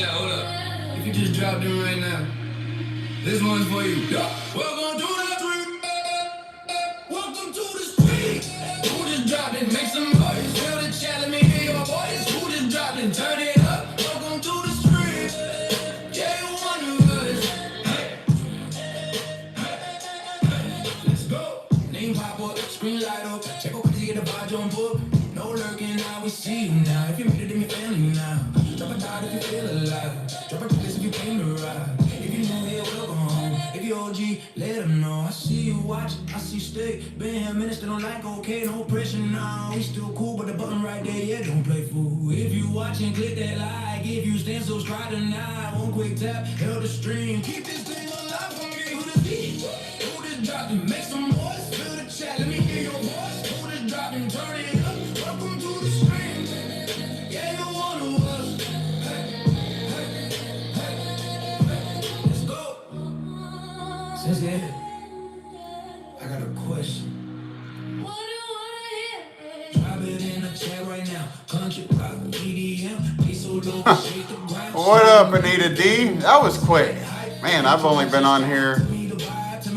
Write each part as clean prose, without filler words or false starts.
chat, hold up. If you just dropped in right now, this one's for you. Welcome to the street. Welcome to the street. Who just dropped in? Make some noise. Feel the chat, let me hear your voice. Who just dropped in? Turn it up. Welcome to the street. Yeah, you one of us. Let's go. Name pop up, screen light up. Check out crazy, get the vibe on book. No lurking, now we see you now. If you made it, then you family now. Drop a dot if you feel alive. Drop a kiss if you came to ride. If you know here, welcome home. If you OG, let them know. I see you watch, I see you stay. Been here minutes, they don't like okay, no pressure now. We still cool, but the button right there, yeah, don't play fool. If you watching, click that like. If you stand, subscribe tonight. One quick tap, held the stream. Keep this thing alive for me. Who this beat? Who this dropping? Make some noise. Feel the chat, let me hear your voice. Who this dropping? Turn it up. Welcome to the stream. Yeah, you're one of us. Let's go. Since then, I got a question. What do you wanna hear? Drop it in the chat right now. Country rock, EDM, be so low, shake the ground. What up, Anita D? That was quick. Man, I've only been on here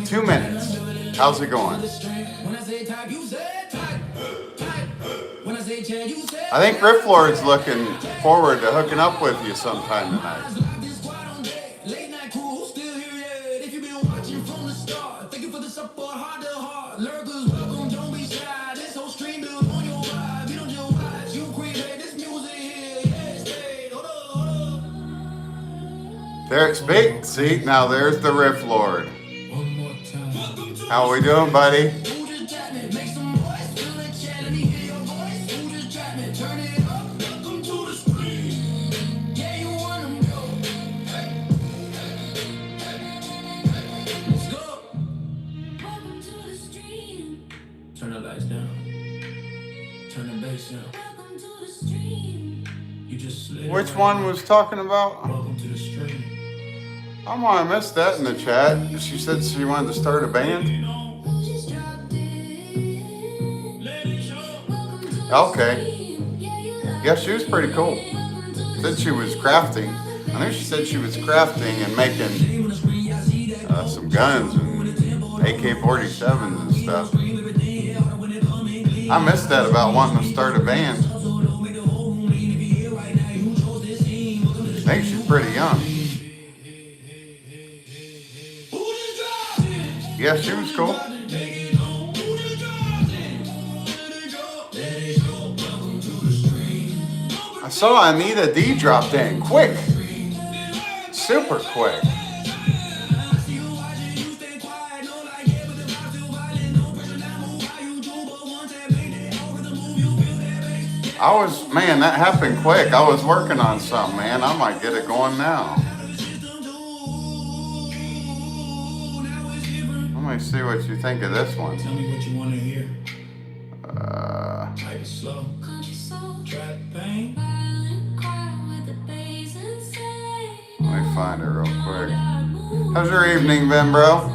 2 minutes. How's it going? I think Riff Lord's looking forward to hooking up with you sometime tonight. Derek's big. See, now there's the Riff Lord. How we doing, buddy? Turn the lights down. Turn the bass down. You just slid. Which one was talking about? Welcome to the stream. I might have missed that in the chat. She said she wanted to start a band. Okay. Yeah, she was pretty cool. Said she was crafting. I know she said she was crafting and making some guns and AK-47s and stuff. I missed that about wanting to start a band. I think she's pretty young. Yeah, she was cool. I saw Anita D dropped in quick. Super quick. Man, that happened quick. I was working on something, man. I might get it going now. Let me see what you think of this one. Tell me what you want to hear. Type it slow. Trap bang. Let me find it real quick. How's your evening been, bro?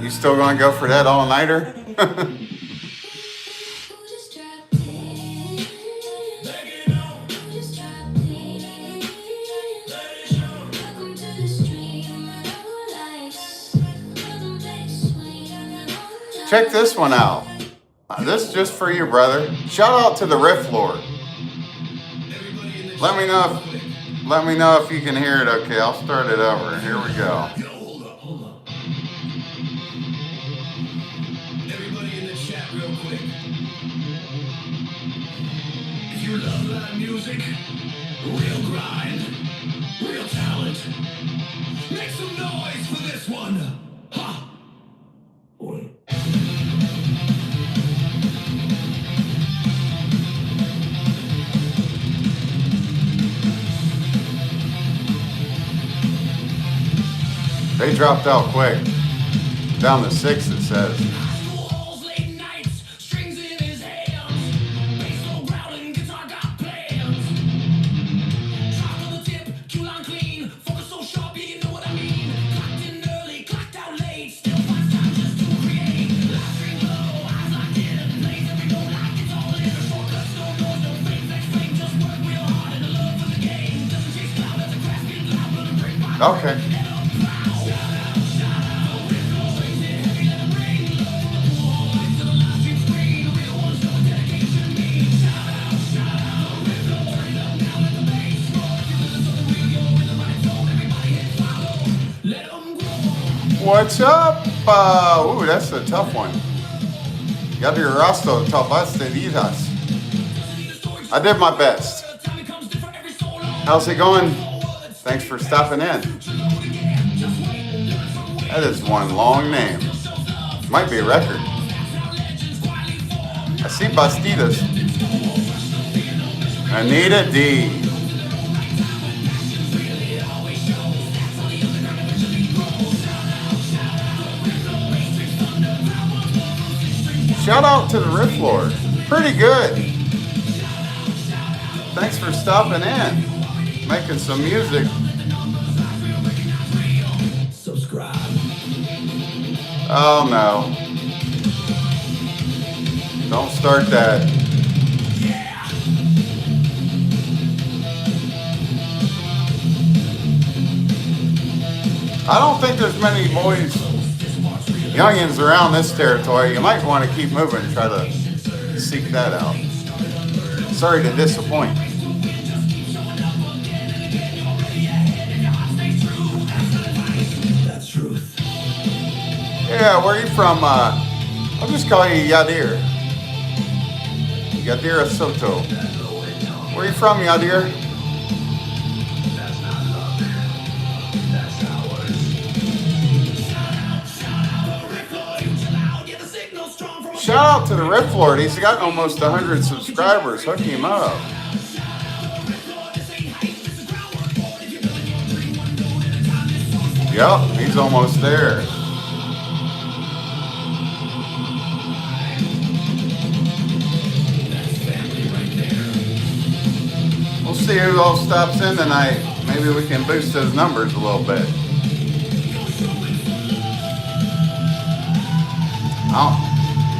You still gonna go for that all-nighter? Check this one out. This is just for you, brother. Shout out to the Riff Lord. Let me know if you can hear it okay. I'll start it over. Here we go. Hold up. Everybody in the chat real quick. If you love live music, real grind, real talent, make some noise for this one. Ha! Boy. They dropped out quick. Down to 6, it says. Okay. What's up? Ooh, that's a tough one. Yadir Rasto Tabaste Didas. I did my best. How's it going? Thanks for stopping in. That is one long name. Might be a record. I see Bastidas. Anita D. Shout out to the Riff Lord. Pretty good. Thanks for stopping in. Making some music. Subscribe. Oh no. Don't start that. I don't think there's many boys, youngins around this territory. You might want to keep moving and try to seek that out. Sorry to disappoint. That's truth. Yeah, where are you from? I'll just call you Yadir. Yadir Soto. Where are you from, Yadir? Shout out to the Riff Lord. He's got almost 100 subscribers. Hook him up. Yep, he's almost there. We'll see who all stops in tonight. Maybe we can boost those numbers a little bit.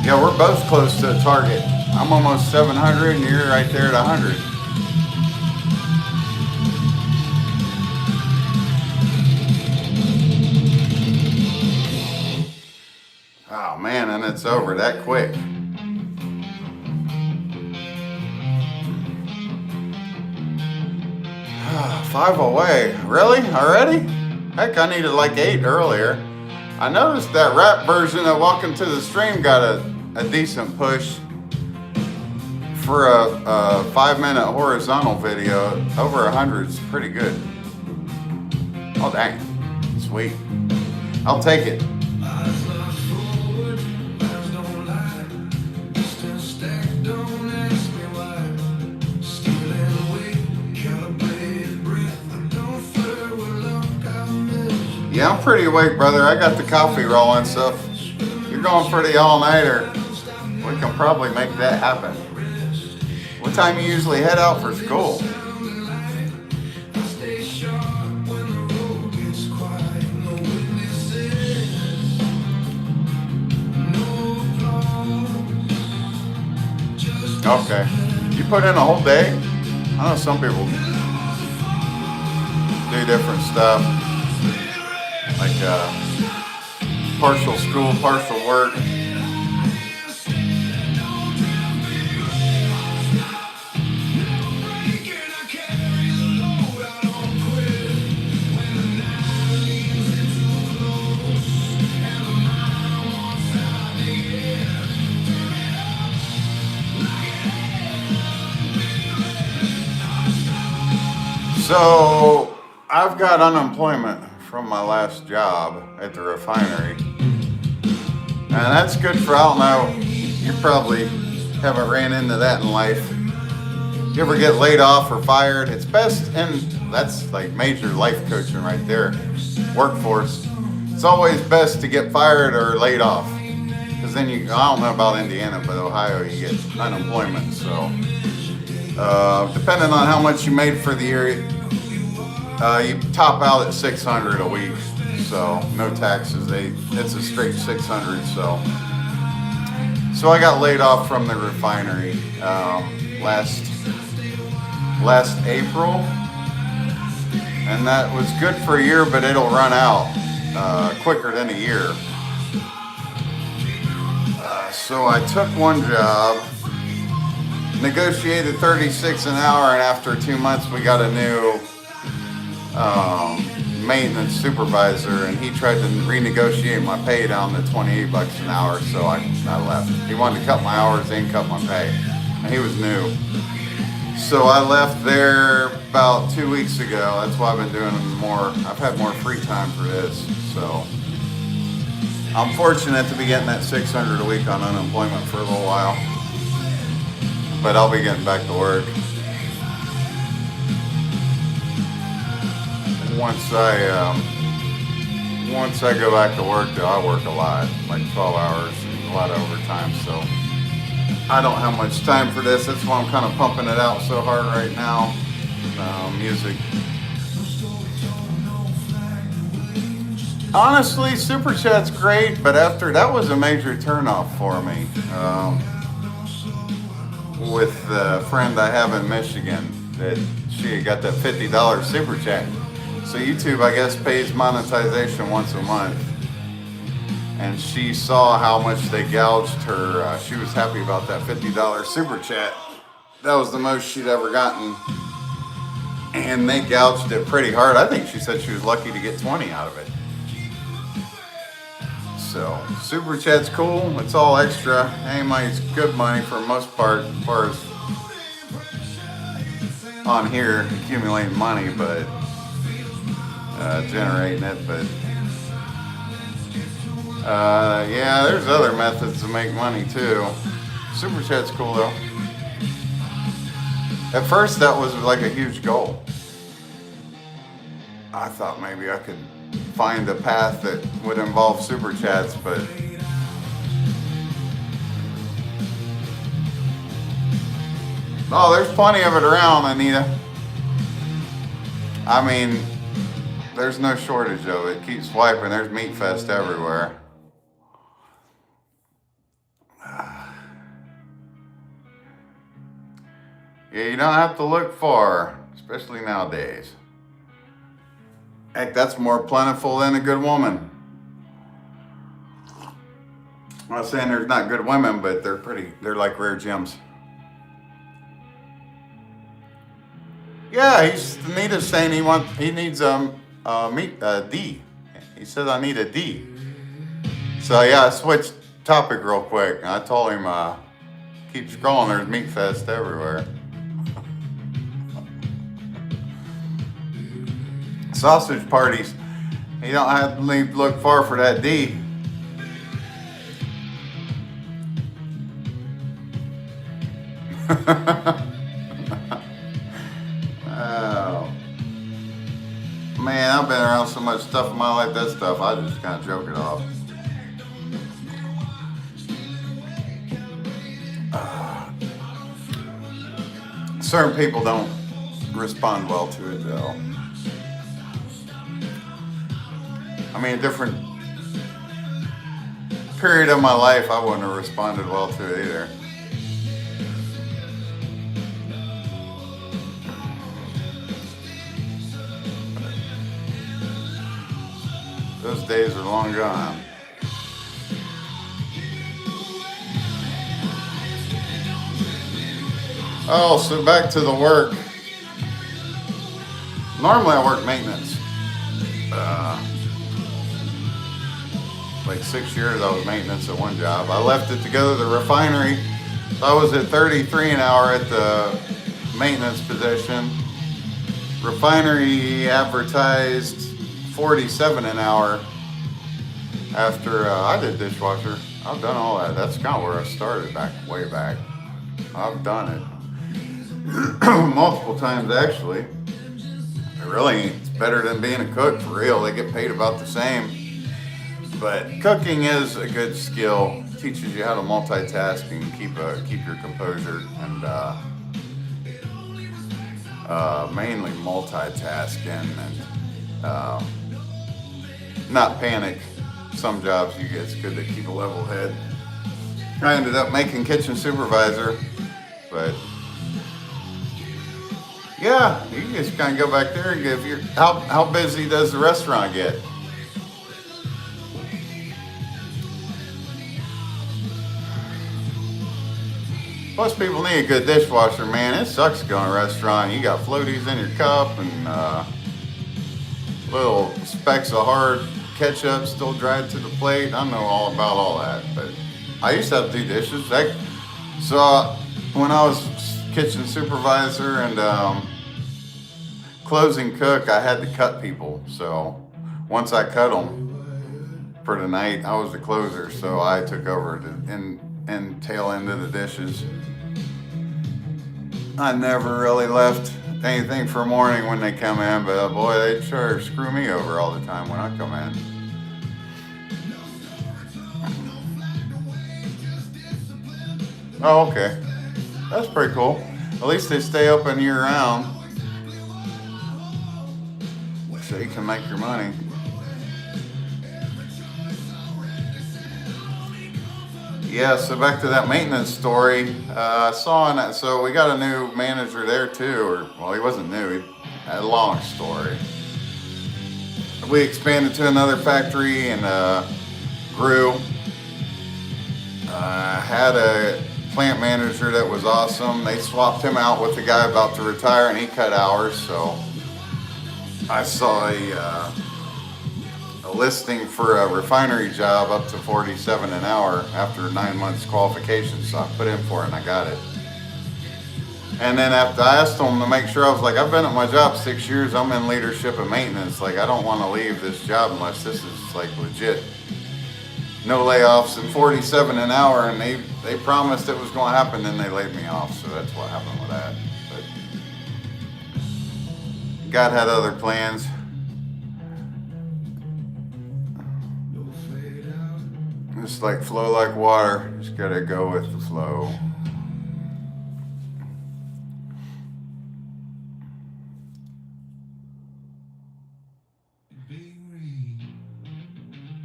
Yeah, we're both close to the target. I'm almost 700 and you're right there at 100. Oh man, and it's over that quick. Five away. Really? Already? Heck, I needed like 8 earlier. I noticed that rap version of Welcome to the Stream got a decent push for a 5-minute horizontal video. Over 100 is pretty good. Oh dang, sweet. I'll take it. Yeah, I'm pretty awake, brother. I got the coffee rolling, so if you're going for the all-nighter, we can probably make that happen. What time you usually head out for school? Okay. You put in a whole day? I know some people do different stuff. Like partial school, partial work. So I've got unemployment from my last job at the refinery. And that's good for, I don't know, you probably haven't ran into that in life. You ever get laid off or fired, it's best, and that's like major life coaching right there, workforce. It's always best to get fired or laid off. Because then you, I don't know about Indiana, but Ohio you get unemployment. So depending on how much you made for the year, you top out at 600 a week, so no taxes. It's a straight 600. So I got laid off from the refinery last April, and that was good for a year, but it'll run out quicker than a year. So I took one job, negotiated 36 an hour, and after 2 months we got a new maintenance supervisor, and he tried to renegotiate my pay down to 28 bucks an hour, so I left. He wanted to cut my hours and cut my pay, and he was new. So I left there about 2 weeks ago. That's why I've been doing more. I've had more free time for this, so I'm fortunate to be getting that 600 a week on unemployment for a little while, but I'll be getting back to work once I go back to work. Though I work a lot, like 12 hours and a lot of overtime, so I don't have much time for this. That's why I'm kind of pumping it out so hard right now. Music. Honestly, Super Chat's great, but after that was a major turnoff for me. With the friend I have in Michigan, that she had got that $50 Super Chat. So YouTube, I guess, pays monetization once a month. And she saw how much they gouged her. She was happy about that $50 Super Chat. That was the most she'd ever gotten. And they gouged it pretty hard. I think she said she was lucky to get 20 out of it. So, Super Chat's cool. It's all extra. It's good money for the most part, as far as on here, accumulating money, but generating it. But yeah, there's other methods to make money too. Super Chat's cool though. At first, that was like a huge goal. I thought maybe I could find a path that would involve Super Chats, but oh, there's plenty of it around, Anita. I mean, there's no shortage of it. Keep swiping. There's Meat Fest everywhere. Yeah, you don't have to look far, especially nowadays. Heck, that's more plentiful than a good woman. I'm not saying there's not good women, but they're like rare gems. Yeah, Anita's saying he needs D. He says I need a D. So yeah, I switched topic real quick. I told him keep scrolling, there's Meat Fest everywhere. Sausage parties. You don't have to look far for that D. Oh. Man, I've been around so much stuff in my life, that stuff, I just kind of joke it off. Certain people don't respond well to it though. I mean, a different period of my life, I wouldn't have responded well to it either. Those days are long gone. Oh, so back to the work. Normally I work maintenance. Like 6 years I was maintenance at one job. I left it to go to the refinery. So I was at 33 an hour at the maintenance position. Refinery advertised 47 an hour after I did dishwasher. I've done all that. That's kind of where I started way back. I've done it multiple times actually. It's better than being a cook for real. They get paid about the same. But cooking is a good skill. It teaches you how to multitask and keep your composure, and mainly multitasking and not panic. Some jobs it's good to keep a level head. I ended up making kitchen supervisor, but yeah, Yeah, you can just kind of go back there and give your. How busy does the restaurant get? Most people need a good dishwasher, man. It sucks going to a restaurant. You got floaties in your cup and little specks of hard ketchup still dried to the plate. I know all about all that, but I used to have to do dishes. When I was kitchen supervisor and closing cook, I had to cut people. So once I cut them for the night, I was the closer. So I took over and tail end of the dishes. I never really left anything for morning when they come in, but boy, they sure screw me over all the time when I come in. Oh, okay. That's pretty cool. At least they stay open year round, so you can make your money. Yeah, so back to that maintenance story. I saw in that, so we got a new manager there too, well, he wasn't new, he had a long story. We expanded to another factory and grew. Had a plant manager that was awesome. They swapped him out with the guy about to retire and he cut hours, so I saw a listing for a refinery job up to 47 an hour after 9 months qualification, so I put in for it and I got it. And then after I asked them to make sure, I was like, I've been at my job 6 years, I'm in leadership and maintenance, like I don't want to leave this job unless this is like legit. No layoffs and 47 an hour, and they promised it was going to happen, then they laid me off, so that's what happened with that. But God had other plans. Just like flow like water, just gotta go with the flow.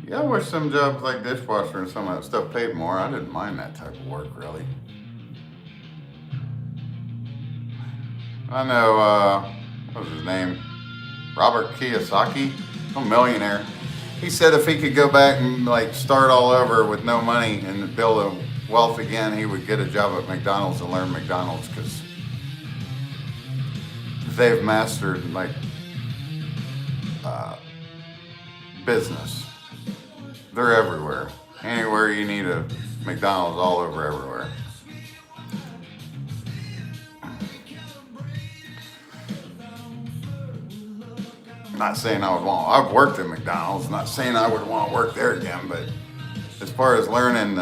Yeah, I wish some jobs like dishwasher and some of that stuff paid more. I didn't mind that type of work, really. I know, what was his name? Robert Kiyosaki, a millionaire. He said if he could go back and like start all over with no money and build a wealth again, he would get a job at McDonald's and learn McDonald's, because they've mastered like business. They're everywhere. Anywhere you need a McDonald's, all over everywhere. Not saying I've worked at McDonald's, not saying I would want to work there again, but as far as learning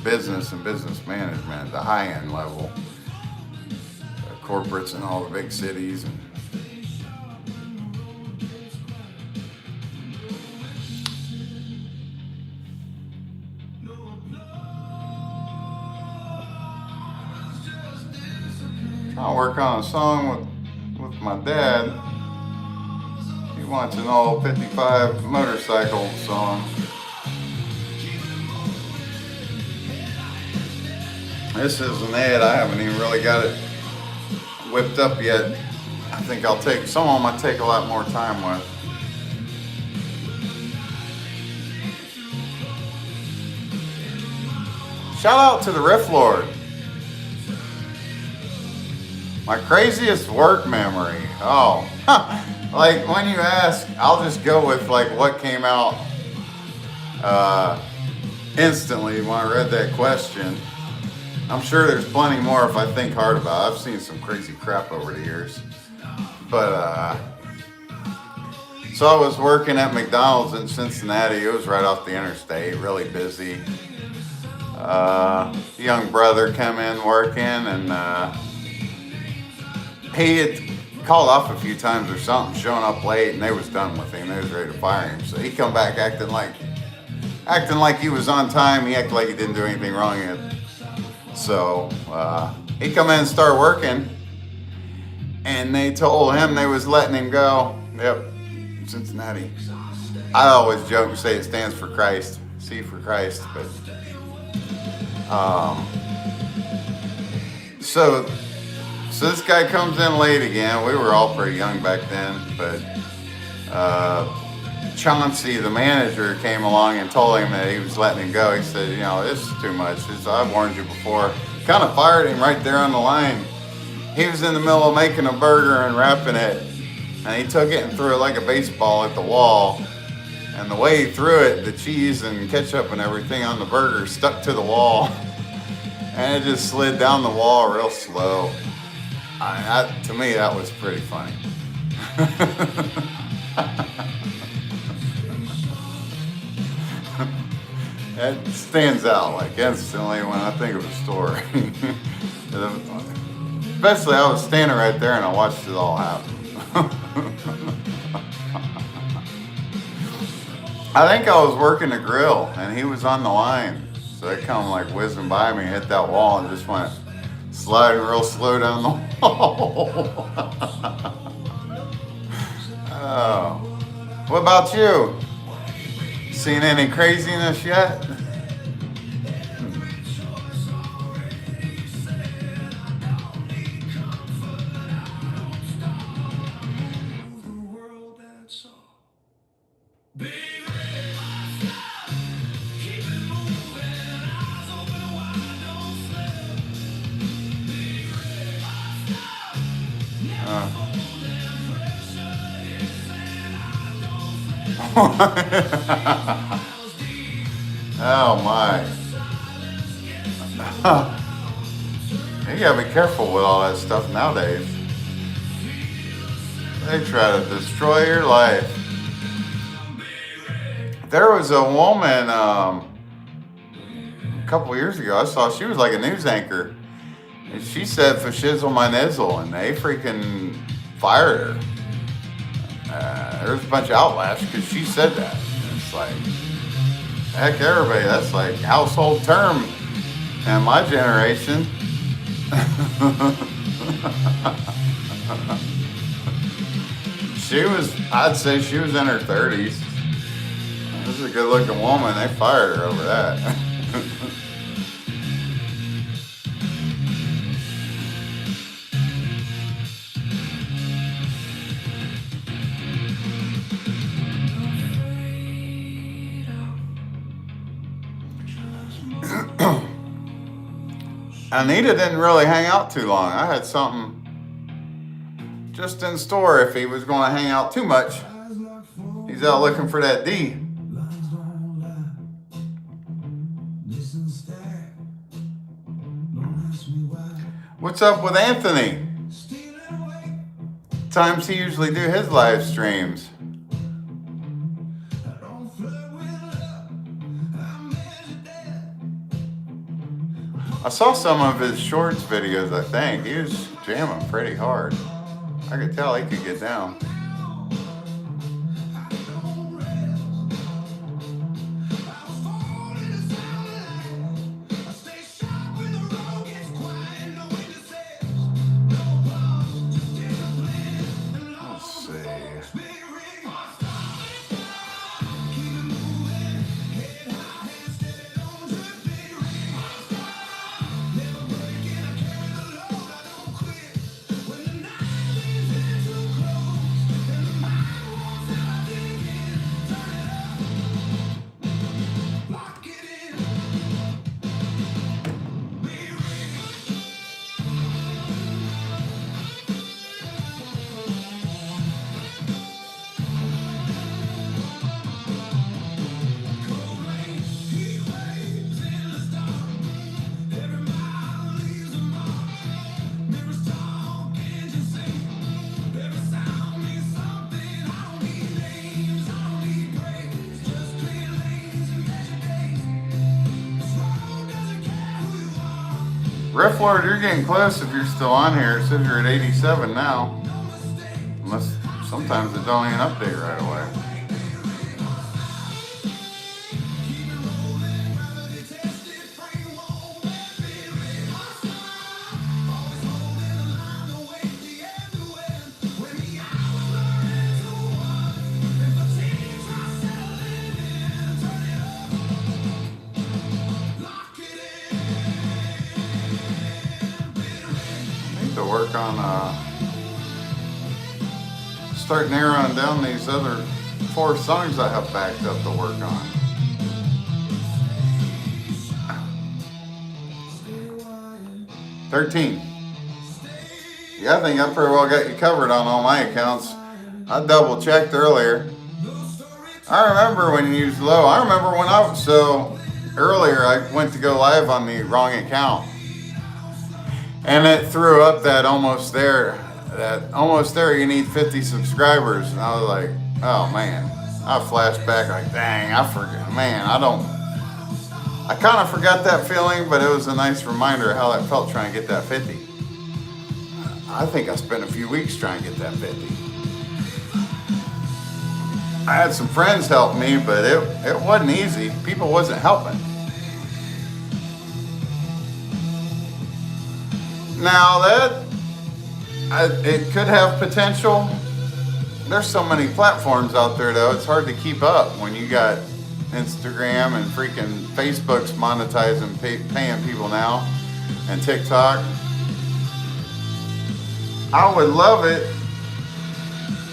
business and business management, the high end level, corporates in all the big cities, and trying to work on a song with my dad. He wants an old 55 motorcycle song. This isn't it. I haven't even really got it whipped up yet. I think I'll take some of them. I take a lot more time with. Shout out to the Riff Lord. My craziest work memory. Oh, like when you ask, I'll just go with like what came out instantly when I read that question. I'm sure there's plenty more if I think hard about it. I've seen some crazy crap over the years. But so I was working at McDonald's in Cincinnati. It was right off the interstate, really busy. Young brother come in working, and he had called off a few times or something, showing up late, and they was done with him. They was ready to fire him. So he come back acting like he was on time. He acted like he didn't do anything wrong yet. So he come in and start working, and they told him they was letting him go. Yep, Cincinnati. I always joke and say it stands for Christ, C for Christ, but so So this guy comes in late again. We were all pretty young back then, but Chauncey, the manager, came along and told him that he was letting him go. He said, you know, this is too much. He said, I've warned you before. Kind of fired him right there on the line. He was in the middle of making a burger and wrapping it, and he took it and threw it like a baseball at the wall. And the way he threw it, the cheese and ketchup and everything on the burger stuck to the wall. And it just slid down the wall real slow. To me, that was pretty funny. That stands out like instantly when I think of a story. Especially I was standing right there and I watched it all happen. I think I was working the grill and he was on the line. So it come like whizzing by me, hit that wall and just went sliding real slow down the wall. Oh. What about you? Seen any craziness yet? Oh my. You gotta be careful with all that stuff nowadays. They try to destroy your life. There was a woman a couple years ago, I saw she was like a news anchor. And she said for shizzle my nizzle, and they freaking fired her. There was a bunch of outlash because she said that. And it's like, heck, everybody, that's like household term in my generation. I'd say she was in her 30s. This is a good looking woman. They fired her over that. Anita didn't really hang out too long. I had something just in store if he was going to hang out too much. He's out looking for that D. What's up with Anthony? Times he usually do his live streams. I saw some of his shorts videos, I think. He was jamming pretty hard. I could tell he could get down. Let's see. Riff Lord, you're getting close if you're still on here. It says you're at 87 now. Unless sometimes it don't even update right away. To work work on start narrowing down these other 4 songs I have backed up to work on. $13. Yeah, I think I pretty well got you covered on all my accounts. I double checked earlier. I remember when you used low. I remember when earlier I went to go live on the wrong account. And it threw up that almost there you need 50 subscribers. And I was like, oh man. I flashed back like, dang, I forget. Man, I kind of forgot that feeling, but it was a nice reminder of how that felt trying to get that 50. I think I spent a few weeks trying to get that 50. I had some friends help me, but it wasn't easy. People wasn't helping. Now it could have potential. There's so many platforms out there though, it's hard to keep up when you got Instagram and freaking Facebook's monetizing, paying people now, and TikTok. I would love it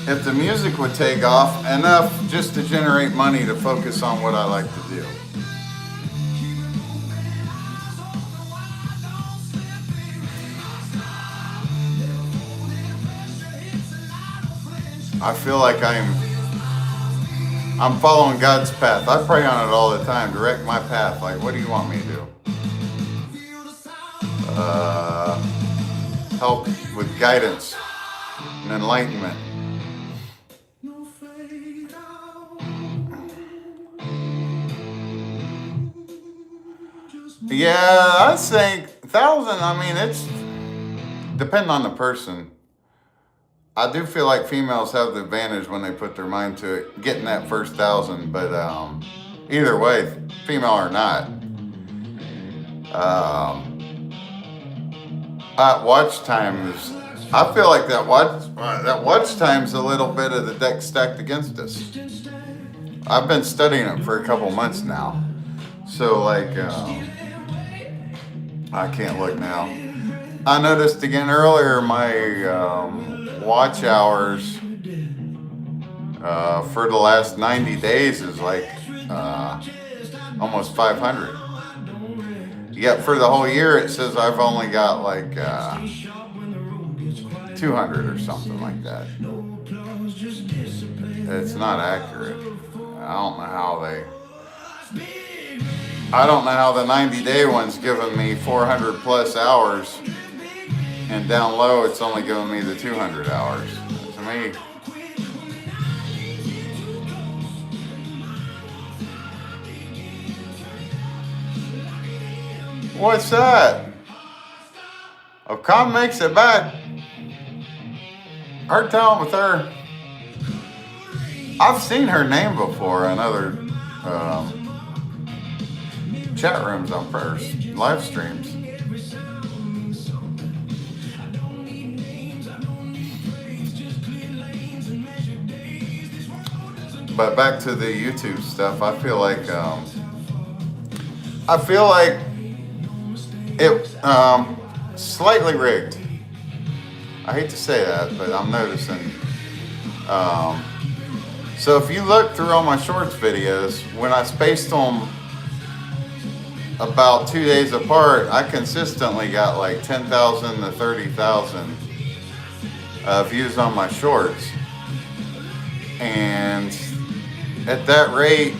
if the music would take off enough just to generate money to focus on what I like to do. I feel like I'm following God's path. I pray on it all the time. Direct my path. Like, what do you want me to do? Help with guidance and enlightenment. Yeah, I think 1,000. I mean, it's depending on the person. I do feel like females have the advantage when they put their mind to it, getting that first 1,000. But either way, female or not, watch time is. I feel like that watch time's a little bit of the deck stacked against us. I've been studying it for a couple months now, so like I can't look now. I noticed again earlier my watch hours for the last 90 days is like almost 500. Yet for the whole year it says I've only got like 200 or something like that. It's not accurate. I don't know how the 90-day one's giving me 400 plus hours, and down low it's only giving me the 200 hours. To me, what's that? Oh, Con makes it back. Hard talent with her. I've seen her name before in other chat rooms on first live streams. But back to the YouTube stuff, I feel like it slightly rigged. I hate to say that, but I'm noticing. So if you look through all my shorts videos, when I spaced them about 2 days apart, I consistently got like 10,000 to 30,000 views on my shorts. And at that rate,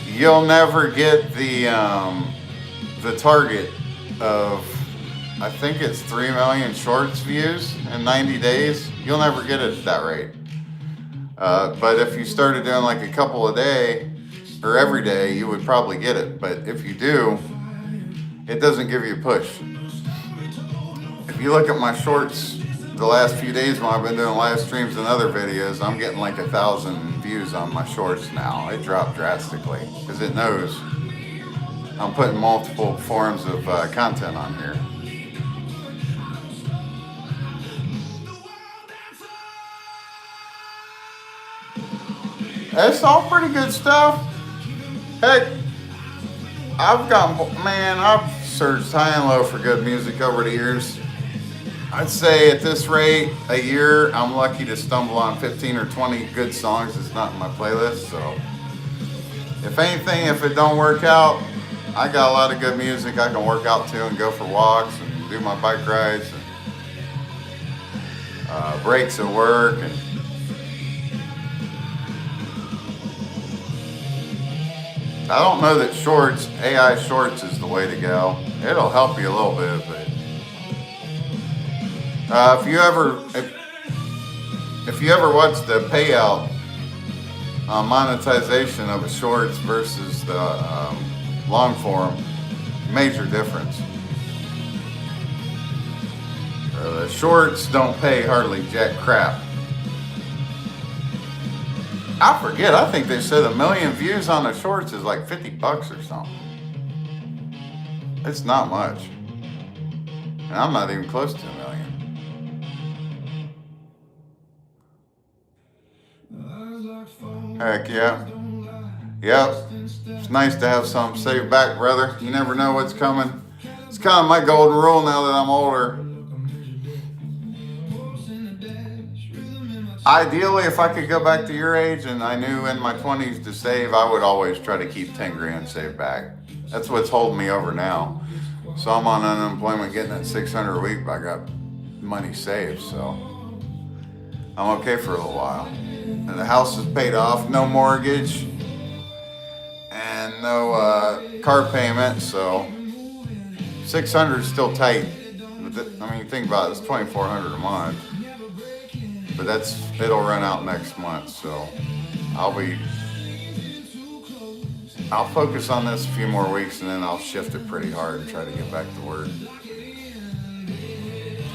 you'll never get the target of, I think it's 3 million shorts views in 90 days. You'll never get it at that rate. But if you started doing like a couple a day or every day, you would probably get it. But if you do, it doesn't give you a push. If you look at my shorts the last few days when I've been doing live streams and other videos, I'm getting like 1,000 views on my shorts now. It dropped drastically because it knows I'm putting multiple forms of content on here. It's all pretty good stuff. Heck, I've searched high and low for good music over the years. I'd say at this rate, a year, I'm lucky to stumble on 15 or 20 good songs that's not in my playlist. So, if anything, if it don't work out, I got a lot of good music I can work out to and go for walks and do my bike rides and breaks at work. And I don't know that shorts, AI shorts, is the way to go. It'll help you a little bit, but if you ever watch the payout monetization of a shorts versus the long form, major difference. The shorts don't pay hardly jack crap. I forget, I think they said 1 million views on the shorts is like $50 or something. It's not much. And I'm not even close to 1 million. Heck yeah. Yep. It's nice to have something saved back, brother. You never know what's coming. It's kind of my golden rule now that I'm older. Ideally, if I could go back to your age and I knew in my 20s to save, I would always try to keep 10 grand saved back. That's what's holding me over now. So I'm on unemployment getting at $600 a week, but I got money saved, so I'm okay for a little while. And the house is paid off, no mortgage, and no car payment, so 600 is still tight. I mean, think about it, it's $2,400 a month. But it'll run out next month, so I'll focus on this a few more weeks and then I'll shift it pretty hard and try to get back to work.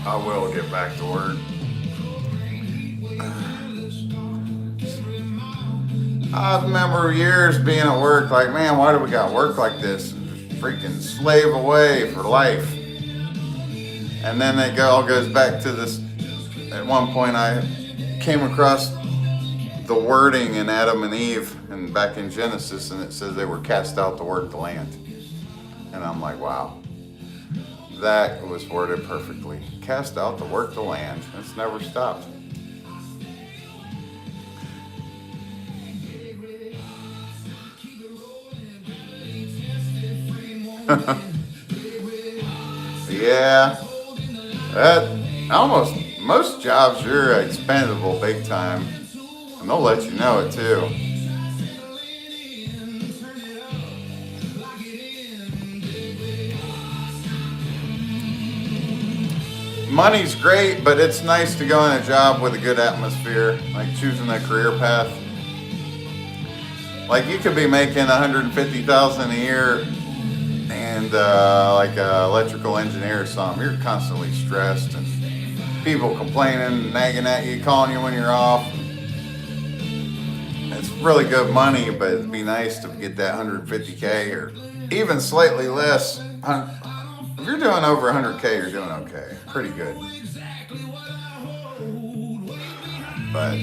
I will get back to work. I remember years being at work like, man, why do we got work like this? Freaking slave away for life. And then it all goes back to this. At one point I came across the wording in Adam and Eve and back in Genesis, and it says they were cast out to work the land. And I'm like, wow, that was worded perfectly. Cast out to work the land. It's never stopped. Yeah, that almost most jobs you're expendable big time, and they'll let you know it too. Money's great, but it's nice to go in a job with a good atmosphere, like choosing a career path. Like you could be making $150,000 a year and like an electrical engineer or something. You're constantly stressed and people complaining, nagging at you, calling you when you're off. It's really good money, but it'd be nice to get that $150K or even slightly less. If you're doing over $100K, you're doing okay. Pretty good. But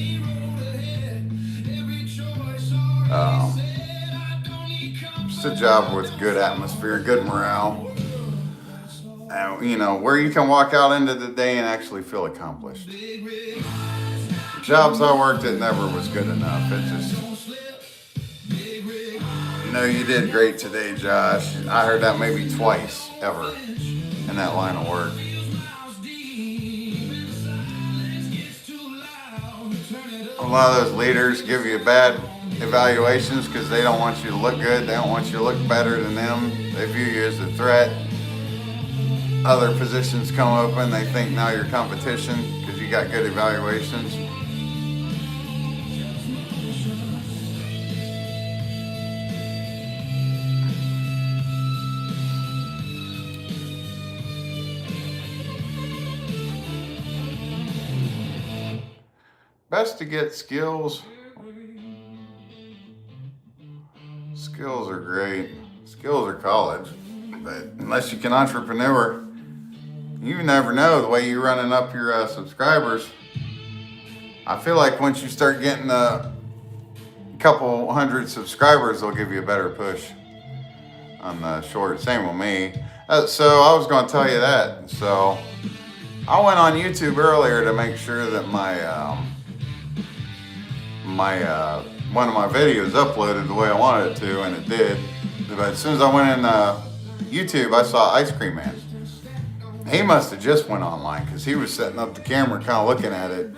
it's a job with good atmosphere, good morale. And, you know, where you can walk out into the day and actually feel accomplished. The jobs I worked at never was good enough. It just, no, you did great today, Josh. I heard that maybe twice ever in that line of work. A lot of those leaders give you bad evaluations because they don't want you to look good. They don't want you to look better than them. They view you as a threat. Other positions come open, they think now you're competition because you got good evaluations. Best to get skills. Skills are great. Skills are college. But unless you can entrepreneur, you never know the way you're running up your subscribers. I feel like once you start getting a couple hundred subscribers, they'll give you a better push on the short. Same with me. So I was going to tell you that. So I went on YouTube earlier to make sure that one of my videos uploaded the way I wanted it to, and it did. But as soon as I went in YouTube, I saw Ice Cream Man. He must have just went online because he was setting up the camera, kind of looking at it,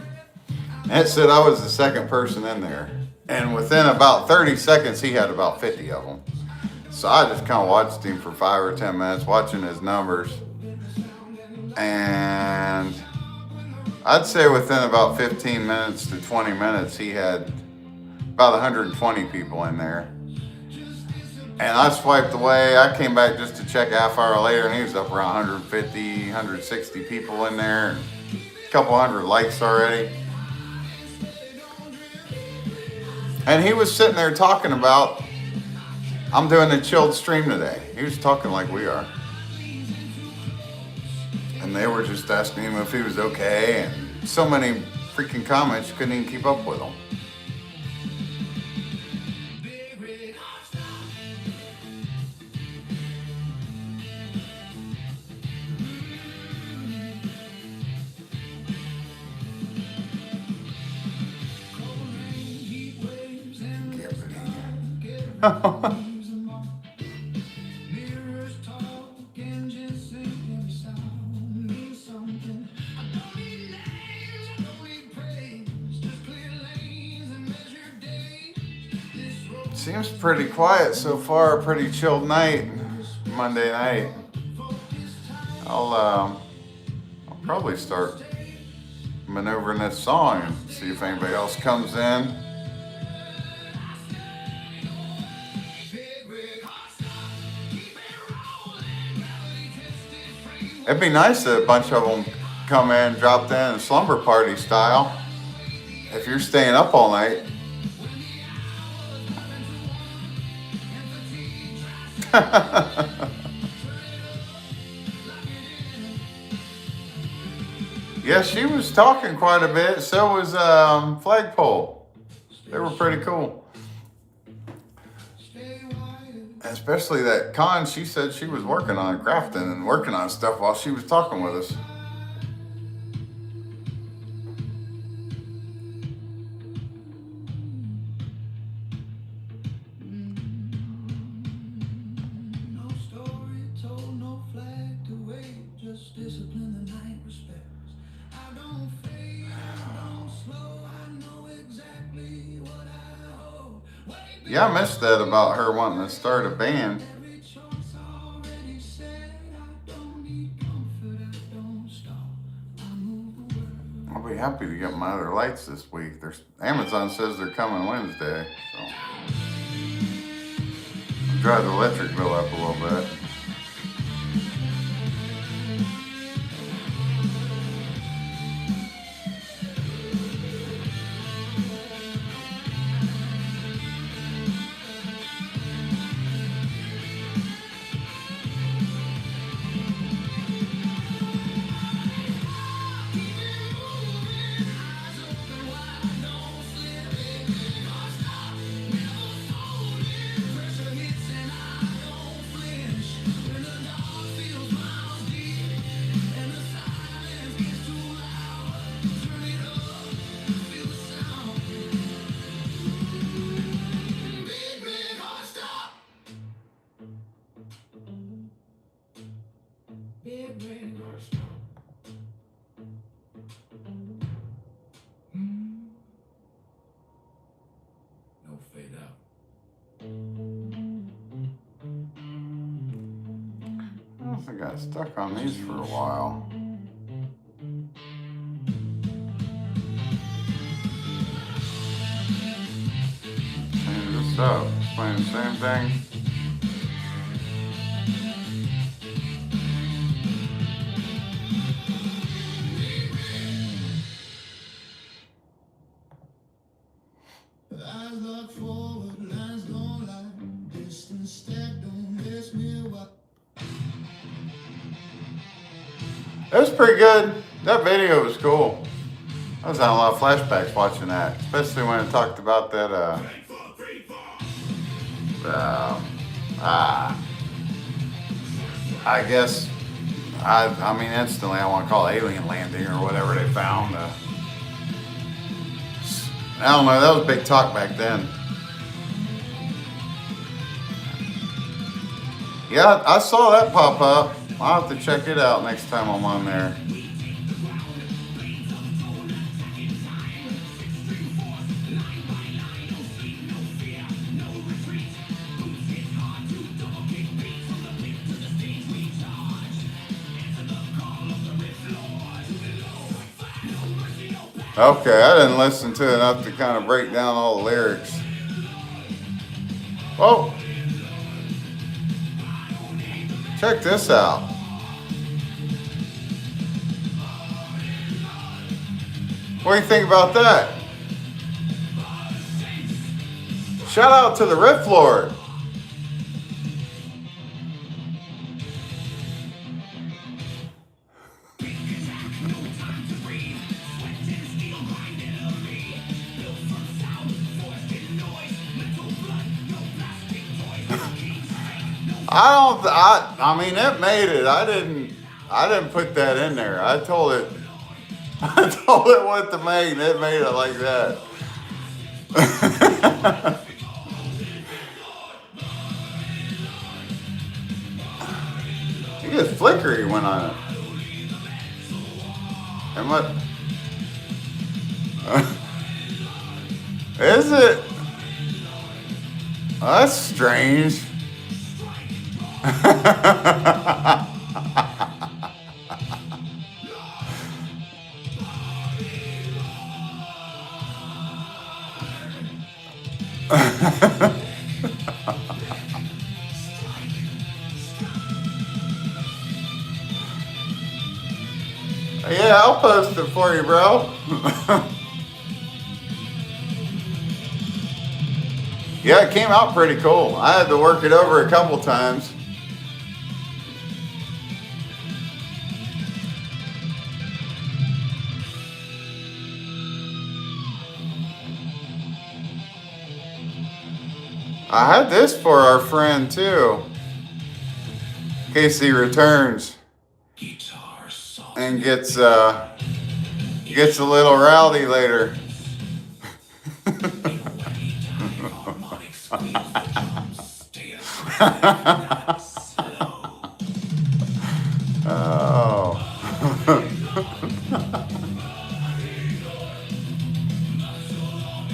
and it said I was the second person in there. And within about 30 seconds, he had about 50 of them. So I just kind of watched him for 5 or 10 minutes, watching his numbers. And I'd say within about 15 minutes to 20 minutes, he had about 120 people in there. And I swiped away. I came back just to check a half hour later, and he was up around 150, 160 people in there, and a couple hundred likes already. And he was sitting there talking about, I'm doing a chilled stream today. He was talking like we are. And they were just asking him if he was okay, and so many freaking comments, you couldn't even keep up with them. Seems pretty quiet so far, a pretty chilled night, Monday night. I'll probably start maneuvering this song and see if anybody else comes in. It'd be nice if a bunch of them come in, dropped in slumber party style. If you're staying up all night. Yeah, she was talking quite a bit. So was Flagpole. They were pretty cool. Especially that con, she said she was working on crafting and working on stuff while she was talking with us. Yeah, I missed that about her wanting to start a band. I'll be happy to get my other lights this week. Amazon says they're coming Wednesday, so I'll drive the electric bill up a little bit. No fade out. I think I got stuck on these for a while. Change this up. Playing the same thing. It was pretty good. That video was cool. I was having a lot of flashbacks watching that, especially when it talked about that, I guess I mean, instantly I want to call it alien landing or whatever they found. I don't know. That was big talk back then. Yeah, I saw that pop up. I'll have to check it out next time I'm on there. Okay, I didn't listen to it enough to kind of break down all the lyrics. Oh, check this out. What do you think about that? Shout out to the Riff Lord. I mean, it made it. I didn't put that in there. I told it what to make, and it made it like that. It gets flickery when and what? Is it? Oh, that's strange. Yeah, I'll post it for you, bro. Yeah, it came out pretty cool. I had to work it over a couple times. I had this for our friend too, in case he returns and gets a little rowdy later. Oh.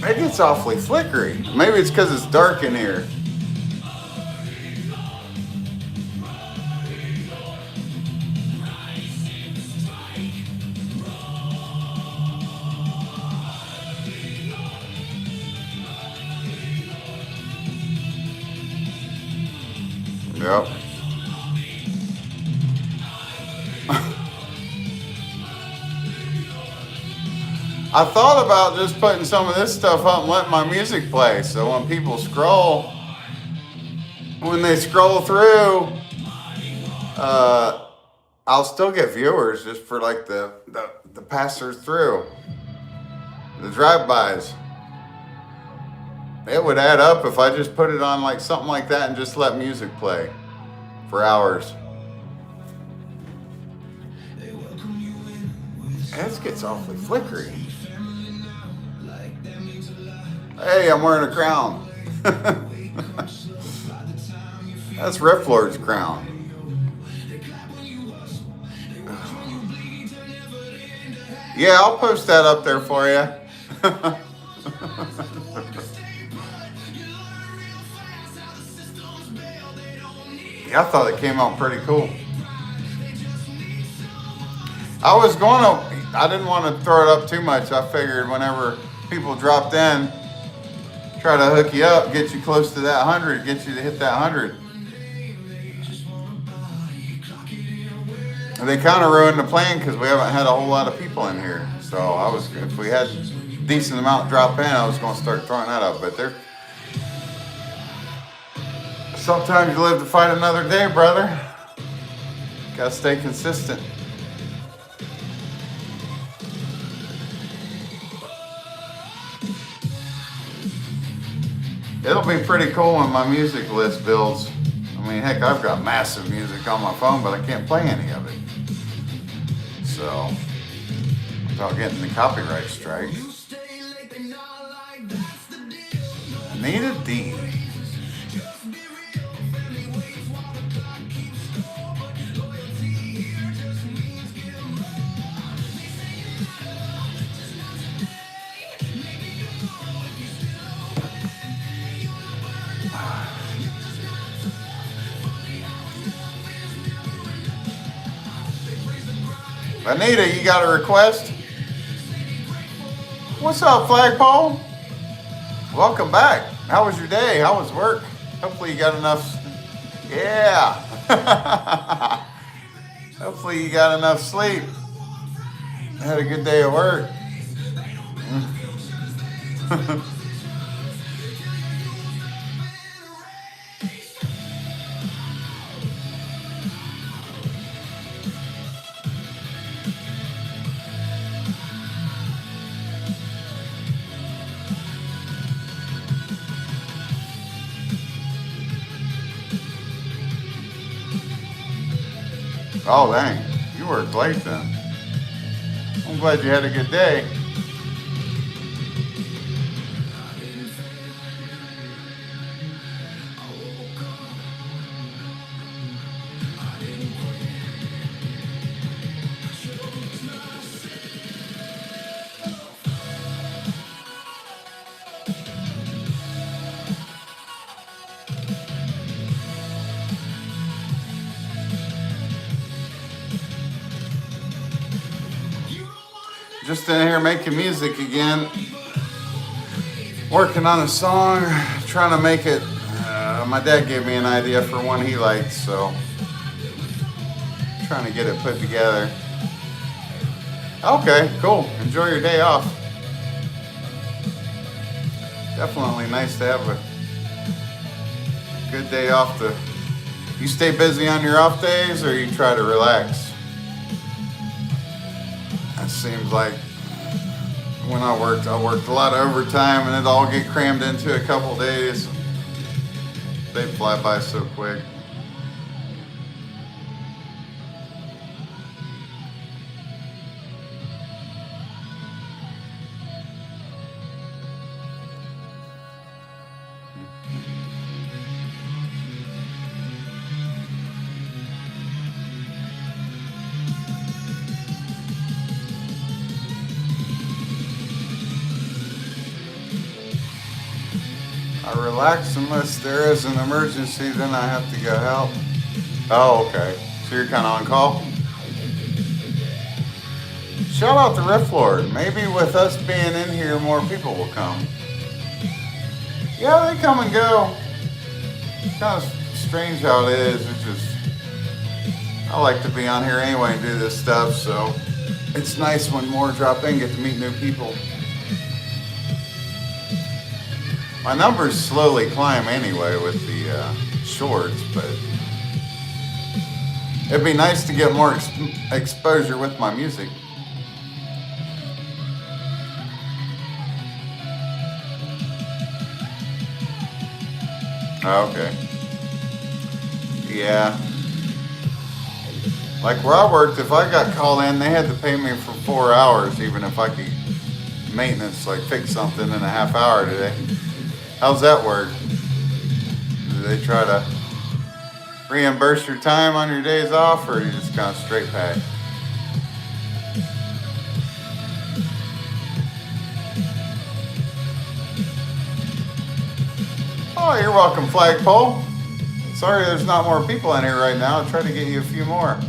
It gets awfully flickery. Maybe it's because it's dark in here. Yep. I thought about just putting some of this stuff up and letting my music play, so when people when they scroll through, I'll still get viewers just for like the passers through, the drive-bys. It would add up if I just put it on like something like that and just let music play for hours. This gets awfully flickery. Hey, I'm wearing a crown. That's Riff Lord's crown. Yeah, I'll post that up there for you. Yeah, I thought it came out pretty cool. I didn't want to throw it up too much. I figured whenever people dropped in, try to hook you up, get you close to that 100, get you to hit that 100. And they kind of ruined the plan because we haven't had a whole lot of people in here. So if we had a decent amount drop in, I was going to start throwing that up. But sometimes you live to fight another day, brother. Gotta stay consistent. It'll be pretty cool when my music list builds. I mean, heck, I've got massive music on my phone, but I can't play any of it. so without getting the copyright strike. Anita D. Anita, you got a request? What's up, Flagpole? Welcome back. How was your day? How was work? Hopefully you got enough. Yeah. Hopefully you got enough sleep. Had a good day at work. Oh, dang. You worked late then. I'm glad you had a good day. Just in here making music again. Working on a song, trying to make it. My dad gave me an idea for one he liked, so trying to get it put together. Okay, cool. Enjoy your day off. Definitely nice to have a good day off. You stay busy on your off days, or you try to relax? It seems like when I worked a lot of overtime, and it'd all get crammed into a couple days. They'd fly by so quick. I relax unless there is an emergency, then I have to go help. Oh, okay. So you're kind of on call? Shout out to Riff Lord. Maybe with us being in here, more people will come. Yeah, they come and go. It's kind of strange how it is. It's just, I like to be on here anyway and do this stuff, so it's nice when more drop in, get to meet new people. My numbers slowly climb anyway with the shorts, but it'd be nice to get more exposure with my music. Okay. Yeah. Like where I worked, if I got called in, they had to pay me for 4 hours, even if I could maintenance, like fix something in a half hour today. How's that work? Do they try to reimburse your time on your days off, or you just kind of straight pay? Oh, you're welcome, Flagpole. Sorry there's not more people in here right now. I'll try to get you a few more.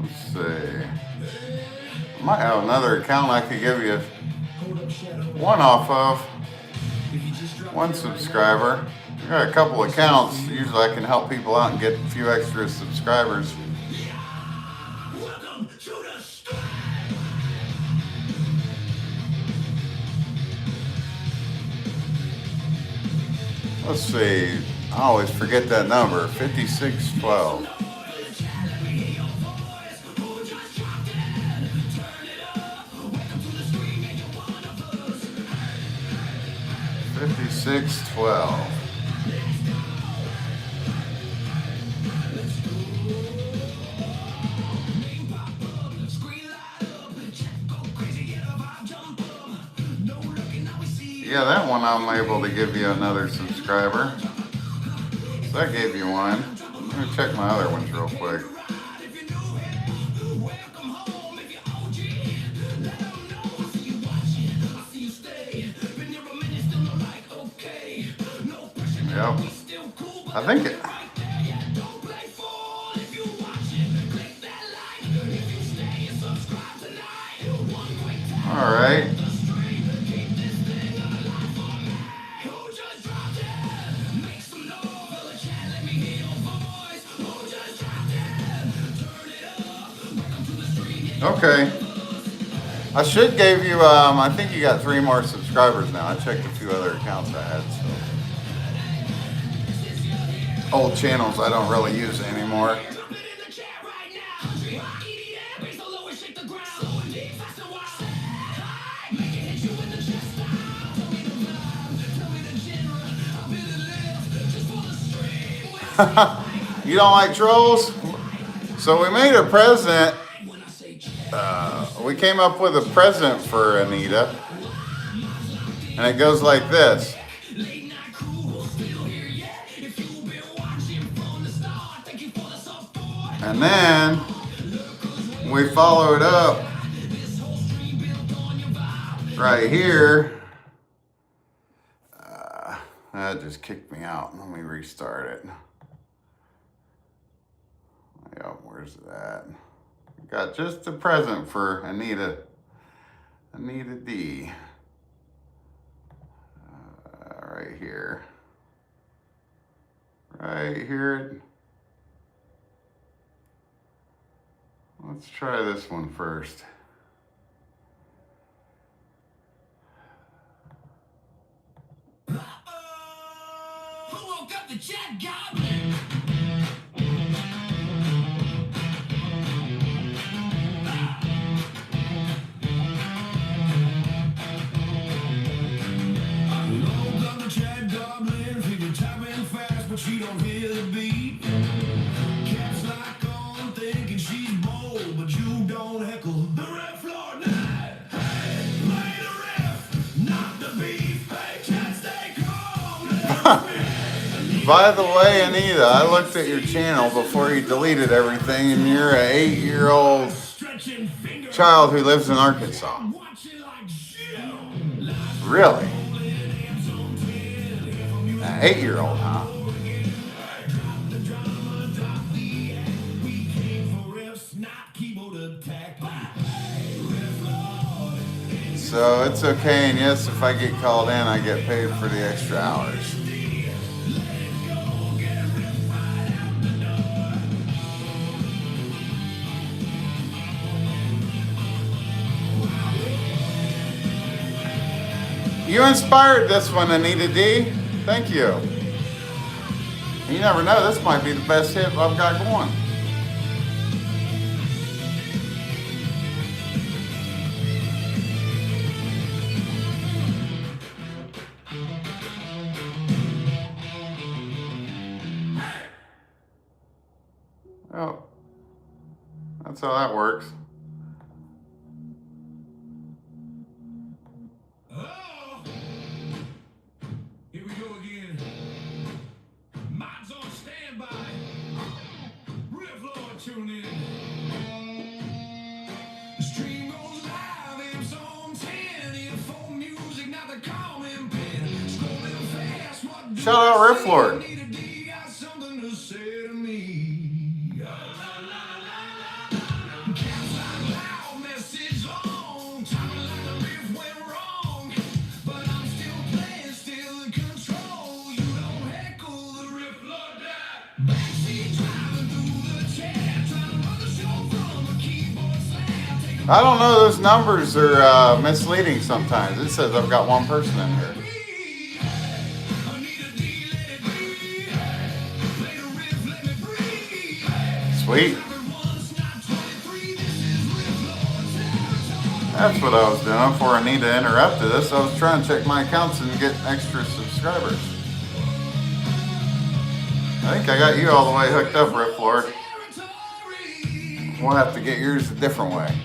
Let's see. I might have another account I could give you one off of. One subscriber. I got a couple accounts. Usually I can help people out and get a few extra subscribers. Let's see. I always forget that number. 5612. 5612. Yeah, that one I'm able to give you another subscriber. So that gave you one. Let me check my other ones real quick. Yep. I think it. All right. Okay. I should give you, I think you got 3 more subscribers now. I checked a few other accounts I had, so. Old channels I don't really use anymore. You don't like trolls? So we made a present. We came up with a present for Anita. And it goes like this. And then we follow it up right here. That just kicked me out. Let me restart it. Yep, where's that? Got just a present for Anita D. Right here. Right here. Let's try this one first. Who woke up the chat goblin? She don't hear the beat. Cats like on thinking she's bold, but you don't heckle the ref floor night. Hey, play the ref, not the beef. Hey, cats stay calm. By the way, Anita, I looked at your channel before you deleted everything, and you're an 8-year-old child who lives in Arkansas. Really? An 8-year-old, huh? So it's okay, and yes, if I get called in, I get paid for the extra hours. You inspired this one, Anita D. Thank you. You never know, this might be the best hit I've got going. Oh, that's how that works. Oh, here we go again. Mods on standby. Riff Lord tune in. The stream goes live, amps on 10. Info music, not the comment pen. Scrolling fast, what Shout out Riff Lord. I don't know, those numbers are misleading sometimes. It says I've got one person in here. Sweet. That's what I was doing before Anita interrupted us. I was trying to check my accounts and get extra subscribers. I think I got you all the way hooked up, Riff Lord. We'll have to get yours a different way.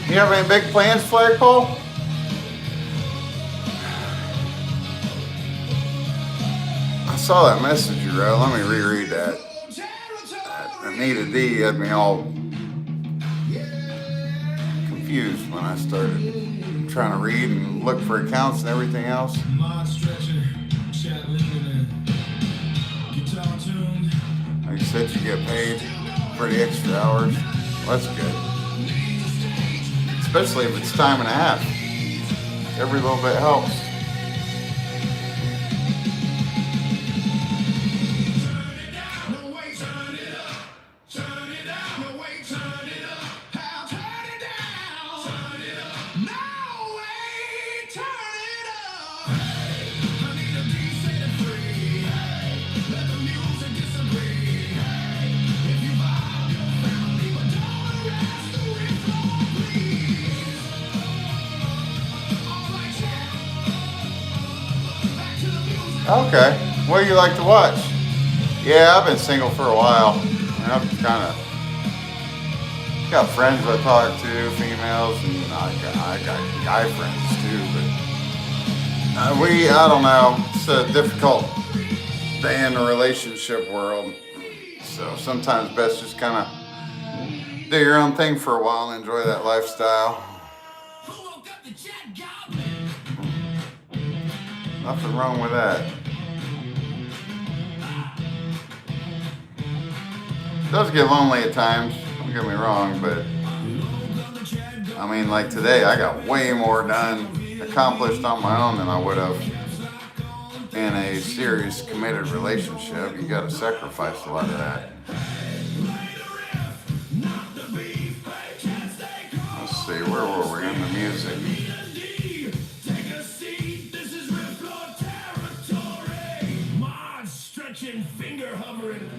You have any big plans, Flagpole? I saw that message you wrote. Let me reread that. Anita D had me all confused when I started trying to read and look for accounts and everything else. Like you said, you get paid for the extra hours. Well, that's good. Especially if it's time and a half. Every little bit helps. Okay. What do you like to watch? Yeah, I've been single for a while. I've kind of got friends I talk to, females, and I got guy friends too. But I don't know. It's a difficult day in the relationship world. So sometimes best just kind of do your own thing for a while and enjoy that lifestyle. Nothing wrong with that. It does get lonely at times, don't get me wrong, but I mean, like today, I got way more done, accomplished on my own than I would have in a serious, committed relationship. You got to sacrifice a lot of that. Let's see, where were we in the music? Finger hovering,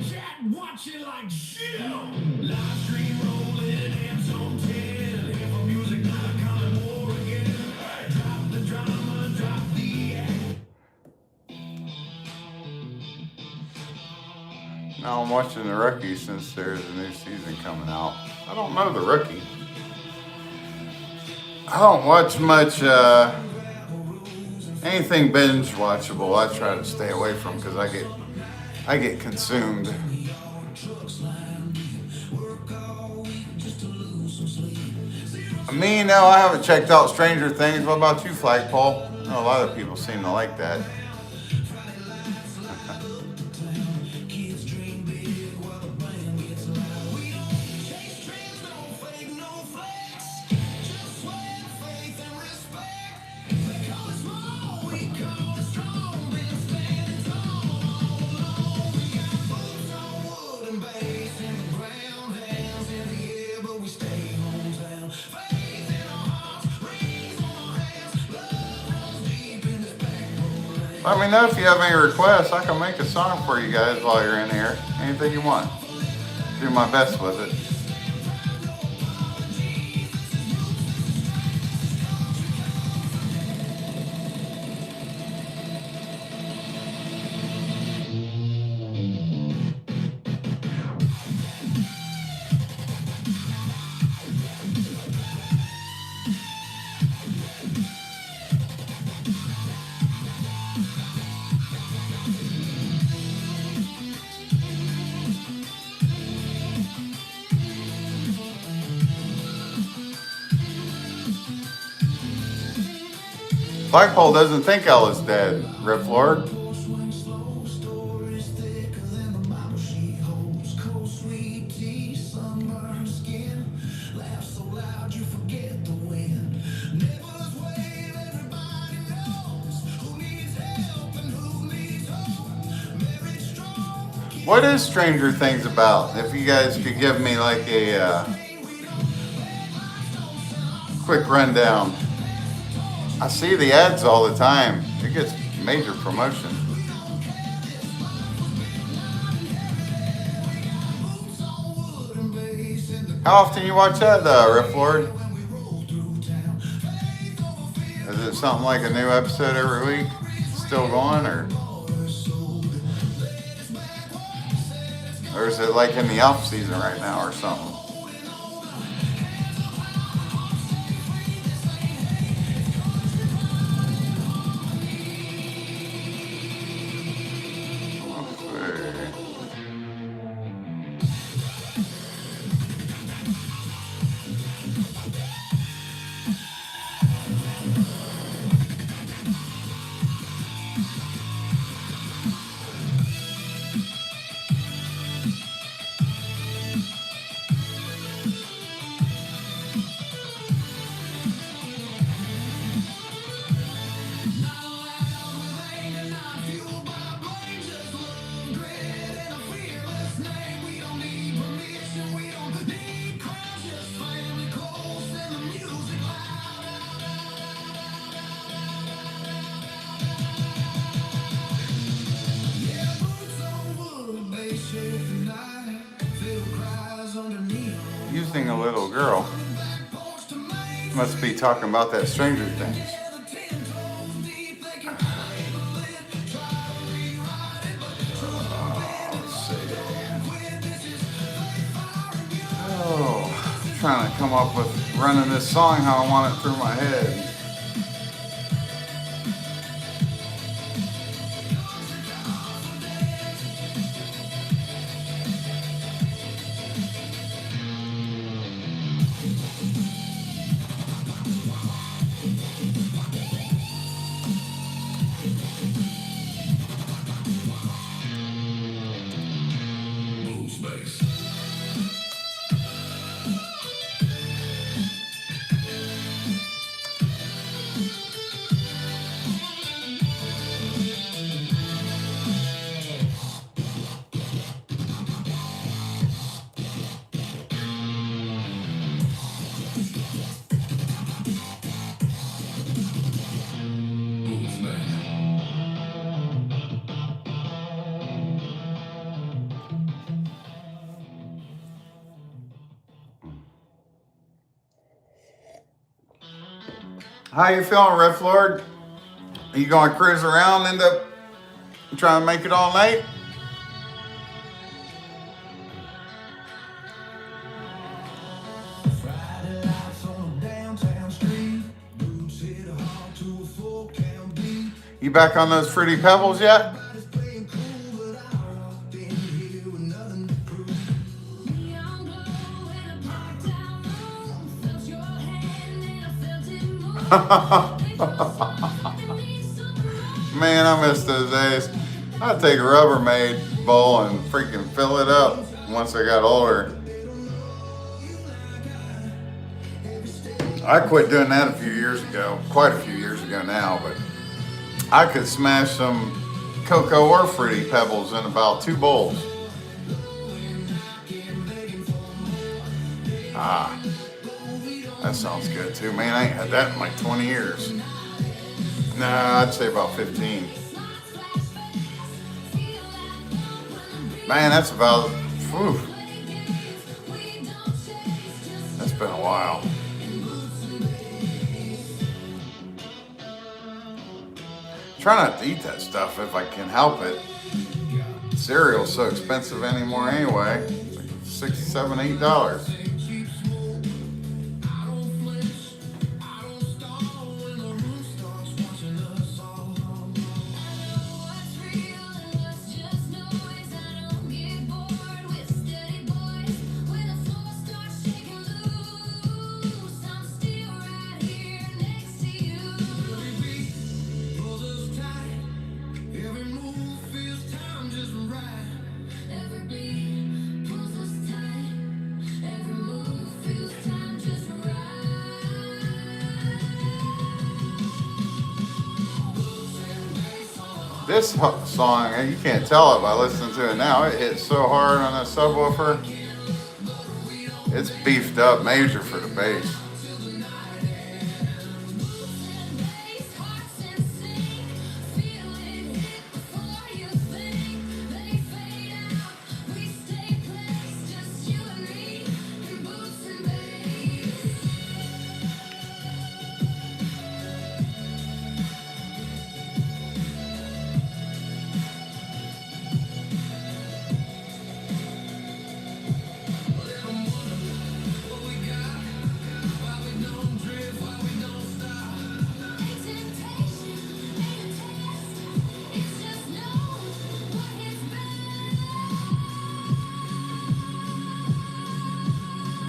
chat watching like shit. Live stream rolling, amps on 10. Here for music, not calling war again. Drop the drama, drop the act. Now I'm watching the Rookie since there's a new season coming out. I don't know the Rookie. I don't watch much anything binge watchable. I try to stay away from because I get consumed. Me, no, I haven't checked out Stranger Things. What about you, Flagpole? I know a lot of people seem to like that. Let me know if you have any requests. I can make a song for you guys while you're in here. Anything you want. Do my best with it. Flagpole doesn't think Ella's dead, Riff Lord. What is Stranger Things about? If you guys could give me like a quick rundown. I see the ads all the time. It gets major promotion. How often you watch that, Riff Lord? Is it something like a new episode every week? Still going, or is it like in the off season right now or something? Using a little girl. Must be talking about that Stranger Things. Oh, I'm trying to come up with running this song how I want it through my head. How you feeling, Riff Lord? Are you going to cruise around, end up trying to make it all night? You back on those Fruity Pebbles yet? Man, I miss those days. I'd take a Rubbermaid bowl and freaking fill it up once I got older. I quit doing that a few years ago, quite a few years ago now, but I could smash some cocoa or Fruity Pebbles in about 2 bowls. Ah, that sounds good too, man. I ain't had that in like 20 years. Nah, I'd say about 15. Man, that's about, whew. That's been a while. Try not to eat that stuff if I can help it. Cereal's so expensive anymore anyway. It's like $6, $7, $8. This song, you can't tell it by listening to it now. It hits so hard on that subwoofer. It's beefed up major for the bass.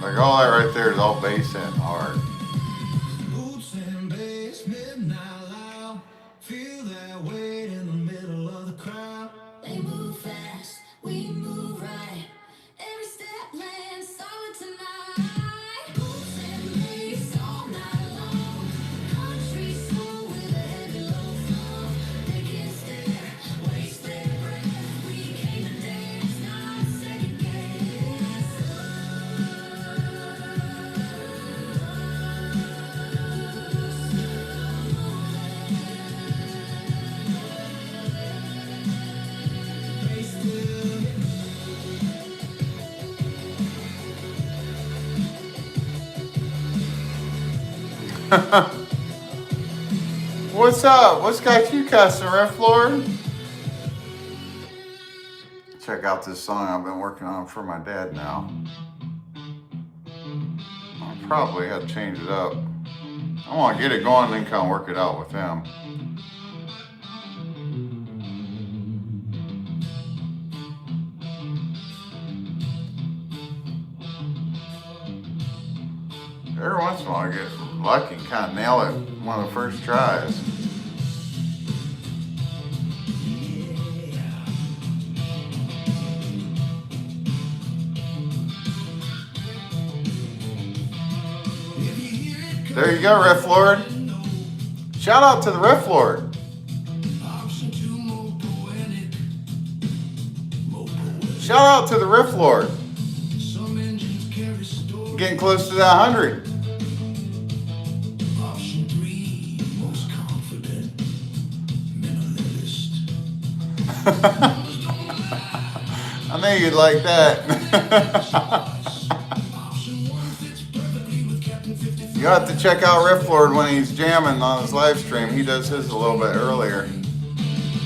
Like all that right there is all bass and hard. Boots and bass, midnight loud. Feel that weight in the middle of the crowd. They move fast, we move right. Every step lands solid tonight. Boots and bass all night long. Country soul with a heavy low flow. They can't stare, waste their breath. We came to dance, not second guess. What's up? What's got you cussing, Riff Lord? Check out this song I've been working on for my dad now. I probably had to change it up. I want to get it going and then kind of work it out with him. Every once in a while I get lucky and kind of nail it one of the first tries. There you go, Riff Lord. Shout out to the Riff Lord. Shout out to the Riff Lord. Getting close to that 100. Option 3, most confident, minimalist. I knew you'd like that. Option 1 fits perfectly with Captain 55. You have to check out Riff Lord when he's jamming on his live stream. He does his a little bit earlier.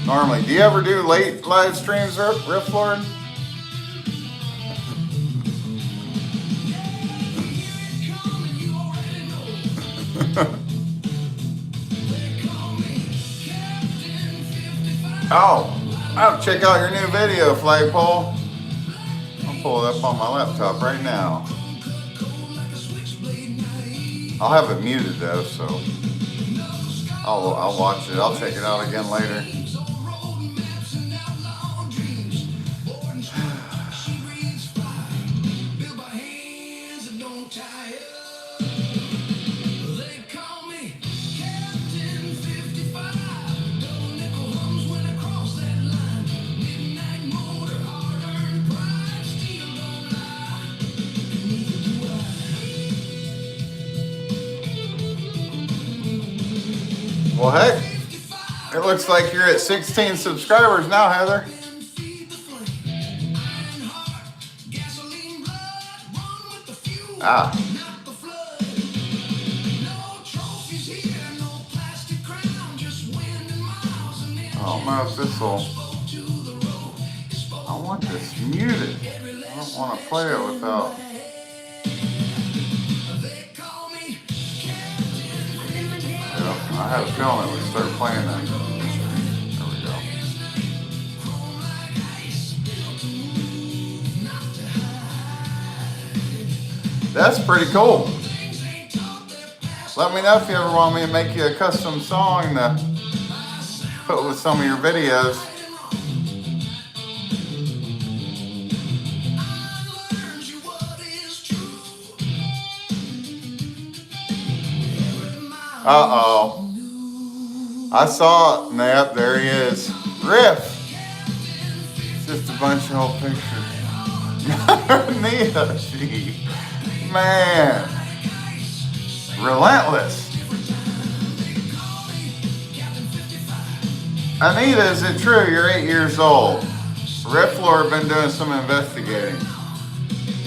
Normally. Do you ever do late live streams, Riff Lord? Oh, check out your new video, Flagpole. I'll pull it up on my laptop right now. I'll have it muted though, so I'll watch it. I'll check it out again later. Well, heck, it looks like you're at 16 subscribers now, Heather. Ah. I don't know if this will... I want this muted. I don't want to play it without... I had a feeling it would start playing that. There we go. That's pretty cool. Let me know if you ever want me to make you a custom song to put with some of your videos. Uh-oh. I saw it. Yep, there he is. Riff. Just a bunch of old pictures. Anita, she, man, relentless. Anita, is it true you're 8 years old? Riff Lord been doing some investigating,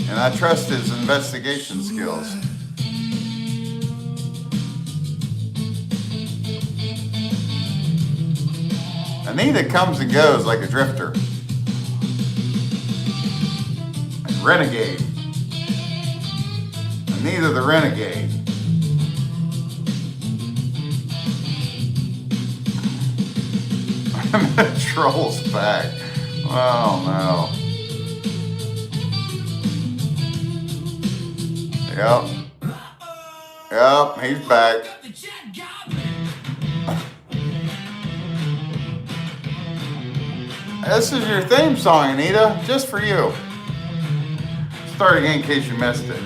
and I trust his investigation skills. Anita comes and goes like a drifter. Renegade. Anita the Renegade. The troll's back. Oh no. Yep, he's back. This is your theme song, Anita, just for you. Start again in case you missed it.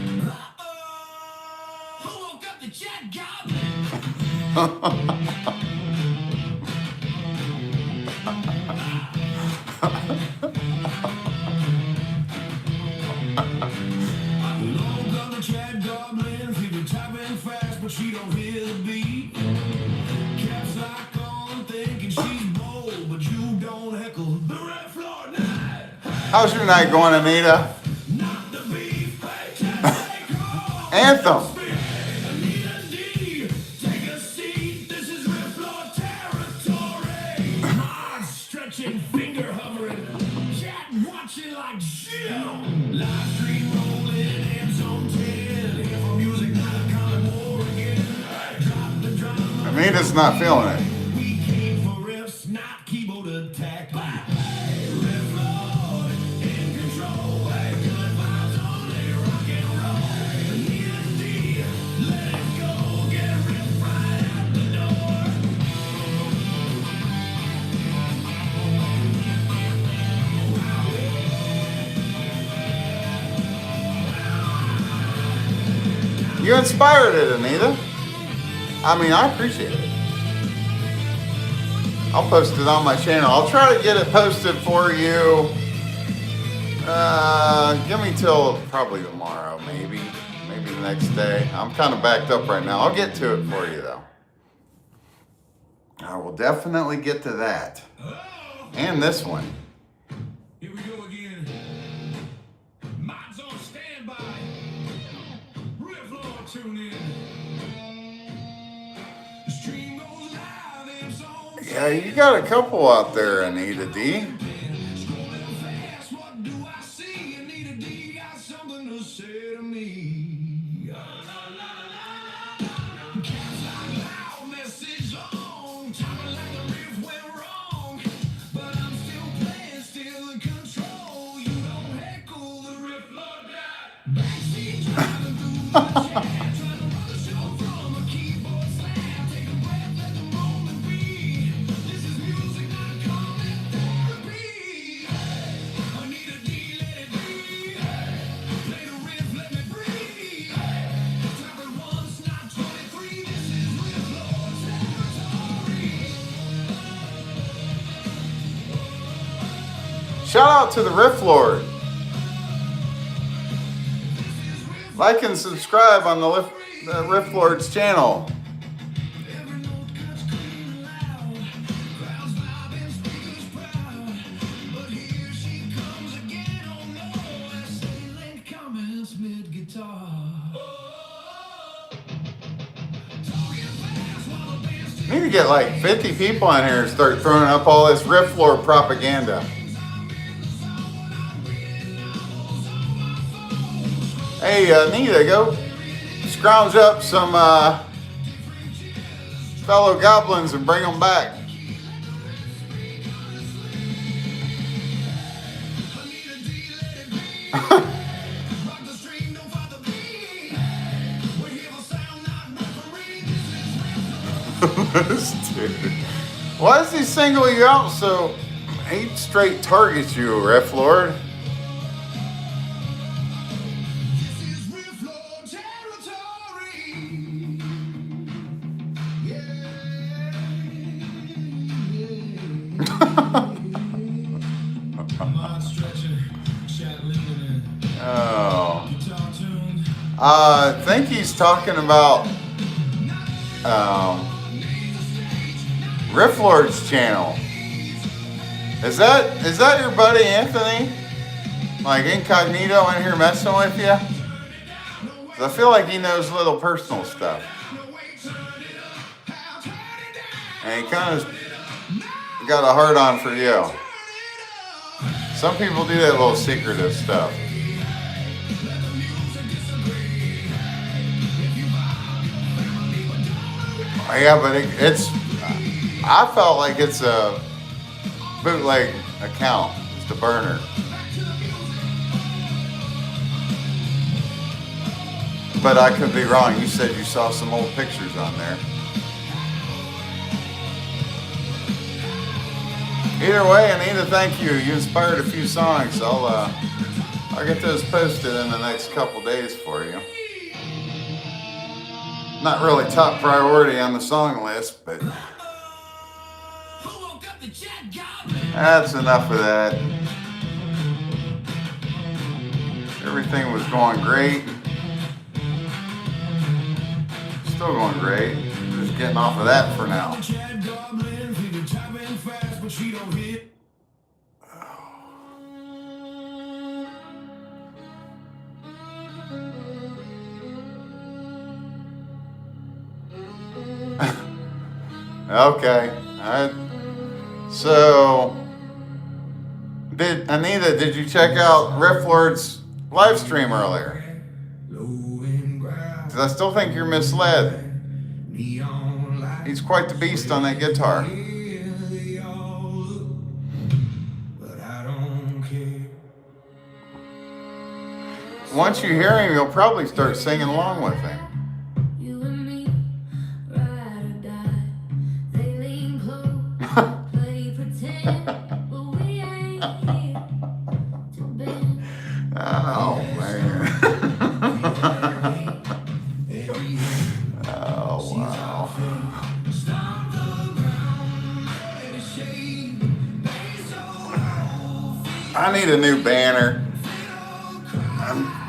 She don't hear the beat. Caps lock on, thinking she's bold, but you don't heckle the red floor night. How's your night going, Anita? Not the beef, Anthem. Anita D, take a seat. This is red floor territory. Mind stretching, finger hovering, chat watching like Jill. Live stream rolling, hands on 10. Here for music, not coming more again. Drop the drum. Anita's not feeling it. We came for riffs, not keyboard attack. Riff Lord in control. Good vibes only, rock and roll. Anita D, let it go. Get riff right out the door. You inspired it, Anita. I mean, I appreciate it. I'll post it on my channel. I'll try to get it posted for you. Give me till probably tomorrow, maybe the next day. I'm kind of backed up right now. I'll get to it for you, though. I will definitely get to that. And this one. Here we go again. Mods on standby. Riff Lord, tune in. The stream goes live, and songs. Yeah, you got a couple out there, Anita D. Scrolling fast, what do I see? Anita D got something to say to me. Caps lock loud, message long. Timing like the riff went wrong. But I'm still playing, still in control. You don't heckle the riff Lord guy. Backseat driving through the chat. Trying to run the show from a keyboard slam. Take a breath, let the moment be. This is music, not common therapy. Anita D, let it be. Play the riff, let me breathe. Drop it once, not 23. This is Riff Lord territory. Shout out to the Riff Lord. Like and subscribe on the Riff Lord's channel. Every note cuts clean and loud. Crowds vibing, speakers proud. But here she comes again. Oh no, essay length comments mid guitar. Talking fast while the band's We need to get like 50 people in here and start throwing up all this Riff Lord propaganda. Hey, Anita, go scrounge up some fellow goblins and bring them back. rock the stream, don't fight the beat. We hear the sound, not referee. This is Riff Lord. This dude. Why does he single you out so he straight targets you, Riff Lord? This is Riff Lord territory. Yeah. Oh. I think he's talking about Riff Lord's channel. Is that your buddy Anthony? Like incognito in here messing with you? 'Cause I feel like he knows little personal stuff. And he kind of got a hard on for you. Some people do that little secretive stuff. Yeah, but it's. I felt like it's a bootleg account. It's a burner. But I could be wrong. You said you saw some old pictures on there. Either way, Anita, thank you. You inspired a few songs. I'll get those posted in the next couple days for you. Not really top priority on the song list, but that's enough of that. Everything was going great. Still going great. Just getting off of that for now. Okay. So, did you check out Riff Lord's live stream earlier? Because I still think you're misled. He's quite the beast on that guitar. Once you hear him, you'll probably start singing along with him. Oh, man. Oh, wow. I need a new banner.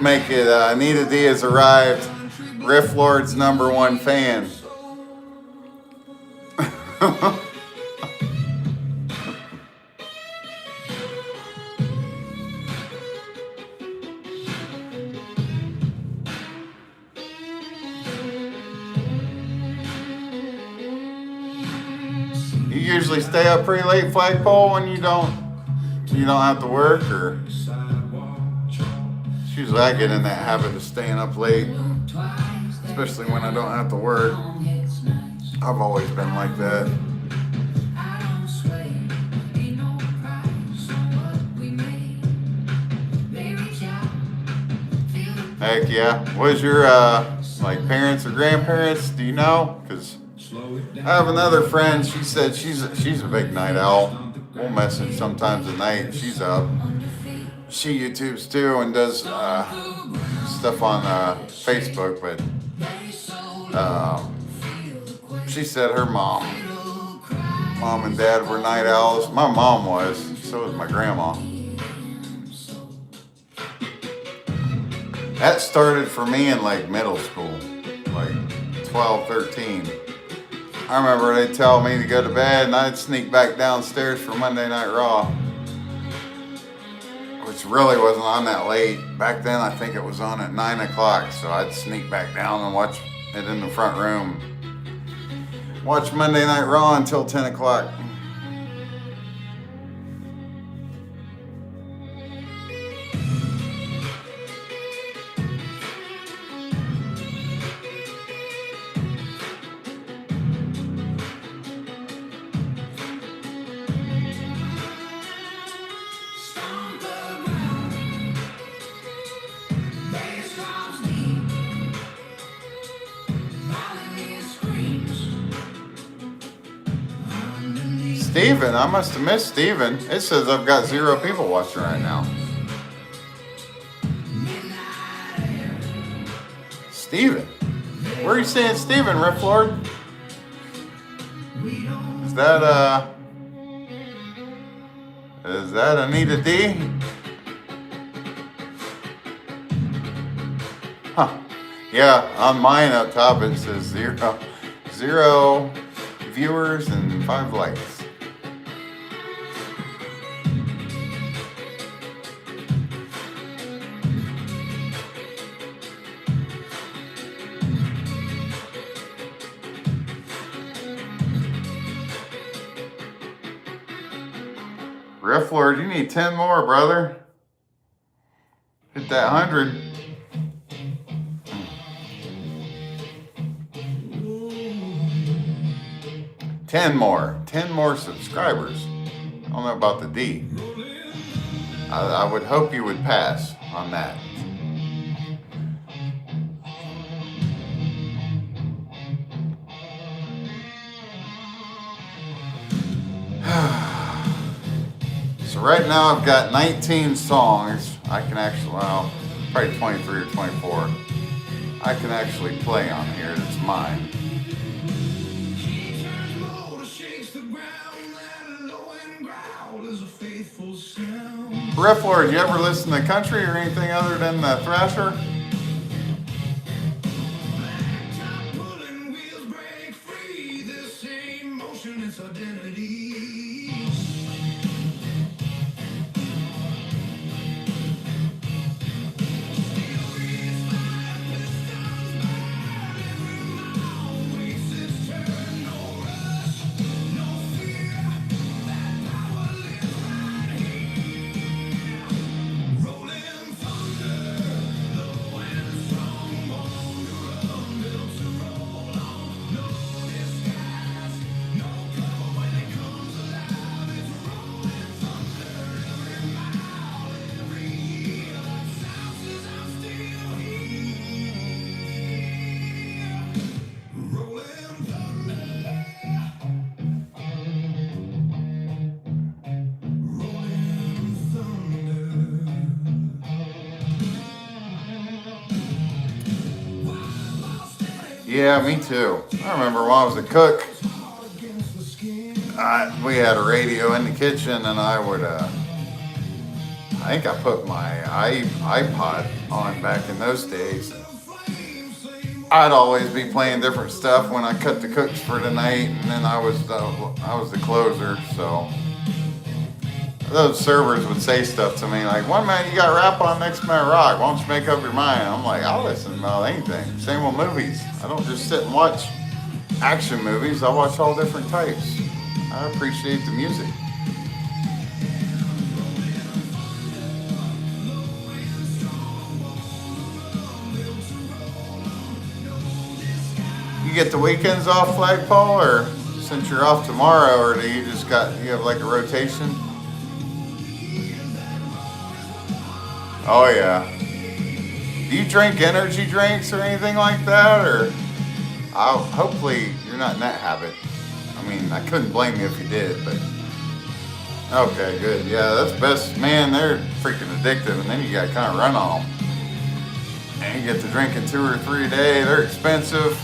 Make it Anita D has arrived, Riff Lord's #1 fan. You usually stay up pretty late, Flagpole, when you don't have to work, or usually I get in that habit of staying up late, especially when I don't have to work. I've always been like that. Heck yeah. Was your like parents or grandparents? Do you know? Because I have another friend. She said she's a big night owl. We'll message sometimes at night. She's up. She YouTubes too and does stuff on Facebook. But she said her mom and dad were night owls. My mom was. So was my grandma. That started for me in like middle school, like 12, 13. I remember they'd tell me to go to bed and I'd sneak back downstairs for Monday Night Raw, which really wasn't on that late. Back then I think it was on at 9 o'clock, so I'd sneak back down and watch it in the front room. Watch Monday Night Raw until 10 o'clock. Steven, I must have missed Steven. It says I've got 0 people watching right now. Steven? Where are you seeing Steven, Riff Lord? Is that, Is that Anita D? Huh. Yeah, on mine up top it says zero viewers and 5 likes. Riff Lord, you need 10 more, brother. Hit that 100. Ten more subscribers. I don't know about the D. I would hope you would pass on that. So right now I've got 19 songs. I can actually, well, probably 23 or 24. I can actually play on here. That's mine. Riff Lord, you ever listen to country or anything other than the Thrasher? Yeah, me too. I remember when I was a cook, we had a radio in the kitchen, and I would, I think I put my iPod on back in those days. I'd always be playing different stuff when I cut the cooks for the night, and then I was the closer, so those servers would say stuff to me like, one minute you got rap on, next minute rock. Why don't you make up your mind? I'm like, I'll listen about anything. Same with movies. I don't just sit and watch action movies. I watch all different types. I appreciate the music. You get the weekends off, Flagpole, or since you're off tomorrow, or do you have like a rotation? Oh yeah. Do you drink energy drinks or anything like that, or? Hopefully you're not in that habit. I mean, I couldn't blame you if you did, but okay, good. Yeah, that's best. Man, they're freaking addictive, and then you got to kind of run on them. And you get to drinking 2 or 3 a day. They're expensive.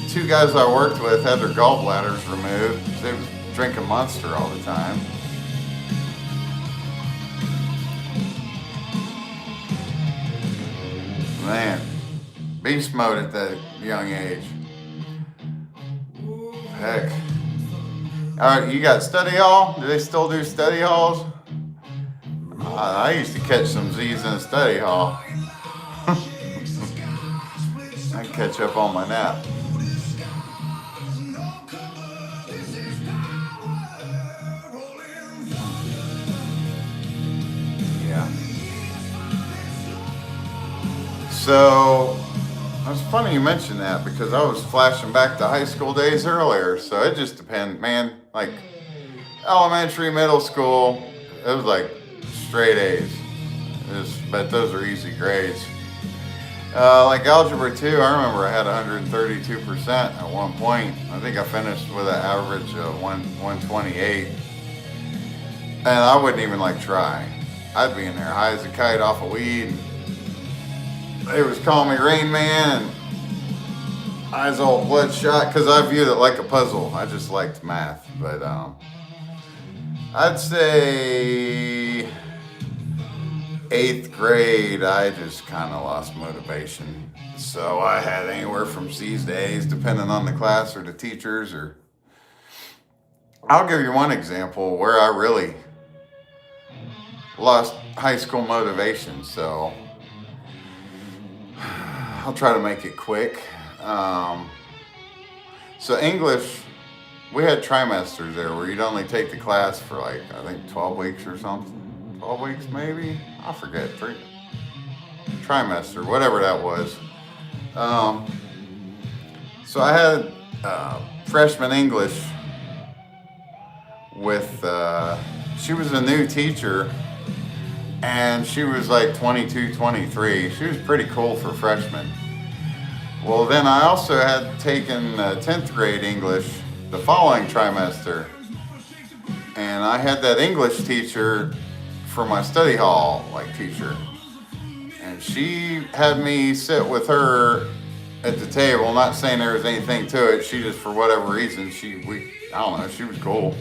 2 guys I worked with had their gallbladders removed. They was drinking Monster all the time. Man, beast mode at that young age. Heck. All right, you got study hall? Do they still do study halls? I used to catch some Z's in a study hall. I catch up on my nap. Yeah. So, it's funny you mentioned that because I was flashing back to high school days earlier. So it just depends, man. Like elementary, middle school, it was like straight A's. But those are easy grades. Like Algebra 2, I remember I had 132% at one point. I think I finished with an average of 128. And I wouldn't even like try. I'd be in there high as a kite off of weed. They was calling me Rain Man and eyes all bloodshot because I viewed it like a puzzle. I just liked math. But I'd say 8th grade, I just kind of lost motivation. So I had anywhere from C's to A's, depending on the class or the teachers. Or I'll give you one example where I really lost high school motivation. So I'll try to make it quick. So English, we had trimesters there where you'd only take the class for like, I think 12 weeks or something. 12 weeks maybe? I forget. Trimester, whatever that was. So I had freshman English with, she was a new teacher and she was like 22, 23. She was pretty cool for freshmen. Well, then I also had taken 10th grade English the following trimester. And I had that English teacher for my study hall teacher. And she had me sit with her at the table, not saying there was anything to it. She just, for whatever reason, I don't know, she was cool.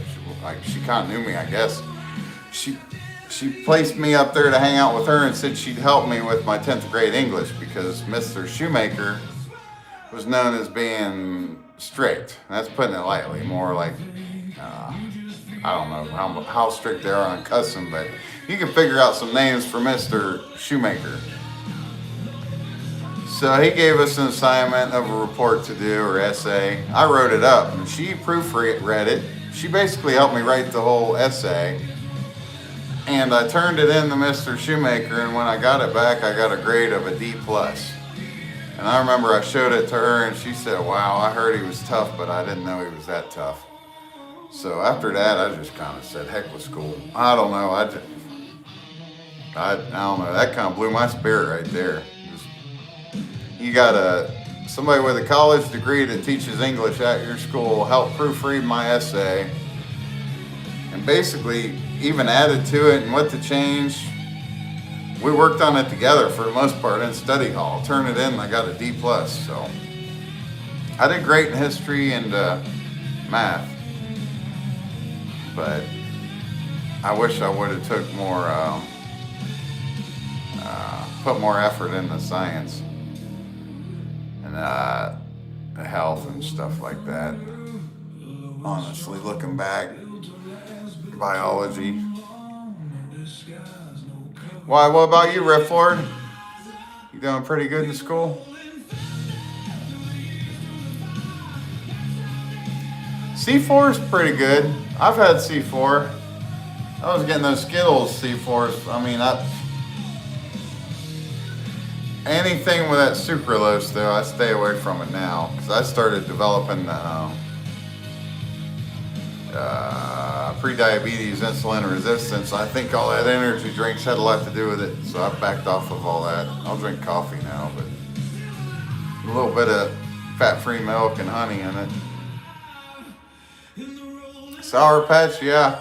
She kind of knew me, I guess. She placed me up there to hang out with her and said she'd help me with my 10th grade English because Mr. Shoemaker was known as being strict. That's putting it lightly. More like, I don't know how strict they are on cussing, but you can figure out some names for Mr. Shoemaker. So he gave us an assignment of a report to do, or essay. I wrote it up, and she proofread it. She basically helped me write the whole essay. And I turned it in to Mr. Shoemaker, and when I got it back, I got a grade of a D+. And I remember I showed it to her, and she said, wow, I heard he was tough, but I didn't know he was that tough. So after that, I just kind of said, heck with school. I don't know. I don't know. That kind of blew my spirit right there. You got somebody with a college degree that teaches English at your school help proofread my essay, and basically even added to it and what to change. We worked on it together for the most part in study hall. Turned it in, and I got a D+. So I did great in history and math, but I wish I would have took more, put more effort into science and health and stuff like that. Honestly, looking back, biology. Why, what about you, Riff Lord? You doing pretty good in school? C4 is pretty good. I've had C4. I was getting those Skittles C4s. I mean, anything with that sucralose, though, I stay away from it now. Because I started developing pre-diabetes, insulin resistance. I think all that energy drinks had a lot to do with it, so I backed off of all that. I'll drink coffee now, but a little bit of fat-free milk and honey in it. Sour Patch, yeah.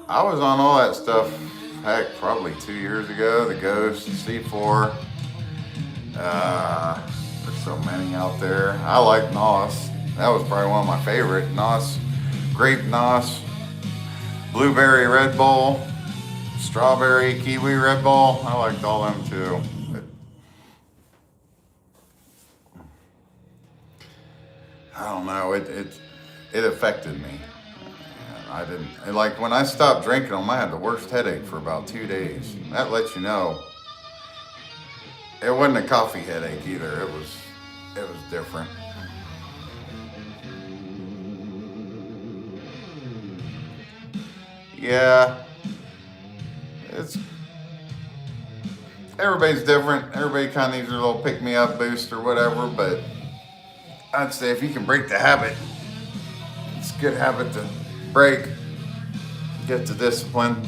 I was on all that stuff, heck, probably 2 years ago. The Ghost, C4. There's so many out there. I like NOS. That was probably one of my favorite. NOS, grape NOS, blueberry Red Bull, strawberry kiwi Red Bull. I liked all them too. But I don't know. It affected me. I didn't like when I stopped drinking them. I had the worst headache for about 2 days. That lets you know. It wasn't a coffee headache either. It was different. Yeah, everybody's different. Everybody kind of needs a little pick-me-up boost or whatever, but I'd say if you can break the habit, it's a good habit to break, get the discipline.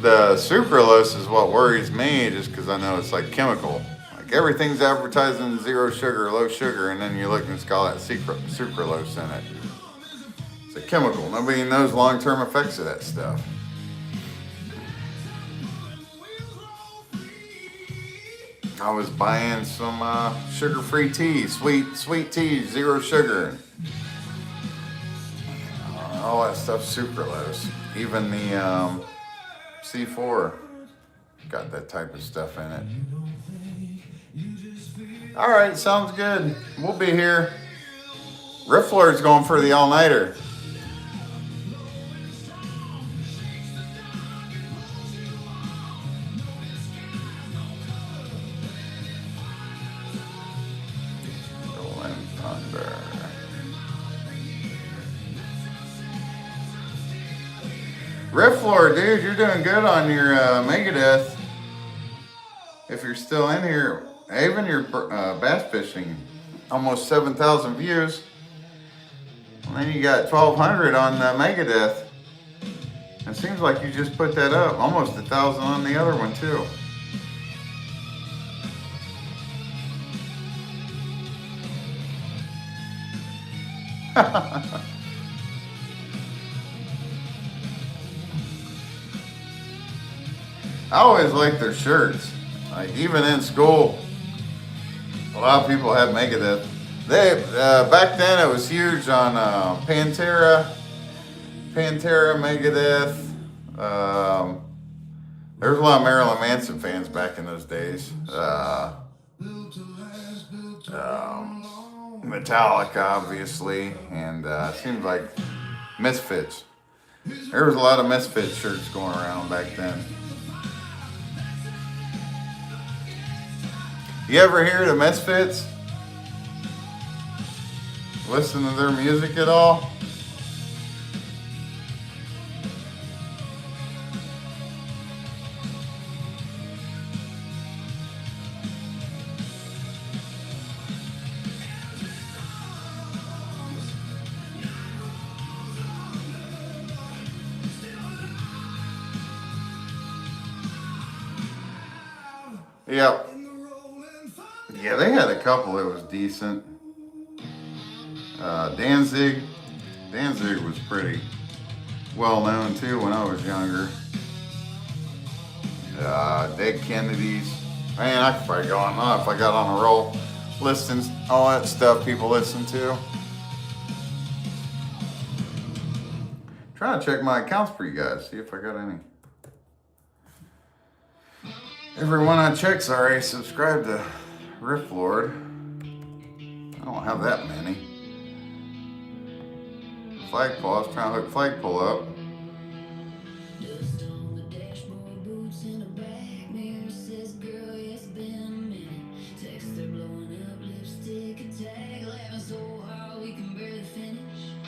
The sucralose is what worries me, just because I know it's like chemical. Like everything's advertising 0 sugar, low sugar, and then you look and it's got that sucralose in it. It's a chemical. Nobody knows long-term effects of that stuff. I was buying some sugar-free tea, sweet tea, 0 sugar. All that stuff's sucralose. Even the C4 got that type of stuff in it. All right, sounds good. We'll be here. Rifflord's going for the all-nighter. Rolling Thunder. Rifflord, dude, you're doing good on your Megadeth. If you're still in here, even your bass fishing, almost 7,000 views. And then you got 1,200 on Megadeth. It seems like you just put that up. Almost 1,000 on the other one too. I always like their shirts. Like even in school, a lot of people had Megadeth. They back then it was huge on Pantera, Megadeth. There was a lot of Marilyn Manson fans back in those days. Metallica, obviously, and seemed like Misfits. There was a lot of Misfits shirts going around back then. You ever hear the Misfits? Listen to their music at all? Yep. Yeah, they had a couple that was decent. Danzig was pretty well known too when I was younger. Dead Kennedys. Man, I could probably go on and on if I got on a roll. Listings, all that stuff people listen to. Trying to check my accounts for you guys, see if I got any. Everyone I check's already subscribed to Rifflord. I don't have that many. Flagpole, I was trying to hook Flagpole up. Dust on the dashboard, boots in the back mirror says, girl, it's been a minute. Text her blowing up, lipstick attack, laughing so hard we can barely finish.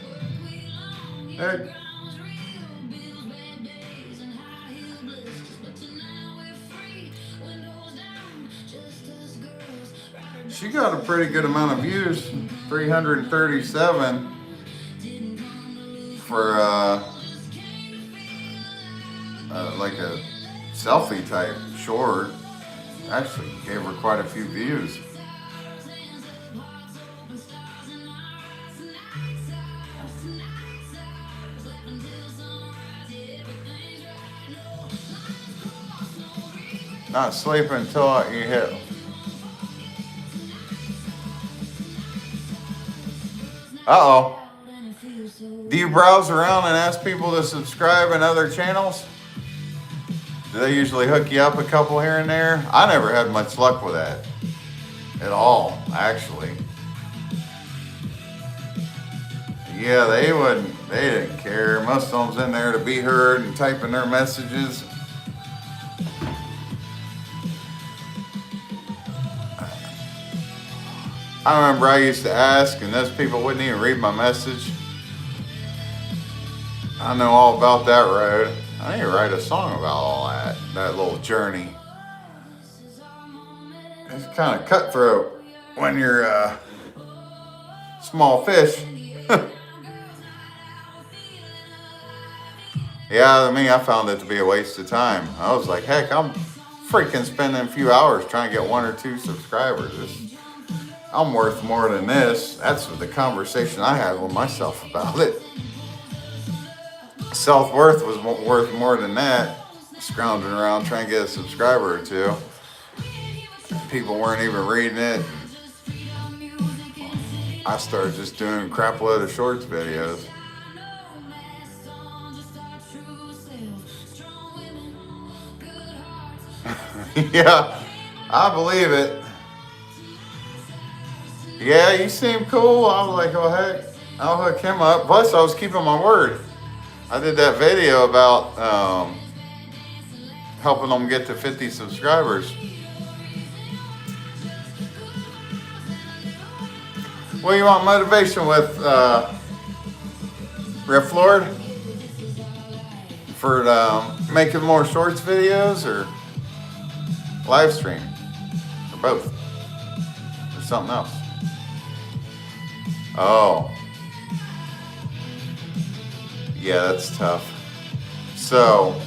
Work week long, yeah, the grind was real, bills, bad days, and high heel blisters. But tonight we're free, windows down, just us girls. She got a pretty good amount of views, 337 for like a selfie type short. Actually gave her quite a few views. Not sleeping until you hit. Uh-oh. Do you browse around and ask people to subscribe in other channels? Do they usually hook you up a couple here and there? I never had much luck with that. At all, actually. Yeah, they didn't care. Most of them's in there to be heard and typing their messages. I remember I used to ask and those people wouldn't even read my message. I know all about that road. I need to write a song about all that little journey. It's kind of cutthroat when you're a small fish. Yeah, I mean, I found it to be a waste of time. I was like, heck, I'm freaking spending a few hours trying to get 1 or 2 subscribers. I'm worth more than this. That's the conversation I had with myself about it. Self-worth was worth more than that. Scrounging around trying to get a subscriber or 2. People weren't even reading it. I started just doing a crap load of shorts videos. Yeah, I believe it. Yeah, you seem cool. I was like, oh heck, I'll hook him up. Plus, I was keeping my word. I did that video about helping them get to 50 subscribers. Well, you want motivation with Riff Lord for making more shorts videos or live stream or both or something else? Oh, yeah, that's tough. So,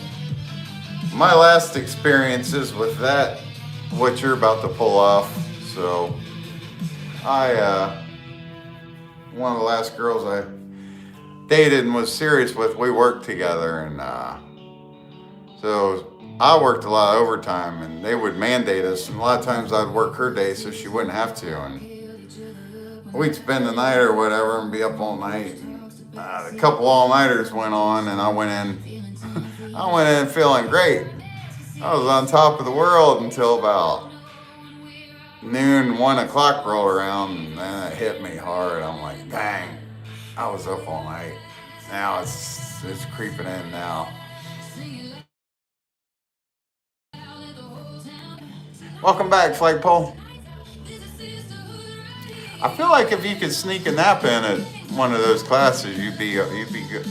my last experiences with that, what you're about to pull off. So, one of the last girls I dated and was serious with, we worked together, and so I worked a lot of overtime, and they would mandate us, and a lot of times I'd work her day so she wouldn't have to, and we'd spend the night or whatever and be up all night. A couple all-nighters went on, and I went in feeling great. I was on top of the world until about noon, 1 o'clock rolled around, and then it hit me hard. I'm like, dang, I was up all night. Now it's creeping in now. Welcome back, Flagpole. I feel like if you could sneak a nap in at one of those classes, you'd be good,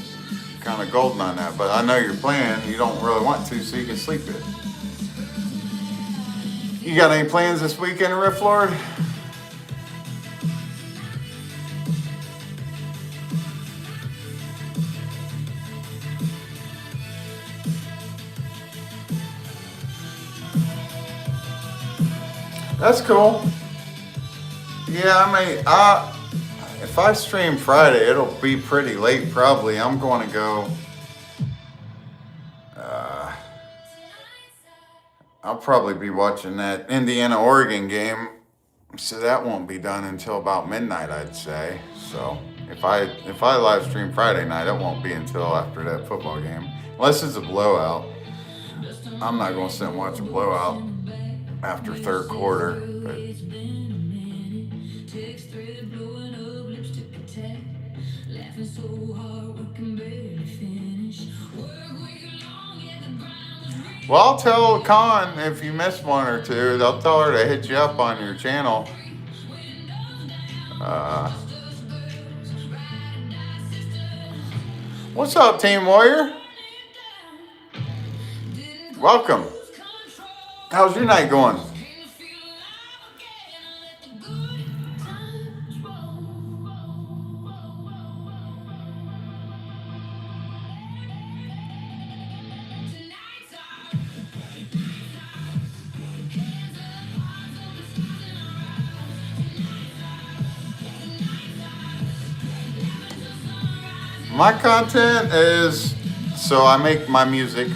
kind of golden on that. But I know you're playing. You don't really want to, so you can sleep it. You got any plans this weekend, Riff Lord? That's cool. Yeah, I mean, if I stream Friday, it'll be pretty late probably. I'm going to go. I'll probably be watching that Indiana-Oregon game, so that won't be done until about midnight, I'd say. So if I live stream Friday night, it won't be until after that football game, unless it's a blowout. I'm not going to sit and watch a blowout after third quarter. But well, I'll tell Con if you missed one or two. They'll tell her to hit you up on your channel. What's up, Team Warrior? Welcome. How's your night going? My content is, so I make my music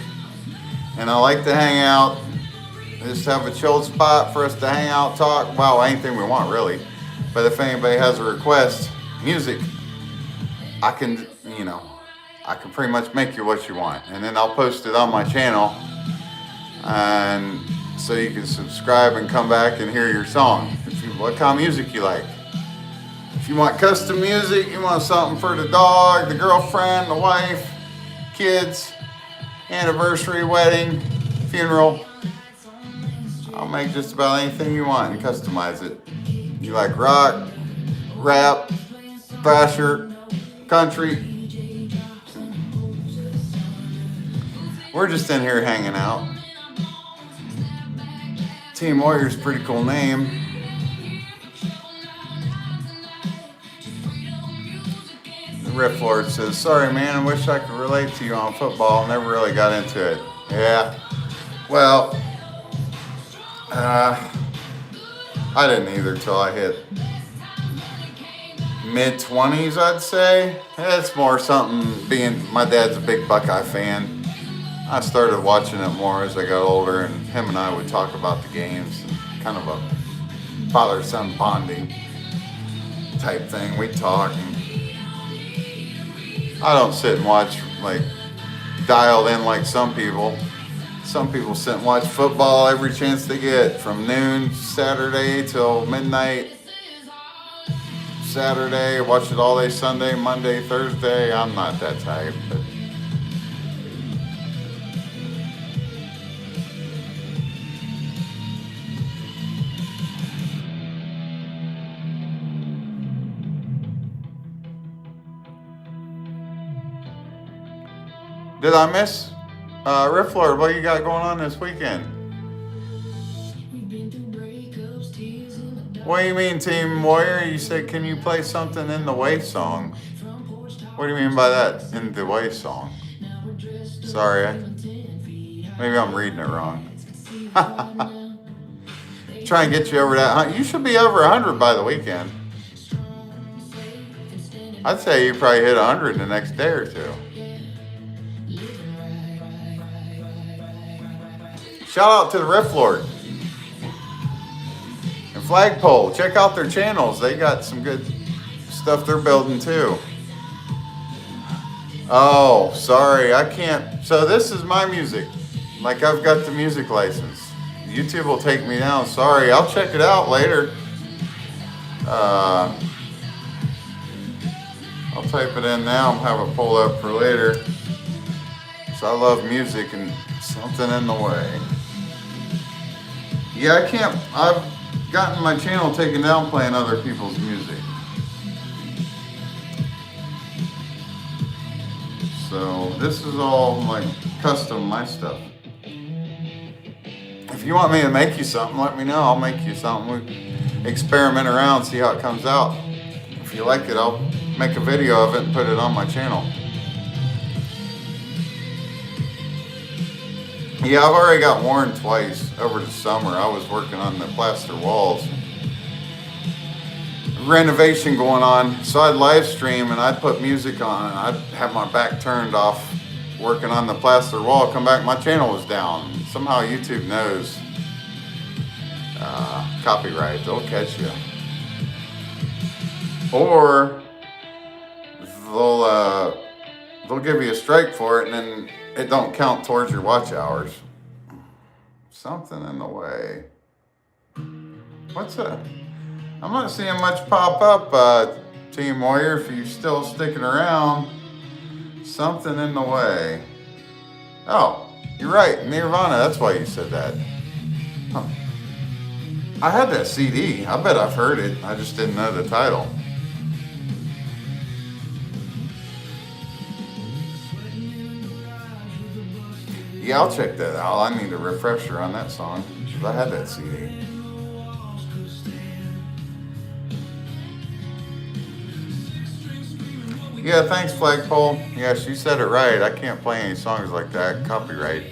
and I like to hang out, just have a chilled spot for us to hang out, talk, well, anything we want really. But if anybody has a request, music, I can pretty much make you what you want. And then I'll post it on my channel, and so you can subscribe and come back and hear your song. What kind of music you like. If you want custom music, you want something for the dog, the girlfriend, the wife, kids, anniversary, wedding, funeral, I'll make just about anything you want and customize it. You like rock, rap, thrasher, country. We're just in here hanging out. Team Warrior's a pretty cool name. Riff Lord says, sorry man, I wish I could relate to you on football. Never really got into it. Yeah. Well, I didn't either till I hit mid-20s, I'd say. It's more something being, my dad's a big Buckeye fan. I started watching it more as I got older, and him and I would talk about the games, and kind of a father-son bonding type thing. We'd talk, and I don't sit and watch like dialed in like some people. Some people sit and watch football every chance they get from noon Saturday till midnight Saturday. Watch it all day Sunday, Monday, Thursday. I'm not that type, but did I miss Riff Lord? What you got going on this weekend? What do you mean, Team Warrior? You said, can you play something in the way song? What do you mean by that, in the way song? Sorry, maybe I'm reading it wrong. Try and get you over that. You should be over 100 by the weekend. I'd say you probably hit 100 the next day or two. Shout out to the Riff Lord and Flagpole. Check out their channels. They got some good stuff they're building too. Oh, sorry, I can't. So this is my music. Like, I've got the music license. YouTube will take me down. Sorry, I'll check it out later. I'll type it in now and have it pull up for later. So I love music and something in the way. Yeah, I can't. I've gotten my channel taken down playing other people's music. So this is all like custom, my stuff. If you want me to make you something, let me know. I'll make you something. We experiment around, see how it comes out. If you like it, I'll make a video of it and put it on my channel. Yeah, I've already got warned twice over the summer. I was working on the plaster walls. Renovation going on, so I'd live stream and I'd put music on and I'd have my back turned off working on the plaster wall. Come back, my channel was down. Somehow YouTube knows. Copyright, they'll catch you. Or they'll give you a strike for it and then it don't count towards your watch hours. Something in the way. What's that? I'm not seeing much pop up, Team Warrior, if you're still sticking around. Something in the way. Oh, you're right, Nirvana, that's why you said that. Huh. I had that CD. I bet I've heard it. I just didn't know the title. Yeah, I'll check that out. I need a refresher on that song, because I had that CD. Yeah, thanks, Flagpole. Yes, you said it right. I can't play any songs like that. Copyright.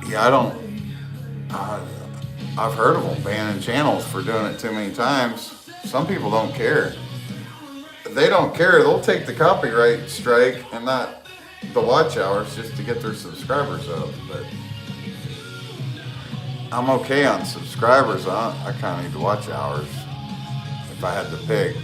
Yeah, I don't... I've heard of them banning channels for doing it too many times. Some people don't care. If they don't care, they'll take the copyright strike and not the watch hours just to get their subscribers up. But I'm okay on subscribers. I kind of need the watch hours if I had to pick.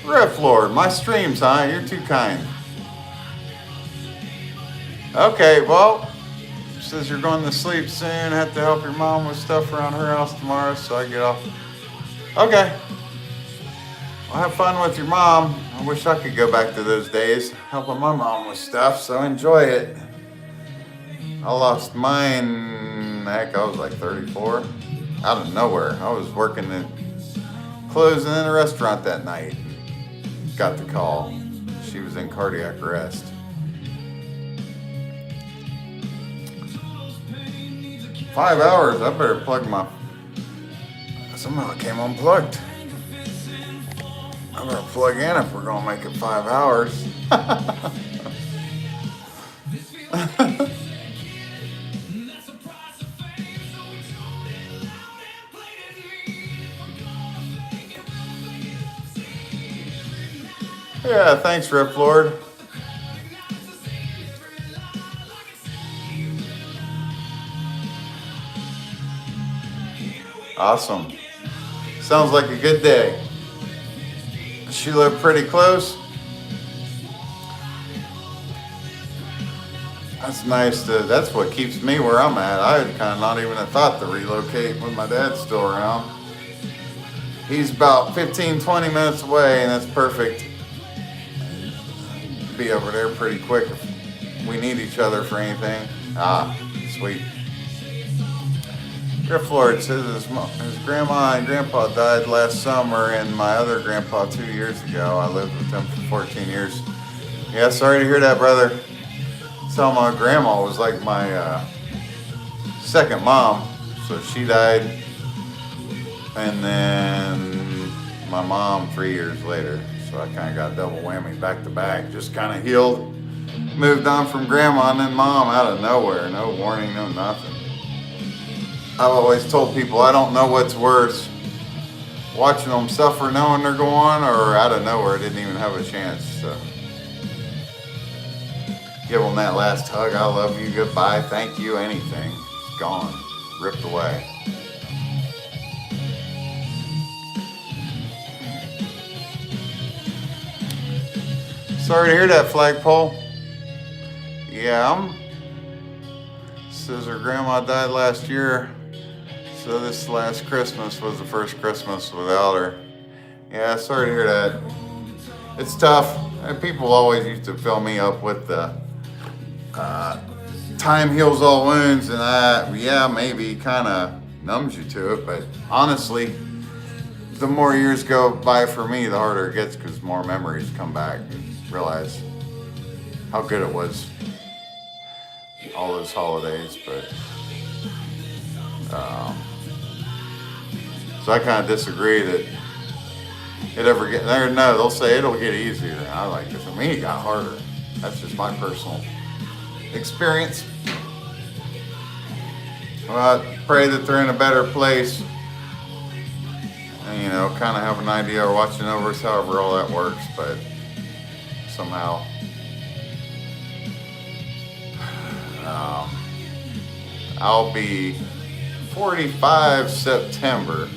Riff Lord, my streams, huh? You're too kind. Okay, well, says you're going to sleep soon. Have to help your mom with stuff around her house tomorrow, so I get off. Okay. Well, have fun with your mom. I wish I could go back to those days, helping my mom with stuff, so enjoy it. I lost mine, heck, I was like 34. Out of nowhere. I was working at closing in a restaurant that night. Got the call. She was in cardiac arrest. $5 hours. I better plug my... Somehow it came unplugged. I better plug in if we're going to make it 5 hours. Yeah, thanks, Riff Lord. Awesome. Sounds like a good day. She lived pretty close. That's nice. That's what keeps me where I'm at. I had kind of not even a thought to relocate when my dad's still around. He's about 15, 20 minutes away, and that's perfect. Be over there pretty quick if we need each other for anything. Ah, sweet. Griff Lord says his grandma and grandpa died last summer, and my other grandpa 2 years ago. I lived with them for 14 years. Yeah, sorry to hear that, brother. So my grandma was like my second mom, so she died, and then my mom 3 years later. So I kind of got double whammy back to back. Just kind of healed, moved on from grandma, and then mom out of nowhere, no warning, no nothing. I've always told people I don't know what's worse, watching them suffer knowing they're going, or out of nowhere didn't even have a chance. So give them that last hug, I love you, goodbye, thank you, anything. It's gone, ripped away. Sorry to hear that, Flagpole. Yeah, says her grandma died last year, so this last Christmas was the first Christmas without her. Yeah, sorry to hear that. It's tough. And people always used to fill me up with the time heals all wounds, and that, yeah, maybe kind of numbs you to it, but honestly, the more years go by for me, the harder it gets, because more memories come back and realize how good it was, all those holidays. But so I kind of disagree that it ever get there. No, they'll say it'll get easier. And I like it. For me, it got harder. That's just my personal experience. Well, I pray that they're in a better place, and kind of have an idea or watching over us, however all that works. But somehow, I'll be 45 September.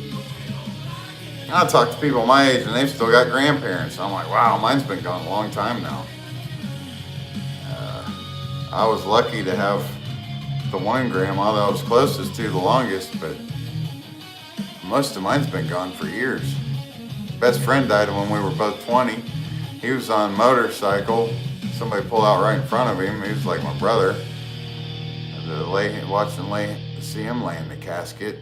I talk to people my age and they've still got grandparents. I'm like, wow, mine's been gone a long time now. I was lucky to have the one grandma that I was closest to the longest, but most of mine's been gone for years. Best friend died when we were both 20. He was on a motorcycle. Somebody pulled out right in front of him. He was like my brother. See him lay in the casket.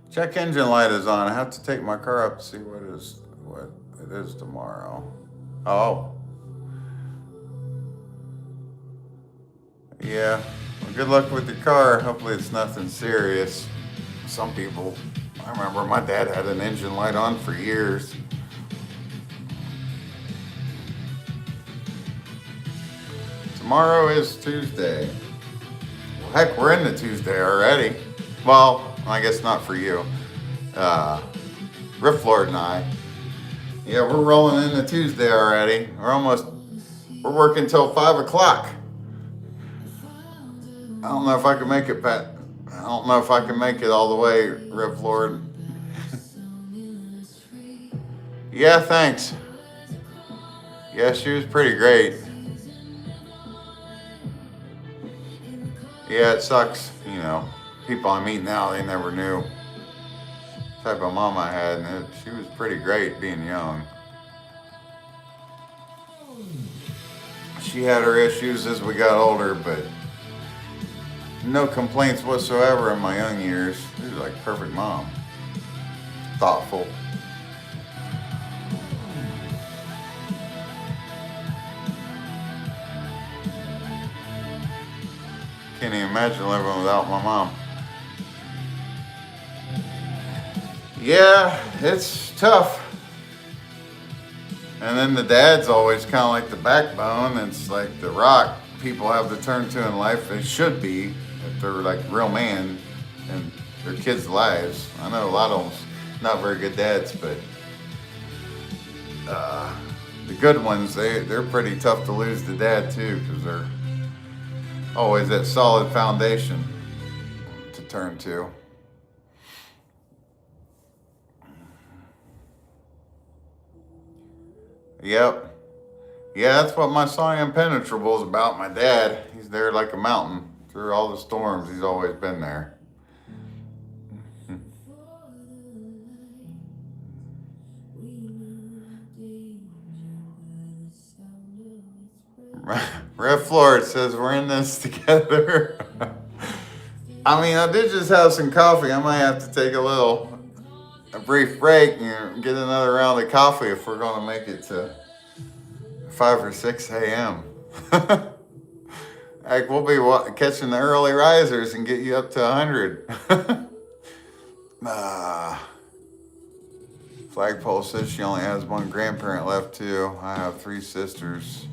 Check engine light is on. I have to take my car up to see what it is tomorrow. Oh. Yeah. Well, good luck with the car. Hopefully it's nothing serious. Some people, I remember my dad had an engine light on for years. Tomorrow is Tuesday. Well, heck, we're into Tuesday already. Well, I guess not for you. Riff Lord and I. Yeah, we're rolling into Tuesday already. We're working till 5 o'clock. I don't know if I can make it, Pat. I don't know if I can make it all the way, Riff Lord. Yeah, thanks. Yeah, she was pretty great. Yeah, it sucks, people I meet now, they never knew the type of mom I had, and she was pretty great being young. She had her issues as we got older, but no complaints whatsoever in my young years. She was like a perfect mom. Thoughtful. Can't even imagine living without my mom. Yeah, it's tough. And then the dad's always kind of like the backbone. It's like the rock people have to turn to in life. They should be, if they're like real man in their kids' lives. I know a lot of them not very good dads, but the good ones, they're pretty tough to lose to dad too, because they're always that solid foundation to turn to. Yep. Yeah, that's what my song Impenetrable is about. My dad, he's there like a mountain through all the storms. He's always been there. Red Florida says we're in this together. I mean, I did just have some coffee. I might have to take a brief break and get another round of coffee if we're going to make it to 5 or 6 a.m. Like we'll be catching the early risers and get you up to 100. Flagpole says she only has one grandparent left too. I have 3 sisters.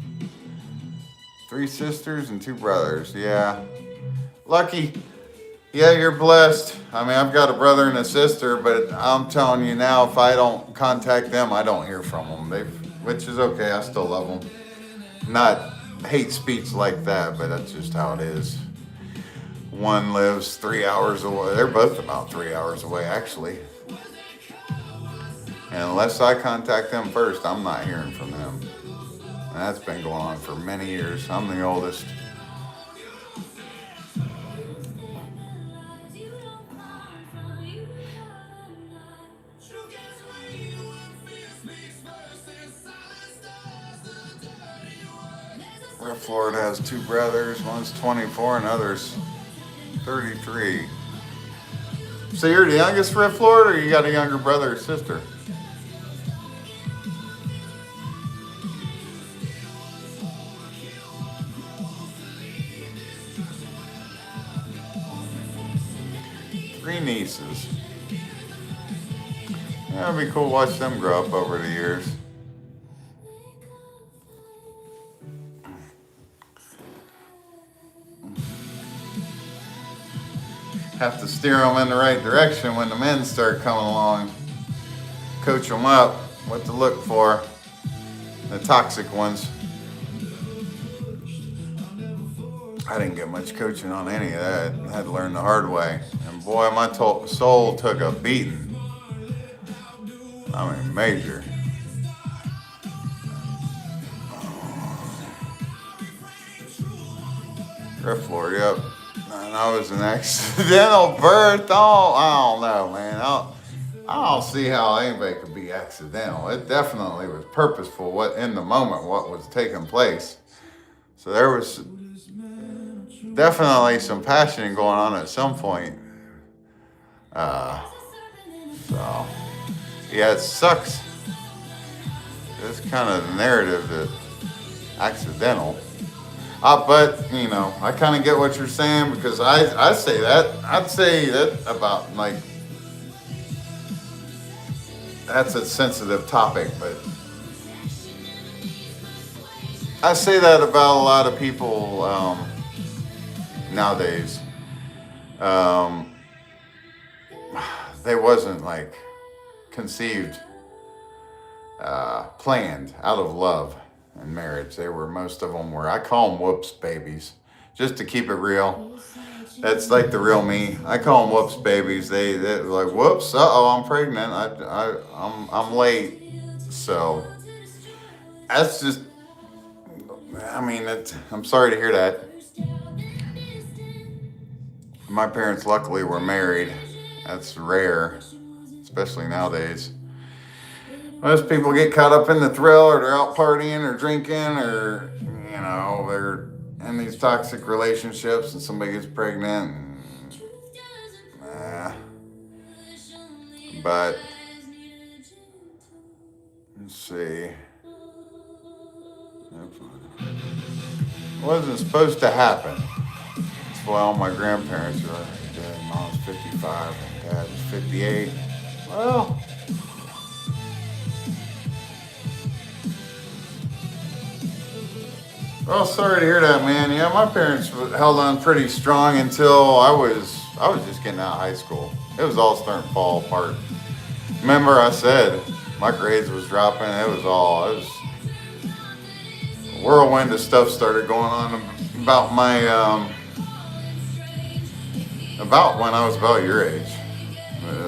3 sisters and 2 brothers. Yeah. Lucky. Yeah, you're blessed. I mean, I've got a brother and a sister, but I'm telling you now, if I don't contact them, I don't hear from them. Which is okay. I still love them. Not hate speech like that, but that's just how it is. One lives 3 hours away. They're both about 3 hours away, actually. And unless I contact them first, I'm not hearing from them. And that's been going on for many years. I'm the oldest. Red Florida has 2 brothers. One's 24 and others 33. So you're the youngest, Red Florida, or you got a younger brother or sister? Three nieces. Yeah, it'd be cool to watch them grow up over the years. Have to steer them in the right direction when the men start coming along. Coach them up, what to look for. The toxic ones. I didn't get much coaching on any of that. I had to learn the hard way. And boy, my soul took a beating. I mean, major. Red Florida, yep. And I was an accidental birth. Oh, I don't know, man. I don't see how anybody could be accidental. It definitely was purposeful. What in the moment, what was taking place. So there was definitely some passion going on at some point. So yeah, it sucks. It's kind of the narrative that accidental. But, you know, I kind of get what you're saying because I say that. I'd say that about, like, that's a sensitive topic, but I say that about a lot of people nowadays. They wasn't, like, conceived, planned out of love. In marriage, most of them were, I call them whoops babies, just to keep it real. That's like the real me. I call them whoops babies. They're like, whoops, I'm pregnant. I'm late. So that's just, I mean, I'm sorry to hear that. My parents luckily were married. That's rare, especially nowadays. Most people get caught up in the thrill, or they're out partying or drinking, or, you know, they're in these toxic relationships and somebody gets pregnant. But, let's see. It wasn't supposed to happen. That's why all my grandparents are dead. Mom's 55 and dad was 58. Well, sorry to hear that, man. Yeah, my parents held on pretty strong until I was just getting out of high school. It was all starting to fall apart. Remember I said my grades was dropping. whirlwind of stuff started going on about my about when I was about your age.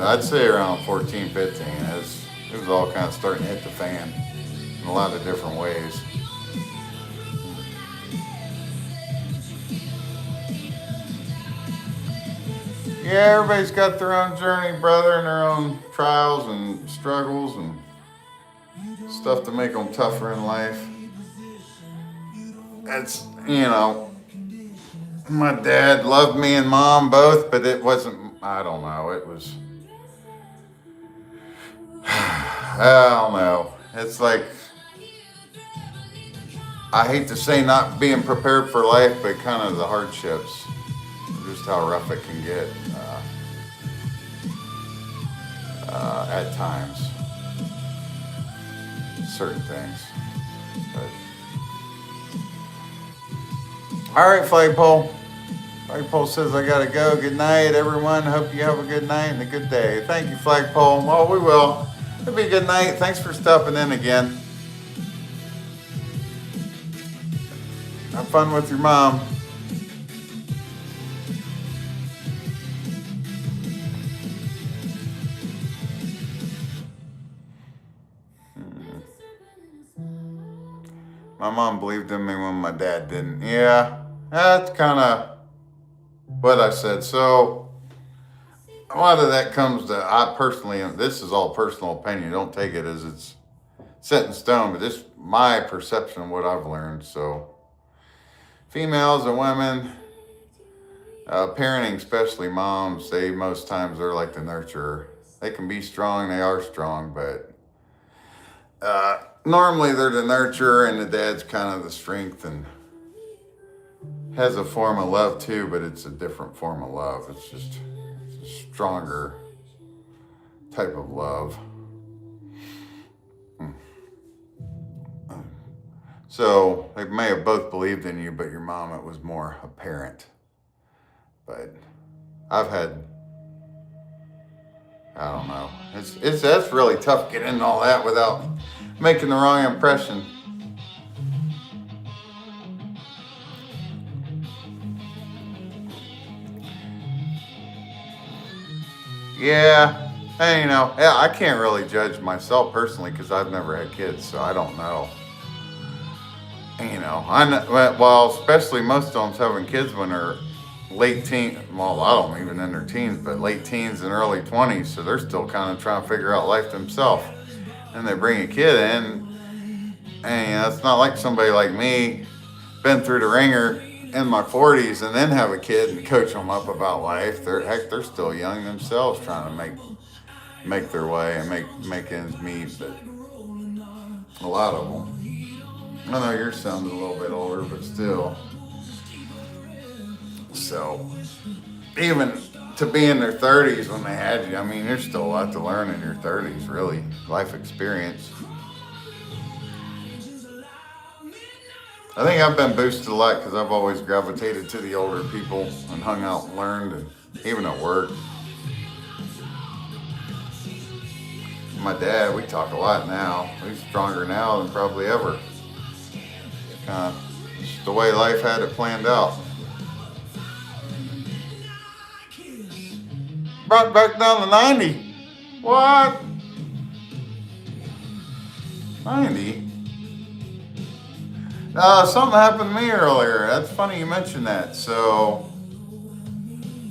I'd say around 14, 15. It was all kind of starting to hit the fan in a lot of different ways. Yeah, everybody's got their own journey, brother, and their own trials and struggles and stuff to make them tougher in life. It's, my dad loved me and mom both, but it wasn't, I don't know, it was, I don't know. It's like, I hate to say not being prepared for life, but kind of the hardships, just how rough it can get at times. Certain things. But. All right, Flagpole. Flagpole says I gotta go. Good night, everyone. Hope you have a good night and a good day. Thank you, Flagpole. Well, we will. It'll be a good night. Thanks for stopping in again. Have fun with your mom. My mom believed in me when my dad didn't. Yeah, that's kind of what I said. So a lot of that comes to, I personally, and this is all personal opinion. Don't take it as it's set in stone, but this is my perception of what I've learned. So females and women, parenting, especially moms, they most times are like the nurturer. They can be strong, they are strong, but normally they're the nurturer and the dad's kind of the strength and has a form of love too, but it's a different form of love. It's a stronger type of love. So they may have both believed in you, but your mom, it was more apparent. But I've had, I don't know. That's really tough getting into all that without making the wrong impression. Yeah, and I can't really judge myself personally because I've never had kids, so I don't know. I know, well, especially most of them's having kids when they're late teens. Well, a lot of them even in their teens, but late teens and early 20s, so they're still kind of trying to figure out life themselves. And they bring a kid in, and it's not like somebody like me, been through the ringer in my 40s and then have a kid and coach them up about life. They're still young themselves, trying to make their way and make ends meet. But a lot of them. I know yours sounds a little bit older, but still. So even to be in their 30s when they had you, I mean, there's still a lot to learn in your 30s, really. Life experience. I think I've been boosted a lot because I've always gravitated to the older people and hung out and learned, and even at work. My dad, we talk a lot now. He's stronger now than probably ever. Just the way life had it planned out. Brought back down to 90. What? 90? Something happened to me earlier. That's funny you mentioned that. So,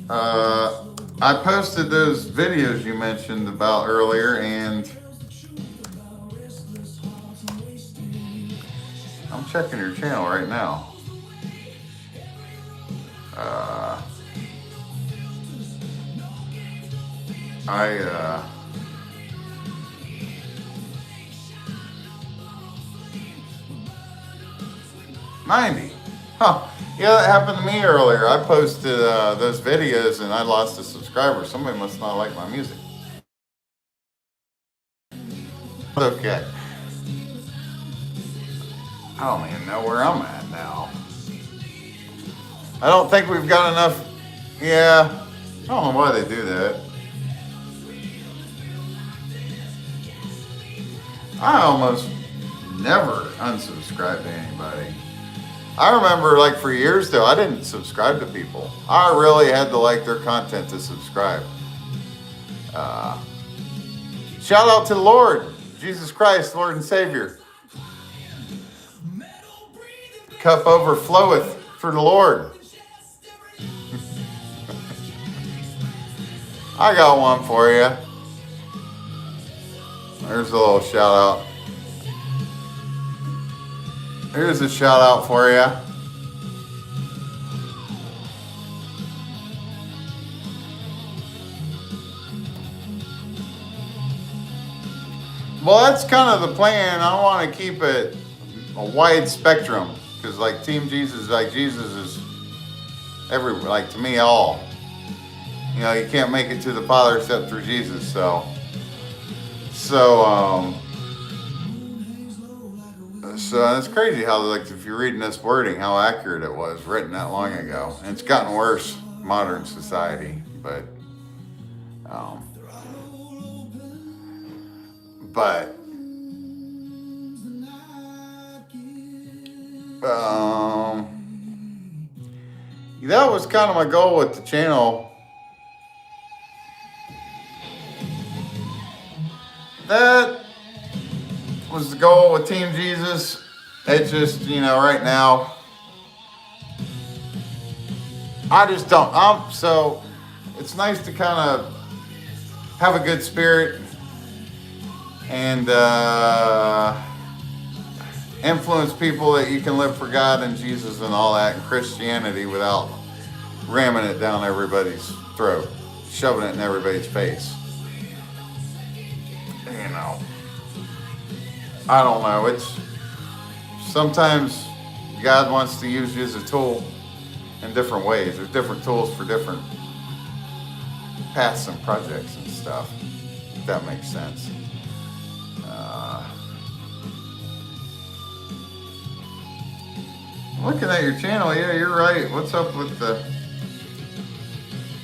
I posted those videos you mentioned about earlier, and I'm checking your channel right now. 90. Huh. Yeah, that happened to me earlier. I posted those videos and I lost a subscriber. Somebody must not like my music. Okay. I don't even know where I'm at now. I don't think we've got enough. Yeah. I don't know why they do that. I almost never unsubscribe to anybody. I remember, like, for years though, I didn't subscribe to people. I really had to like their content to subscribe. Shout out to the Lord, Jesus Christ, Lord and Savior. Cup overfloweth for the Lord. I got one for you. There's a little shout out. Here's a shout out for you. Well, that's kind of the plan. I want to keep it a wide spectrum because, like, Team Jesus, like, Jesus is every, like, to me, all. You know, you can't make it to the Father except through Jesus. So it's crazy how, like, if you're reading this wording, how accurate it was written that long ago. And it's gotten worse in modern society, but that was kind of my goal with the channel. That was the goal with Team Jesus. It just, you know, right now, I just don't. So it's nice to kind of have a good spirit and influence people that you can live for God and Jesus and all that and Christianity without ramming it down everybody's throat, shoving it in everybody's face. You know, I don't know. It's sometimes God wants to use you as a tool in different ways. There's different tools for different paths and projects and stuff, if that makes sense. Looking at your channel, yeah, you're right. What's up with the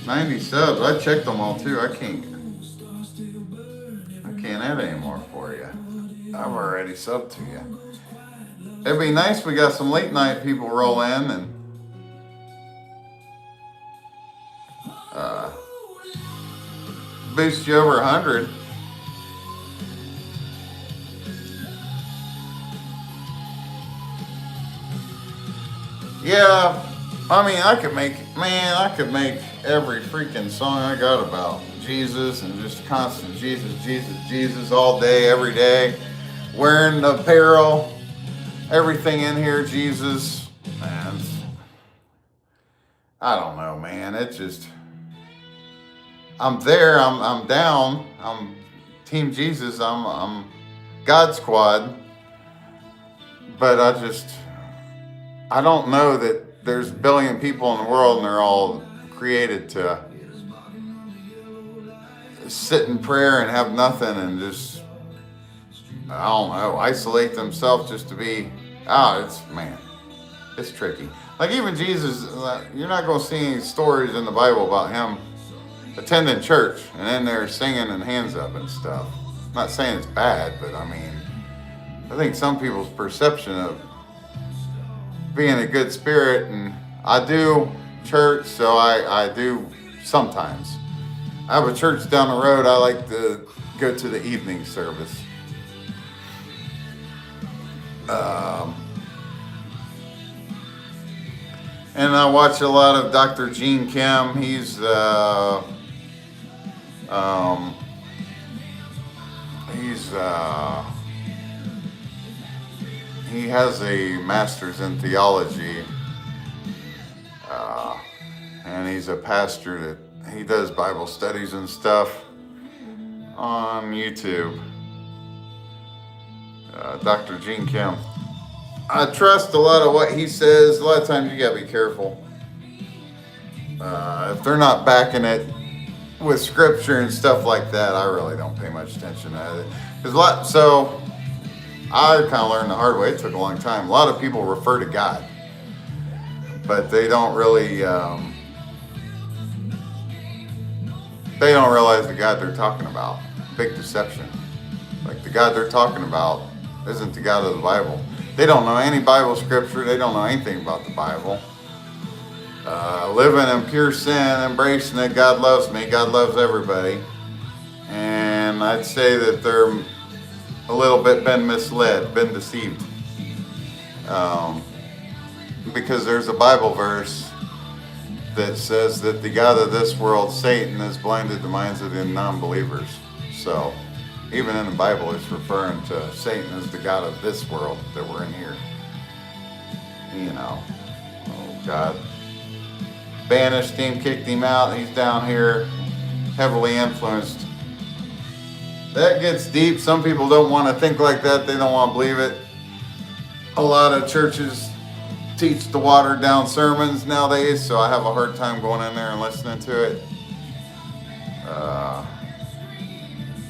90 subs? I checked them all too. I can't add any more for you. I've already subbed to you. It'd be nice if we got some late night people roll in and boost you over 100. Yeah, I mean, I could make every freaking song I got about Jesus and just constant Jesus all day, every day. Wearing the apparel, everything in here, Jesus. Man, I don't know, man. It just, I'm there, I'm down, I'm Team Jesus, I'm God Squad. But I don't know that there's a billion people in the world and they're all created to sit in prayer and have nothing and just, I don't know, isolate themselves just to be, it's tricky. Like even Jesus, you're not going to see any stories in the Bible about him attending church and in there singing and hands up and stuff. I'm not saying it's bad, but I mean, I think some people's perception of being a good spirit, and I do church, so I do sometimes. I have a church down the road. I like to go to the evening service. And I watch a lot of Dr. Gene Kim. He has a master's in theology, and he's a pastor that he does Bible studies and stuff on YouTube. Dr. Gene Kim. I trust a lot of what he says. A lot of times you gotta be careful. If they're not backing it with scripture and stuff like that, I really don't pay much attention to it. So I kind of learned the hard way. It took a long time. A lot of people refer to God, but they don't really, they don't realize the God they're talking about. Big deception. Like the God they're talking about isn't the God of the Bible. They don't know any Bible scripture. They don't know anything about the Bible. Living in pure sin, embracing that God loves me, God loves everybody. And I'd say that they're a little bit been misled, been deceived. Because there's a Bible verse that says that the God of this world, Satan, has blinded the minds of the non-believers. So, even in the Bible, it's referring to Satan as the God of this world that we're in here. You know, oh God. Banished him, kicked him out. He's down here, heavily influenced. That gets deep. Some people don't want to think like that. They don't want to believe it. A lot of churches teach the watered down sermons nowadays, so I have a hard time going in there and listening to it.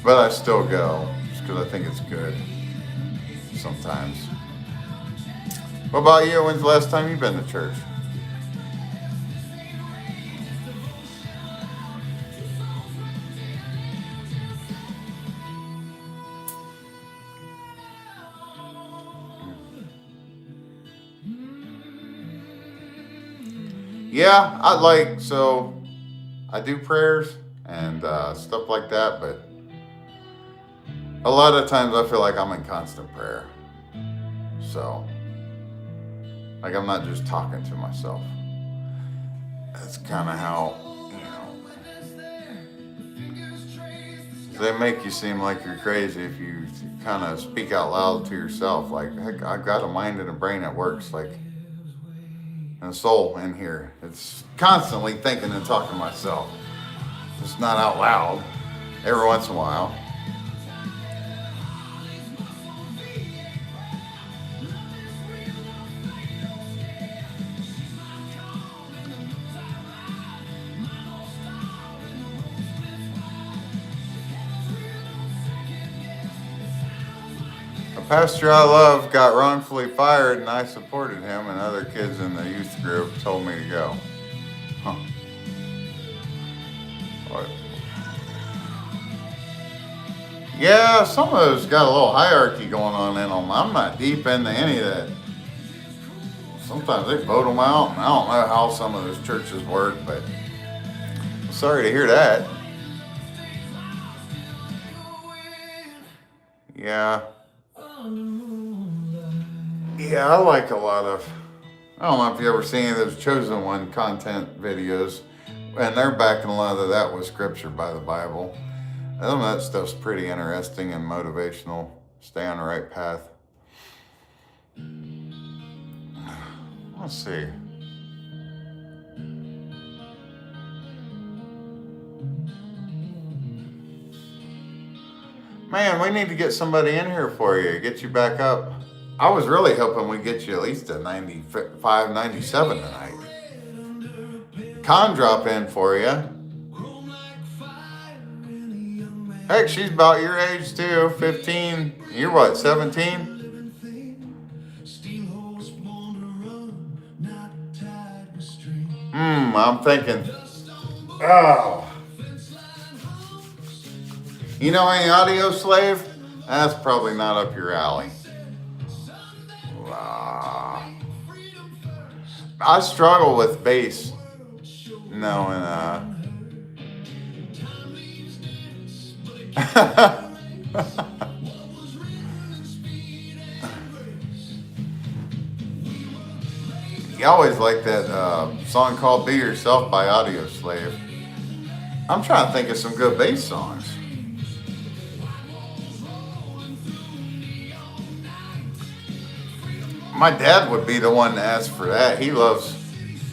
But I still go, just because I think it's good sometimes. What about you? When's the last time you've been to church? Yeah, I do prayers and stuff like that, but a lot of times I feel like I'm in constant prayer. So, like I'm not just talking to myself. That's kind of how, they make you seem like you're crazy if you kind of speak out loud to yourself. Like, heck, I've got a mind and a brain that works. Like, and a soul in here. It's constantly thinking and talking to myself. It's not out loud. Every once in a while. A pastor I love got wrongfully fired and I supported him, and other kids in the youth group told me to go. Huh. What? Yeah, some of those got a little hierarchy going on in them. I'm not deep into any of that. Sometimes they vote them out, and I don't know how some of those churches work, but I'm sorry to hear that. Yeah. Yeah, I like a lot of, I don't know if you ever seen any of those Chosen One content videos, and they're backing a lot of that with scripture by the Bible. Some of that stuff's pretty interesting and motivational. Stay on the right path. Let's see. Man, we need to get somebody in here for you, get you back up. I was really hoping we'd get you at least a 95, 97 tonight. Con drop in for you. Heck, she's about your age too, 15. You're what, 17? I'm thinking, oh. You know any Audio Slave? That's probably not up your alley. I struggle with bass. Knowing, You always like that song called Be Yourself by Audio Slave. I'm trying to think of some good bass songs. My dad would be the one to ask for that. He loves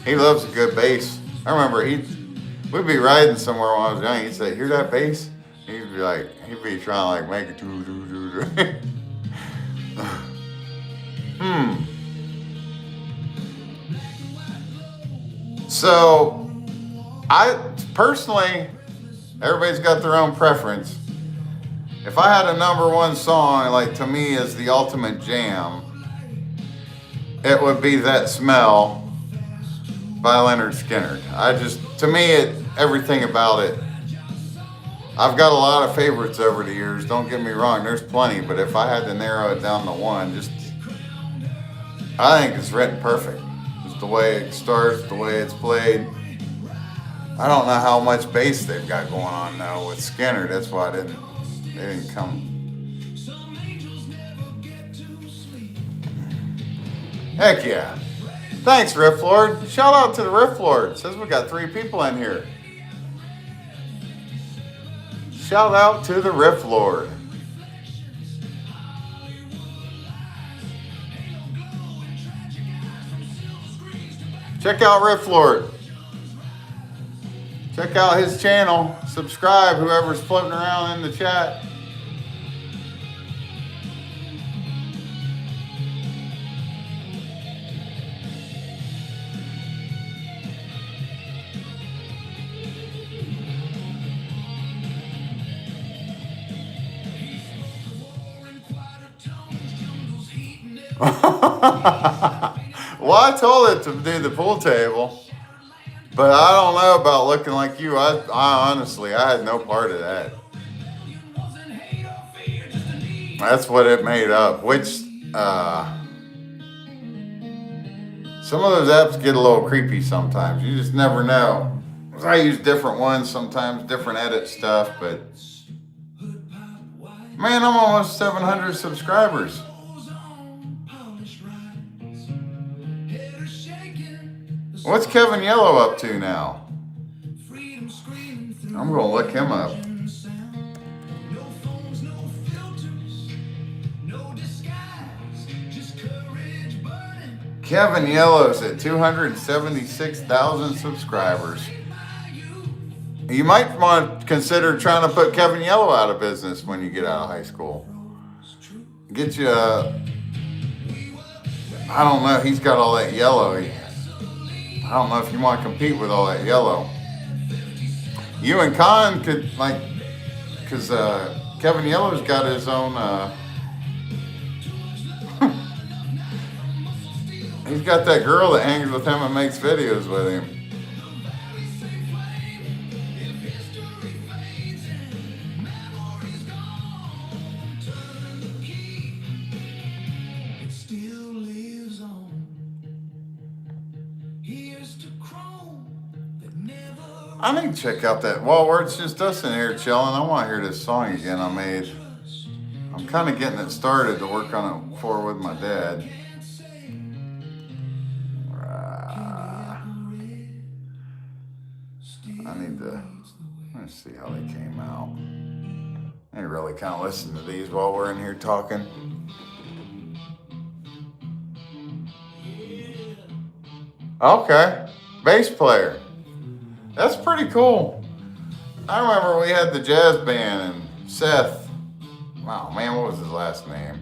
a good bass. I remember we'd be riding somewhere when I was young. He'd say, "Hear that bass?" He'd be trying to make it do. So, I personally, everybody's got their own preference. If I had a number one song, like to me is the ultimate jam, it would be That Smell by Leonard Skinner. To me, everything about it I've got a lot of favorites over the years. Don't get me wrong, there's plenty. But if I had to narrow it down to one, just I think it's written perfect. Just the way it starts, the way it's played. I don't know how much bass they've got going on though with Skinner. That's why they didn't come. Heck yeah. Thanks, Riff Lord. Shout out to the Riff Lord. Says we got 3 people in here. Shout out to the Riff Lord. Check out Riff Lord. Check out his channel. Subscribe, whoever's floating around in the chat. Well, I told it to do the pool table, but I don't know about looking like you. I honestly, I had no part of that. That's what it made up. Which, some of those apps get a little creepy sometimes. You just never know. I use different ones sometimes, different edit stuff, but man, I'm almost 700 subscribers. What's Kevin Yellow up to now? I'm gonna look him up. Kevin Yellow's at 276,000 subscribers. You might want to consider trying to put Kevin Yellow out of business when you get out of high school. Get you I don't know, he's got all that yellow. I don't know if you want to compete with all that yellow. You and Con could, like, because Kevin Yellow's got his own, he's got that girl that hangs with him and makes videos with him. I need to check out that. While it's just us in here chilling, I want to hear this song again I made. I'm kind of getting it started to work on it before with my dad. I need to, let's see how they came out. I ain't really kind of listen to these while we're in here talking. Okay, bass player. That's pretty cool. I remember we had the jazz band and Seth. Wow, man, what was his last name?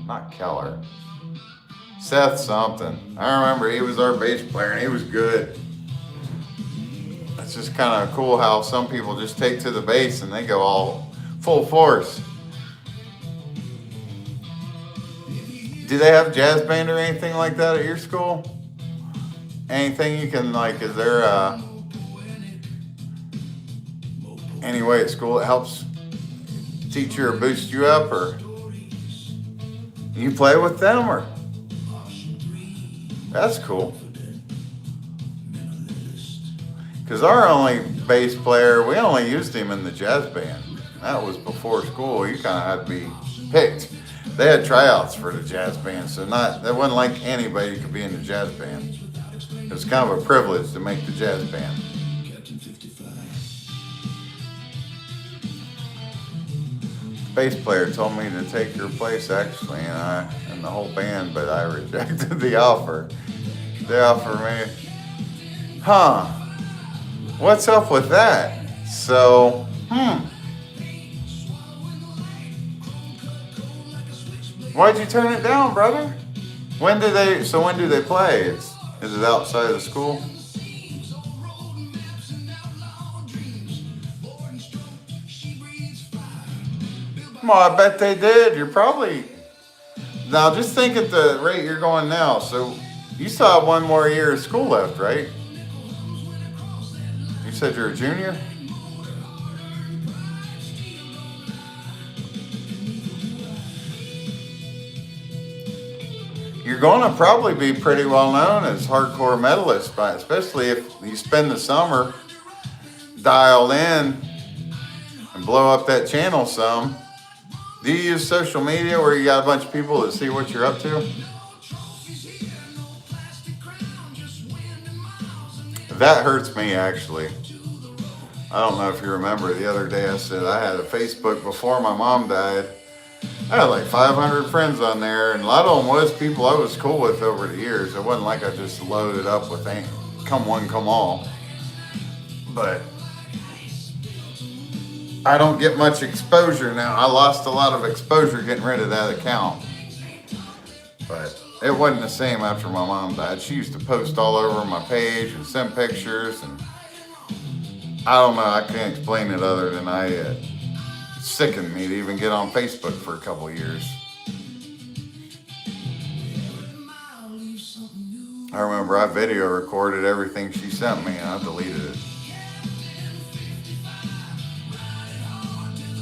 Not Keller. Seth something. I remember he was our bass player and he was good. It's just kind of cool how some people just take to the bass and they go all full force. Do they have jazz band or anything like that at your school? Anything you can, like, is there any way at school that helps teach you or boost you up, or you play with them, or that's cool. Because our only bass player, we only used him in the jazz band. That was before school. You kind of had to be picked. They had tryouts for the jazz band, so that wasn't like anybody could be in the jazz band. It was kind of a privilege to make the jazz band. The bass player told me to take your place, actually, and the whole band, but I rejected the offer. They offered me, what's up with that? So, why'd you turn it down, brother? When do they play? Is it outside of the school? Well, I bet they did. You're probably... Now, just think at the rate you're going now. So, you still have one more year of school left, right? You said you're a junior? you're going to probably be pretty well known as hardcore metalist, but especially if you spend the summer dialed in and blow up that channel some. Do you use social media where you got a bunch of people that see what you're up to? That hurts me, actually. I don't know if you remember, the other day I said I had a Facebook before my mom died. I had like 500 friends on there, and a lot of them was people I was cool with over the years. It wasn't like I just loaded up with come one, come all. But I don't get much exposure now. I lost a lot of exposure getting rid of that account. But it wasn't the same after my mom died. She used to post all over my page and send pictures, and I don't know, I can't explain it other than it sickened me to even get on Facebook for a couple years. I remember I video recorded everything she sent me and I deleted it.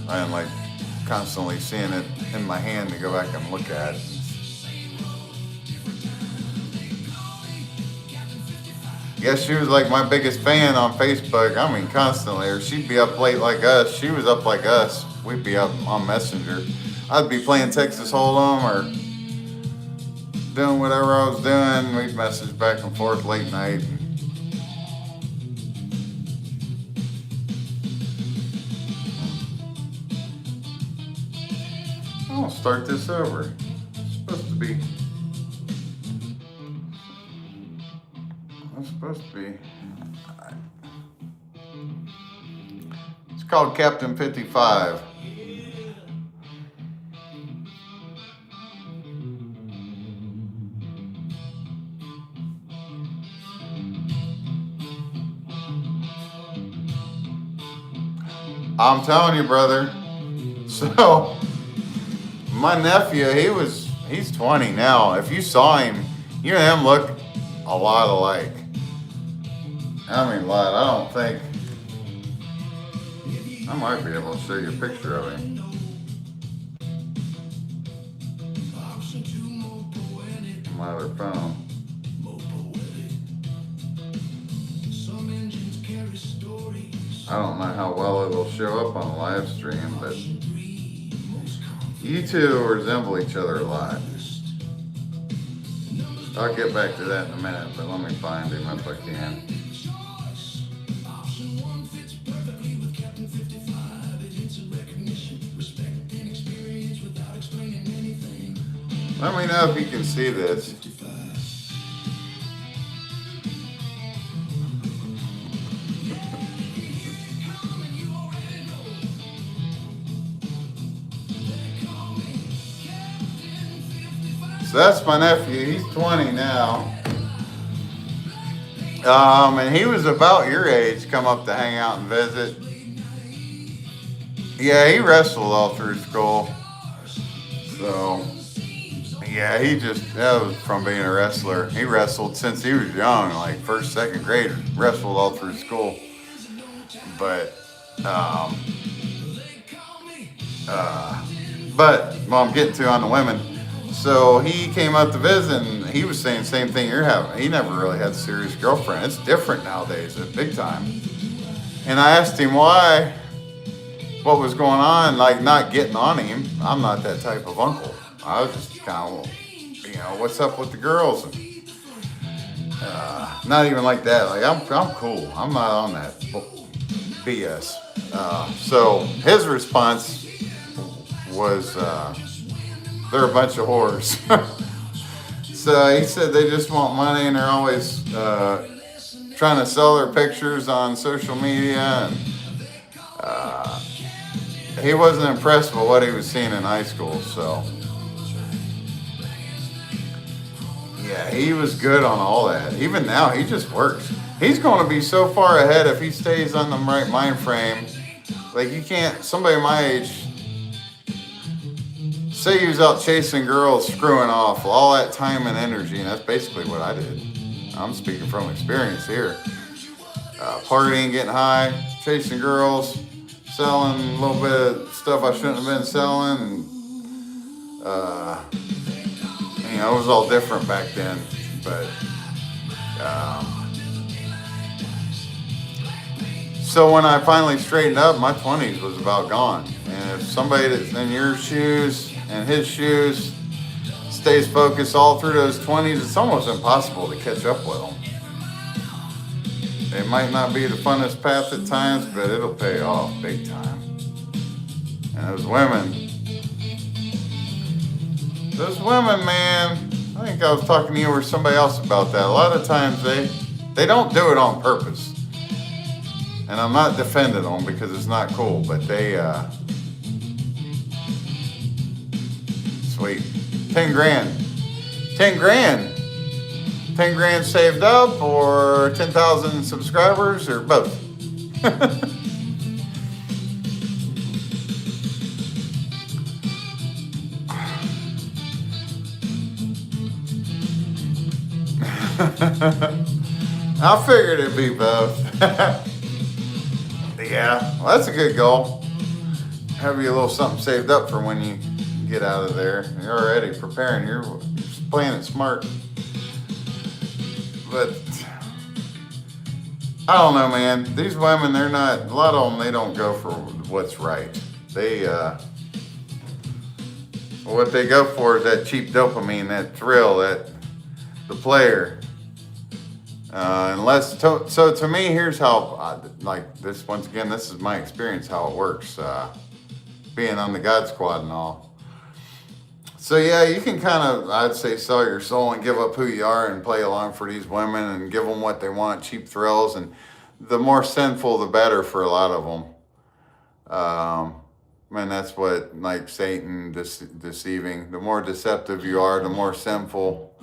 I didn't like constantly seeing it in my hand to go back and look at. Yeah, she was like my biggest fan on Facebook. I mean, constantly. Or she'd be up late like us. She was up like us. We'd be up on Messenger. I'd be playing Texas Hold'em or doing whatever I was doing. We'd message back and forth late night. I'll start this over. It's supposed to be. It's supposed to be. It's called Captain 55. I'm telling you, brother. So, my nephew, he's 20 now. If you saw him, you and him look a lot alike. I mean, a lot. I don't think. I might be able to show you a picture of him. On my other phone. I don't know how well it'll show up on the live stream, but you two resemble each other a lot. I'll get back to that in a minute, but let me find him if I can. Let me know if you can see this. So that's my nephew. He's 20 now. And he was about your age, come up to hang out and visit. Yeah, he wrestled all through school. So, yeah, that was from being a wrestler. He wrestled since he was young, like first, second grade, wrestled all through school. But, I'm getting to on the women. So he came up to visit, and he was saying the same thing you're having. He never really had a serious girlfriend. It's different nowadays, big time. And I asked him why, what was going on, like not getting on him. I'm not that type of uncle. I was just kind of, what's up with the girls? And, not even like that. Like I'm cool. I'm not on that BS. So his response was, they're a bunch of whores. So he said they just want money and they're always trying to sell their pictures on social media. And he wasn't impressed with what he was seeing in high school. So yeah, he was good on all that. Even now, he just works. He's going to be so far ahead if he stays on the right mind frame. Like you can't, somebody my age, say he was out chasing girls, screwing off, all that time and energy, and that's basically what I did. I'm speaking from experience here. Partying, getting high, chasing girls, selling a little bit of stuff I shouldn't have been selling, and You know, it was all different back then. But so when I finally straightened up, my 20s was about gone. And if somebody that's in your shoes and his shoes stays focused all through those 20s, it's almost impossible to catch up with them. It might not be the funnest path at times, but it'll pay off big time. And those women, man, I think I was talking to you or somebody else about that. A lot of times they don't do it on purpose. And I'm not defending them because it's not cool, but they, sweet. 10 grand. 10 grand. 10 grand saved up or 10,000 subscribers or both. I figured it'd be both. Yeah, well, that's a good goal. Have you a little something saved up for when you get out of there. You're already preparing. You're playing it smart. But I don't know, man. These women, they're not, a lot of them, they don't go for what's right. They, what they go for is that cheap dopamine, that thrill, that the player. So to me, here's how, like this, once again, this is my experience, how it works, being on the God Squad and all. So yeah, you can kind of, I'd say, sell your soul and give up who you are and play along for these women and give them what they want, cheap thrills. And the more sinful, the better for a lot of them. And that's what, like Satan deceiving. The more deceptive you are, the more sinful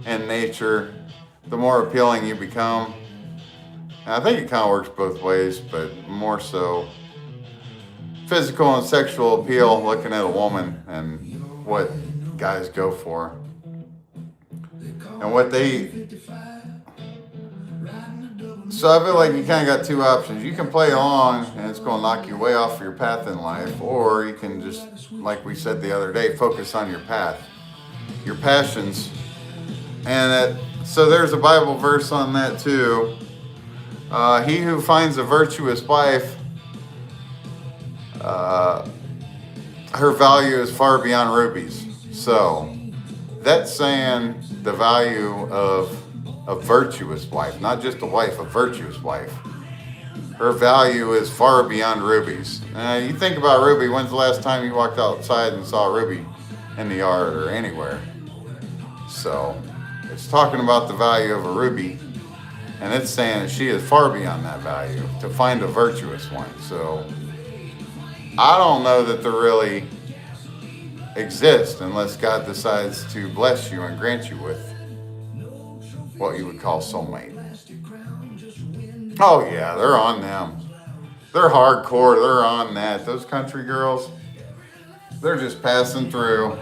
in nature, the more appealing you become. And I think it kind of works both ways, but more so physical and sexual appeal, looking at a woman and what guys go for. And what they... So I feel like you kind of got two options. You can play along and it's going to knock you way off your path in life, or you can just, like we said the other day, focus on your path, your passions. And so there's a Bible verse on that too. He who finds a virtuous wife, her value is far beyond rubies. So that's saying the value of a virtuous wife, not just a wife, a virtuous wife. Her value is far beyond rubies. You think about Ruby, when's the last time you walked outside and saw Ruby in the yard or anywhere? So it's talking about the value of a ruby, and it's saying that she is far beyond that value to find a virtuous one. So I don't know that they really exist unless God decides to bless you and grant you with what you would call soulmate. Oh yeah, they're on them. They're hardcore, they're on that. Those country girls, they're just passing through.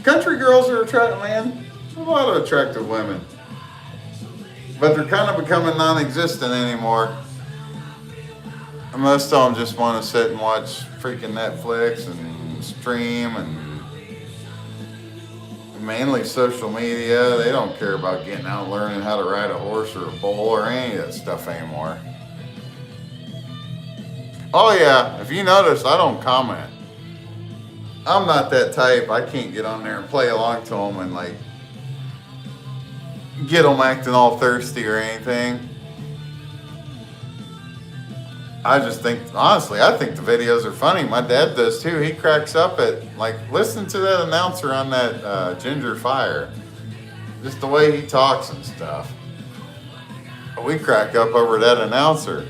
Country girls are attractive, man. A lot of attractive women. But they're kind of becoming non-existent anymore. And most of them just want to sit and watch freaking Netflix and stream and mainly social media. They don't care about getting out and learning how to ride a horse or a bull or any of that stuff anymore. Oh yeah, if you notice, I don't comment. I'm not that type. I can't get on there and play along to them and like get them acting all thirsty or anything. I just think, honestly, I think the videos are funny. My dad does too. He cracks up at, like, listen to that announcer on that Ginger Fire. Just the way he talks and stuff. We crack up over that announcer.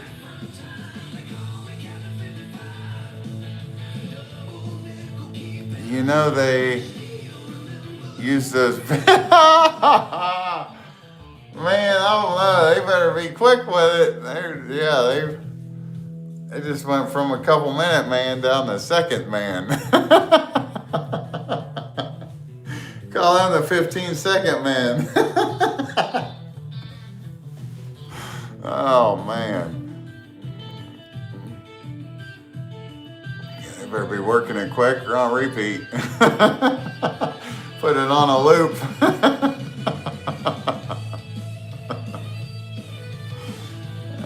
You know, they use those... Man, I don't know. They better be quick with it. They just went from a couple minute man down to second man. Call him the 15-second man. Oh man. repeat. Put it on a loop.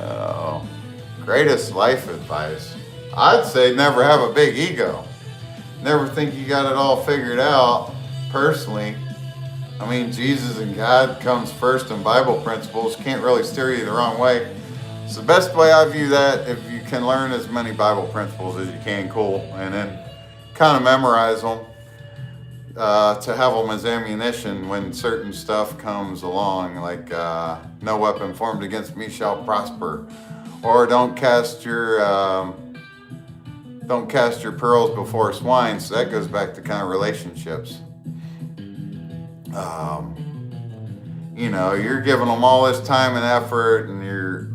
Oh, greatest life advice. I'd say never have a big ego. Never think you got it all figured out. Personally, I mean, Jesus and God comes first, and Bible principles can't really steer you the wrong way. It's the best way I view that. If you can learn as many Bible principles as you can, cool, and then kind of memorize them to have them as ammunition when certain stuff comes along, like no weapon formed against me shall prosper, or don't cast your pearls before swine. So that goes back to kind of relationships. You know, you're giving them all this time and effort and your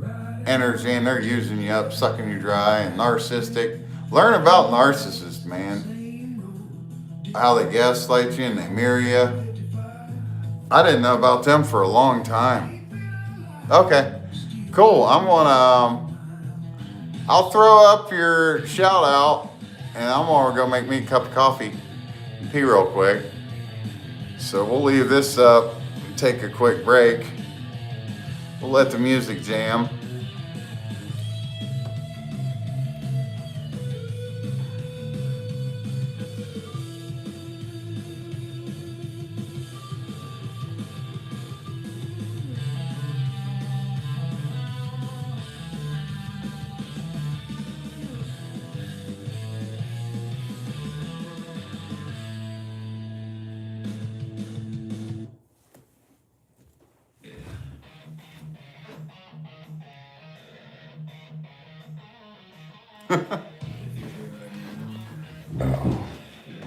energy, and they're using you up, sucking you dry, and narcissistic. Learn about narcissists, man. How they gaslight you and they mirror you. I didn't know about them for a long time. Okay, cool. I'll throw up your shout out, and I'm gonna go make me a cup of coffee and pee real quick. So we'll leave this up and take a quick break. We'll let the music jam.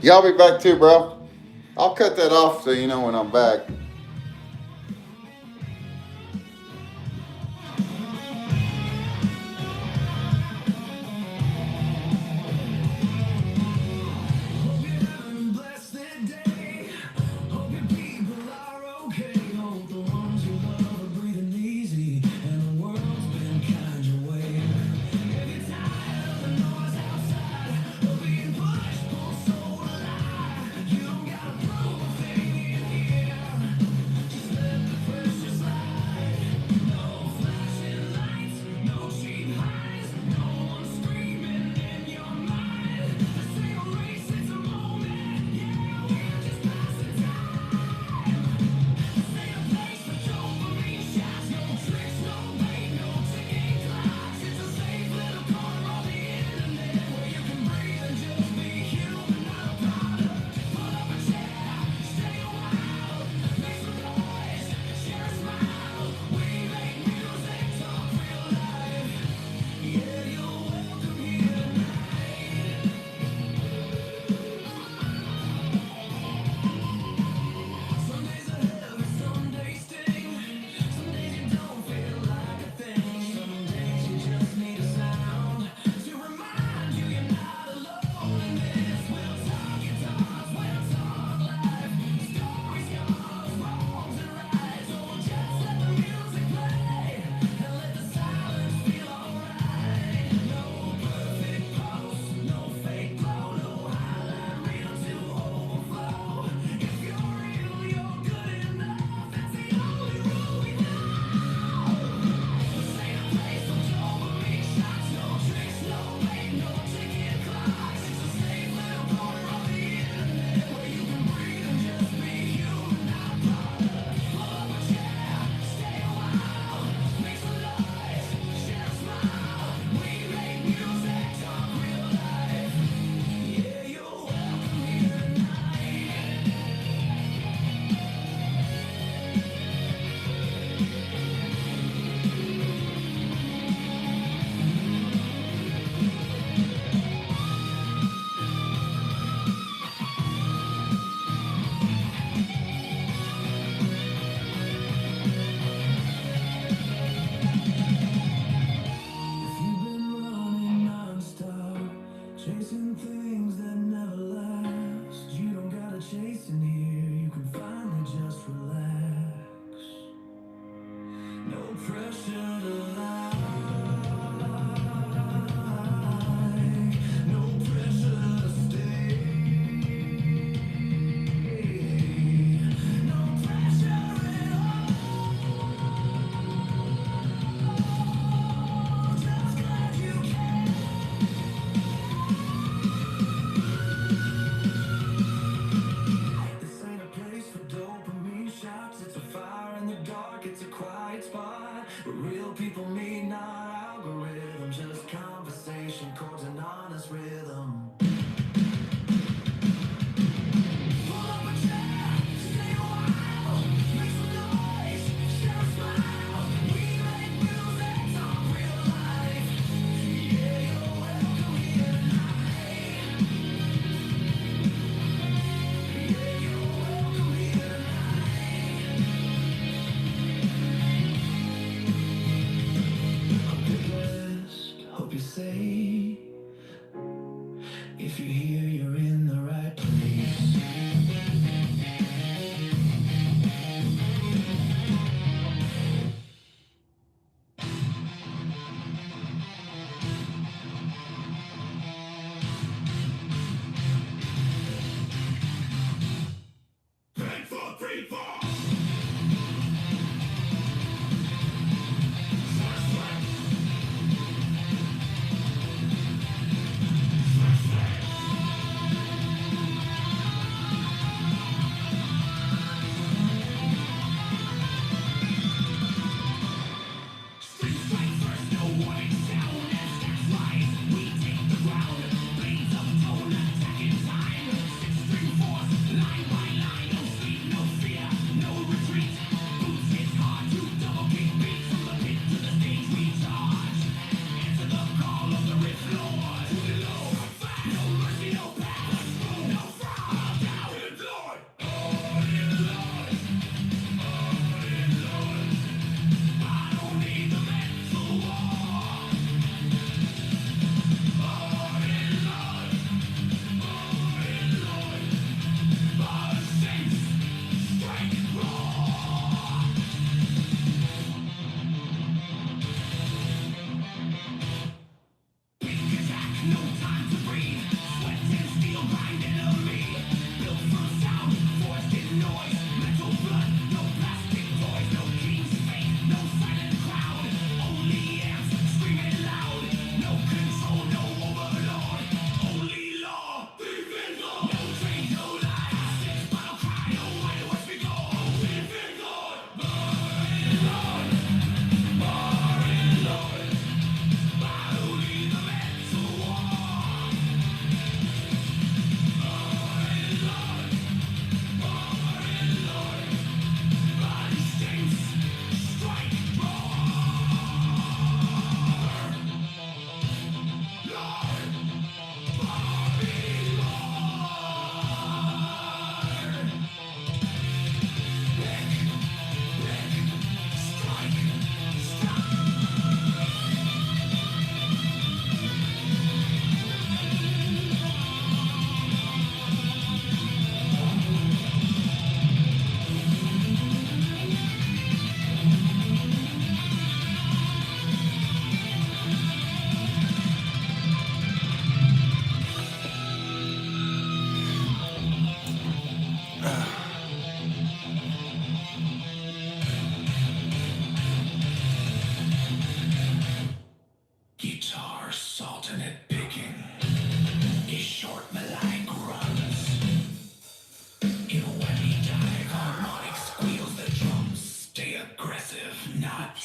Y'all be back too, bro. I'll cut that off so you know when I'm back.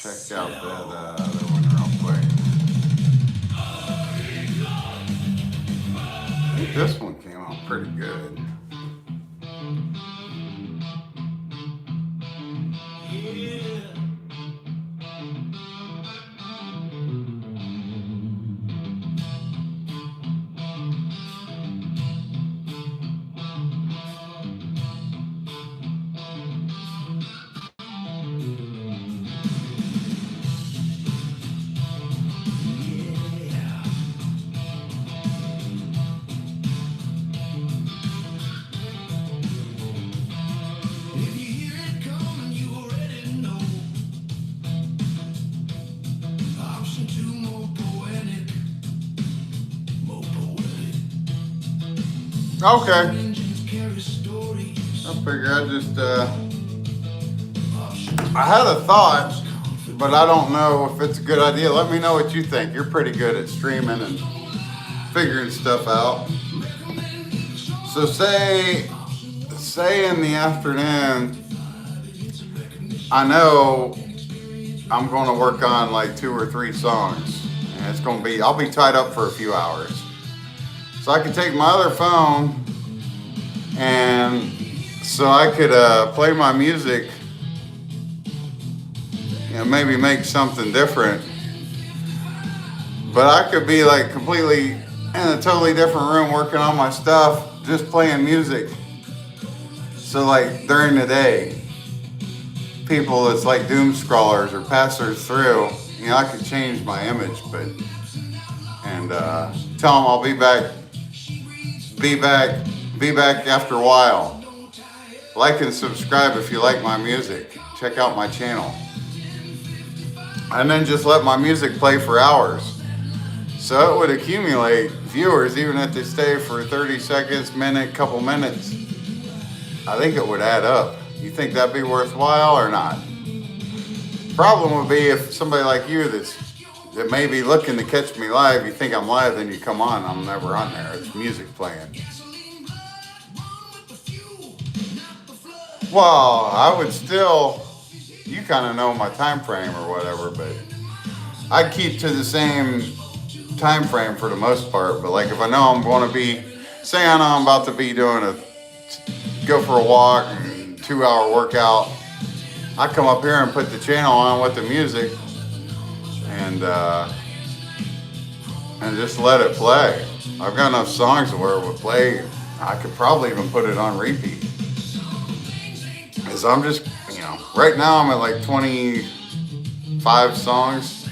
check out that other one real quick. I think this one came out pretty good. If you hear it coming, you already know. Option two, more poetic. More poetic. Okay. Engines carry stories. I figure I had a thought, but I don't know if it's a good idea. Let me know what you think. You're pretty good at streaming and figuring stuff out. So say in the afternoon, I know I'm going to work on like 2 or 3 songs, and I'll be tied up for a few hours. So I could take my other phone, and so I could play my music, maybe make something different. But I could be like completely in a totally different room working on my stuff, just playing music. So like during the day, people that's like doom scrollers or passers through, I could change my image, and tell them I'll be back after a while. Like and subscribe if you like my music. Check out my channel. And then just let my music play for hours. So it would accumulate viewers even if they stay for 30 seconds, minute, couple minutes. I think it would add up. You think that'd be worthwhile or not? Problem would be if somebody like you that may be looking to catch me live, you think I'm live, then you come on, I'm never on there. It's music playing. Well, I would still, you kind of know my time frame or whatever, but I keep to the same time frame for the most part. But like if I know I'm going to be, say I know I'm about to be go for a walk and 2-hour workout, I come up here and put the channel on with the music and just let it play. I've got enough songs where it would play. I could probably even put it on repeat. Cause I'm just, right now I'm at like 25 songs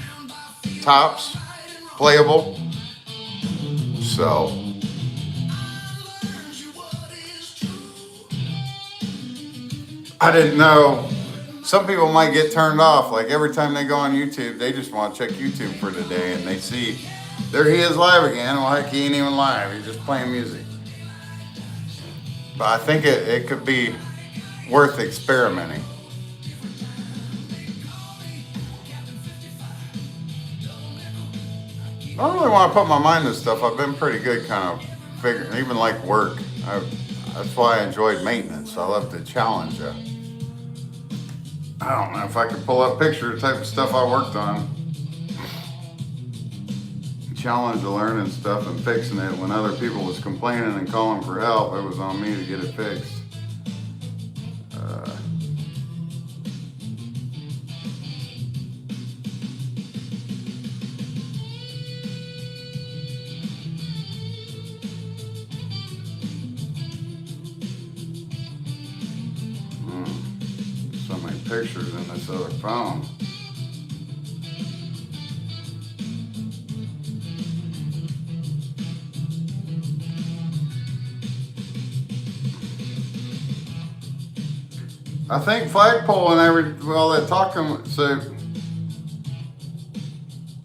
tops playable. So I didn't know. Some people might get turned off. Like every time they go on YouTube, they just want to check YouTube for the day and they see there he is live again. Well, heck, he ain't even live. He's just playing music. But I think it could be worth experimenting. I don't really want to put my mind to stuff. I've been pretty good kind of figuring, even like work. That's why I enjoyed maintenance. I love to challenge you. I don't know if I could pull up pictures type of stuff I worked on. Challenge the learning stuff and fixing it. When other people was complaining and calling for help, it was on me to get it fixed. So many pictures in this other phone. I think flagpole and all that talking, so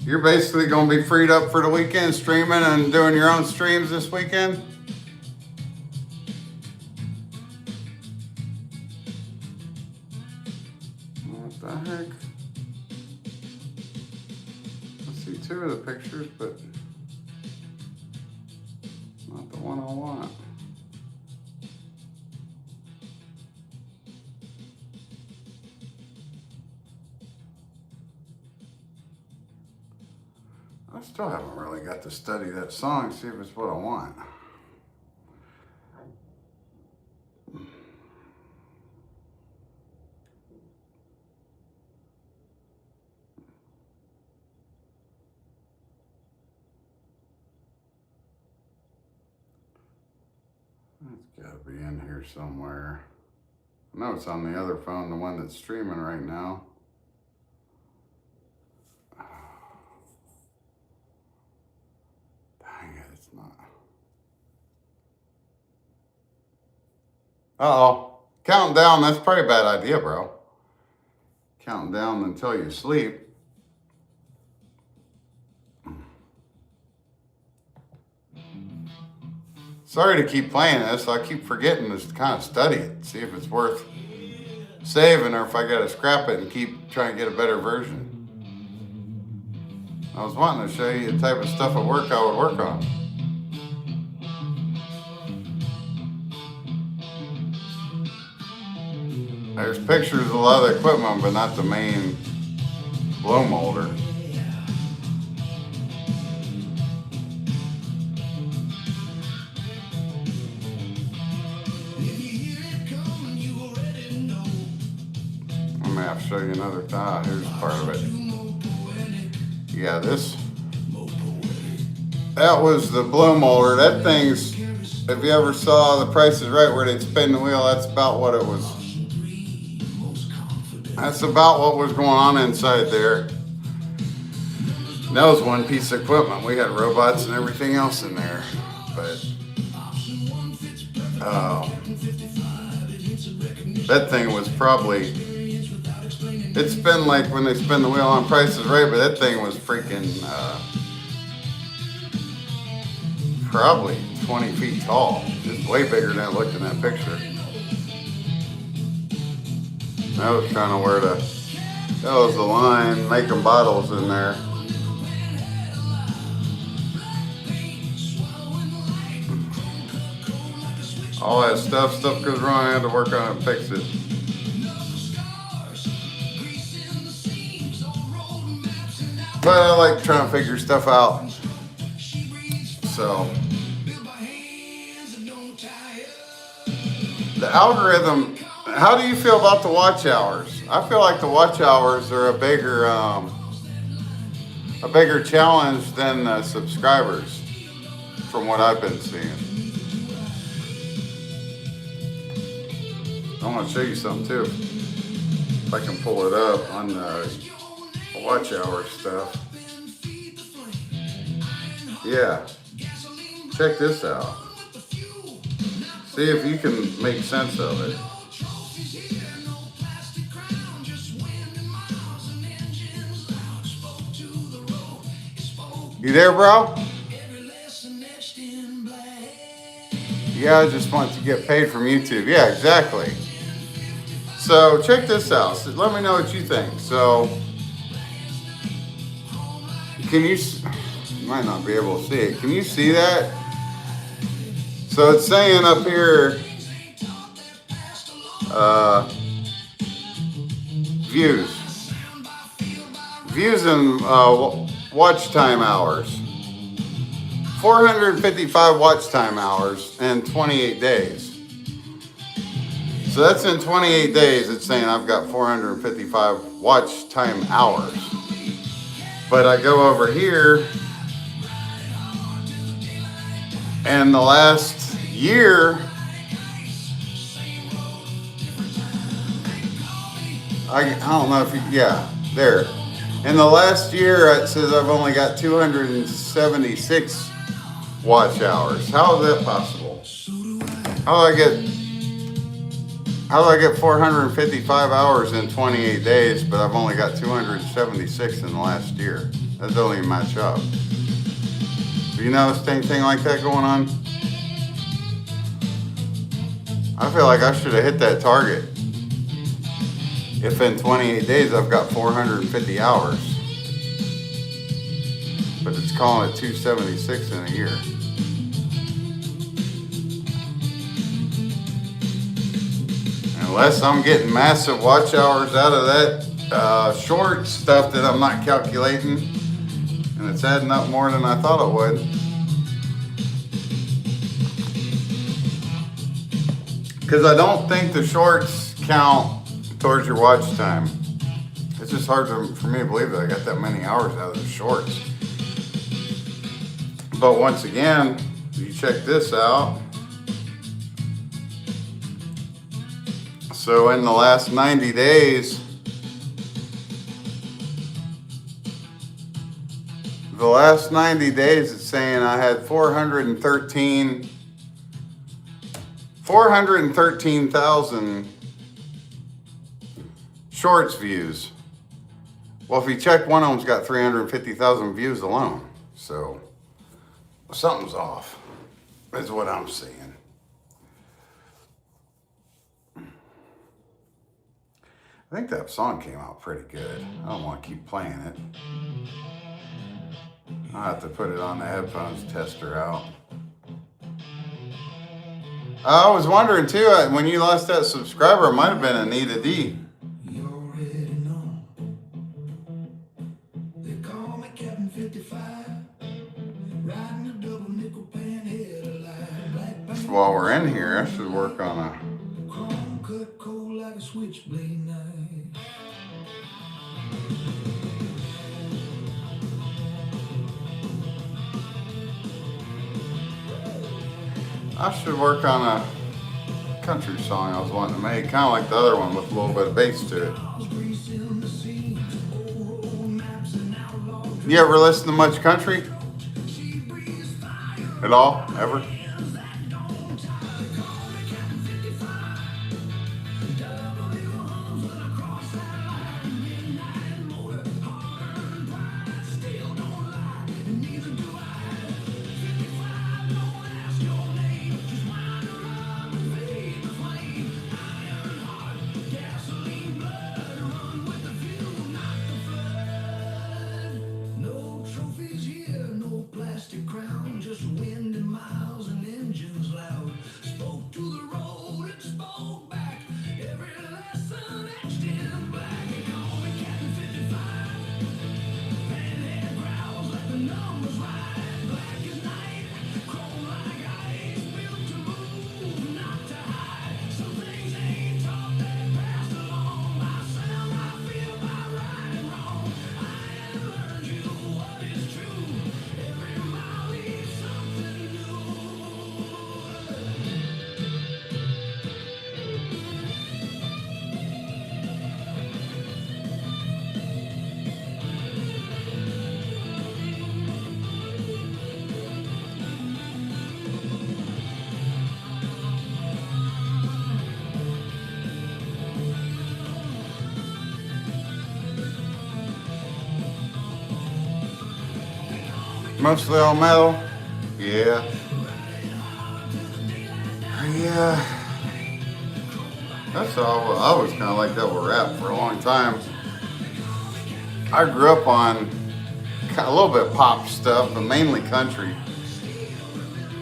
you're basically going to be freed up for the weekend streaming and doing your own streams this weekend? What the heck? I see 2 of the pictures, but not the one I want. I still haven't really got to study that song, see if it's what I want. It's got to be in here somewhere. I know it's on the other phone, the one that's streaming right now. Dang it, it's not. Uh-oh. Counting down, that's probably a bad idea, bro. Counting down until you sleep. Sorry to keep playing this. I keep forgetting to kind of study it, see if it's worth saving or if I got to scrap it and keep trying to get a better version. I was wanting to show you the type of stuff at work I would work on. There's pictures of a lot of the equipment, but not the main blow molder. I'm gonna have to show you another time. Here's part of it. Yeah, that was the blow molder. That thing's, if you ever saw The Price is Right where they'd spin the wheel, that's about what it was. That's about what was going on inside there. And that was one piece of equipment. We had robots and everything else in there. But that thing was probably, it's been like when they spin the wheel on Price is Right, but that thing was freaking probably 20 feet tall. It's way bigger than it looked in that picture. That was kind of where that was the line, making bottles in there. All that stuff goes wrong, I had to work on it and fix it. But I like trying to figure stuff out. So the algorithm, how do you feel about the watch hours? I feel like the watch hours are a bigger challenge than the subscribers from what I've been seeing. I want to show you something too. If I can pull it up on the watch hour stuff. Yeah. Check this out. See if you can make sense of it. You there, bro? Yeah, I just want to get paid from YouTube. Yeah, exactly. So check this out. So let me know what you think. So can you might not be able to see it. Can you see that? So it's saying up here, views and watch time hours. 455 watch time hours in 28 days. So that's in 28 days. It's saying I've got 455 watch time hours. But I go over here, and the last year, I don't know if you, yeah, there. In the last year, it says I've only got 276 watch hours. How is that possible? How do I get 455 hours in 28 days, but I've only got 276 in the last year? That doesn't even match up. Have you noticed anything like that going on? I feel like I should have hit that target. If in 28 days I've got 450 hours. But it's calling it 276 in a year. Unless I'm getting massive watch hours out of that short stuff that I'm not calculating. And It's adding up more than I thought it would. Because I don't think the shorts count towards your watch time. It's just hard for me to believe that I got that many hours out of the shorts. But once again, you check this out. So in the last 90 days, it's saying I had 413,000 shorts views. Well, if you check, one of them's got 350,000 views alone. So something's off, is what I'm seeing. I think that song came out pretty good. I don't want to keep playing it. I'll have to put it on the headphones, test her out. I was wondering too, when you lost that subscriber, it might have been Anita D. You already know. They call me Captain 55. Riding a double nickel pan headlight. Black paint. While we're in here, I should work on a... Chrome cut cold like a switchblade knife. I should work on a country song I was wanting to make, kind of like the other one with a little bit of bass to it. You ever listen to much country? At all? Ever? Mostly all metal? Yeah. Yeah. That's all. I was kind of like that with rap for a long time. I grew up on a little bit of pop stuff, but mainly country.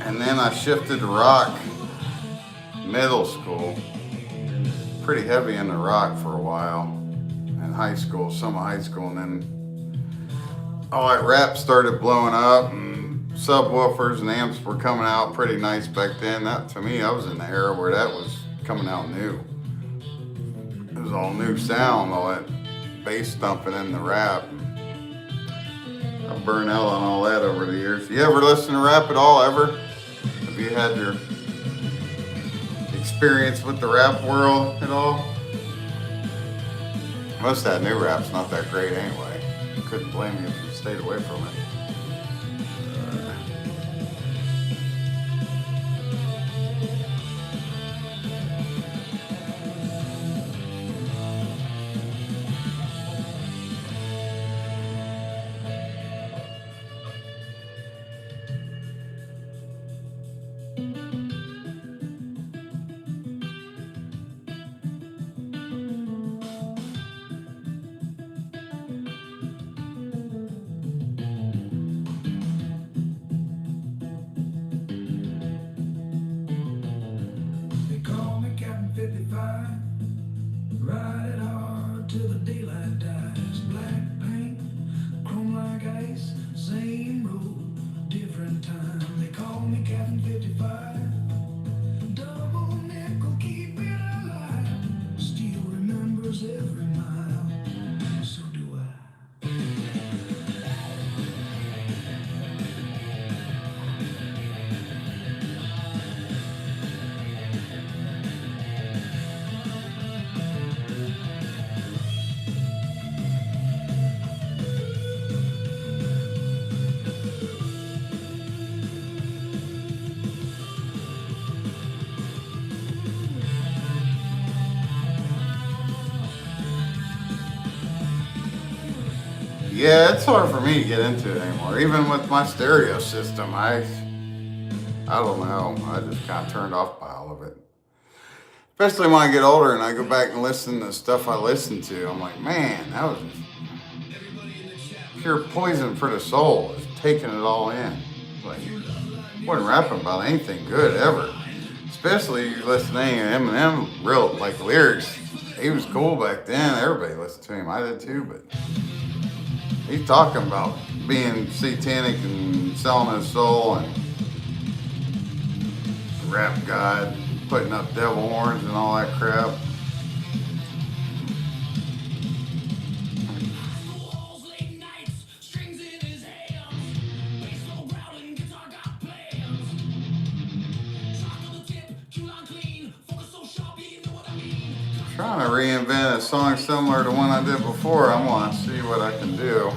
And then I shifted to rock middle school. Pretty heavy into rock for a while. In high school, some of high school, and then all that rap started blowing up, and subwoofers and amps were coming out pretty nice back then. That, to me, I was in the era where that was coming out new. It was all new sound, all that bass thumping in the rap. I burned out on all that over the years. You ever listen to rap at all, ever? Have you had your experience with the rap world at all? Most of that new rap's not that great anyway. Couldn't blame you if you stayed away from it. Ride it hard till the daylight dies. Black paint, chrome like ice, same Cabin 55. Double nickel, keep it alive. Steel remembers every mile. So do I. Yeah, it's hard for me to get into it anymore. Even with my stereo system, I don't know. I just kind of turned off by all of it. Especially when I get older and I go back and listen to stuff I listened to. I'm like, man, that was just pure poison for the soul. Just taking it all in. Like, wasn't rapping about anything good ever. Especially you listen to Eminem, real like lyrics. He was cool back then. Everybody listened to him. I did too, but he's talking about being satanic and selling his soul and rap god, putting up devil horns and all that crap. Trying to reinvent a song similar to one I did before. I want to see what I can do.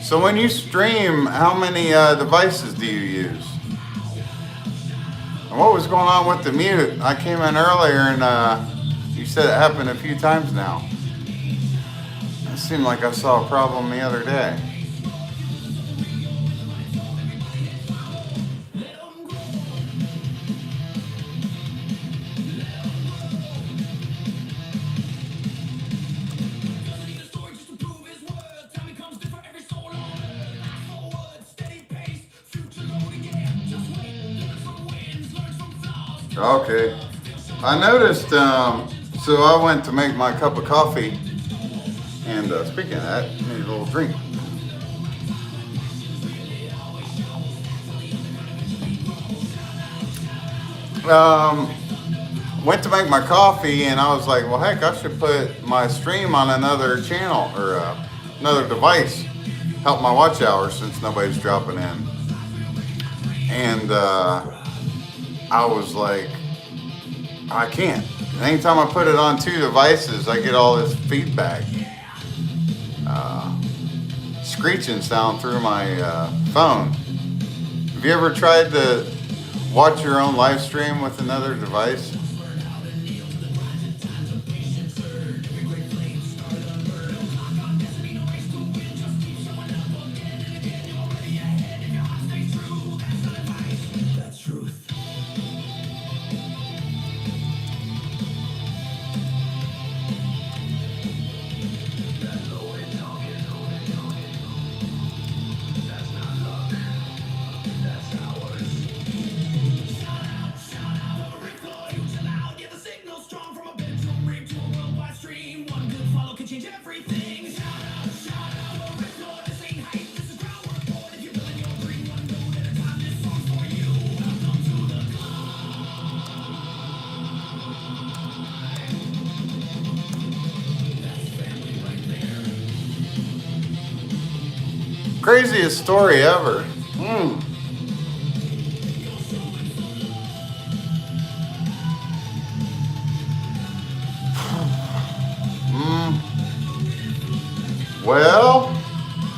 So when you stream, how many devices do you use? And what was going on with the mute? I came in earlier and you said it happened a few times now. It seemed like I saw a problem the other day. Okay. I noticed, so I went to make my cup of coffee, and speaking of that, I need a little drink. Went to make my coffee, and I was like, well, heck, I should put my stream on another channel, or another device, help my watch hours since nobody's dropping in. And I was like, I can't. Anytime I put it on two devices, I get all this feedback. Screeching sound through my phone. Have you ever tried to watch your own live stream with another device? Craziest story ever. Well,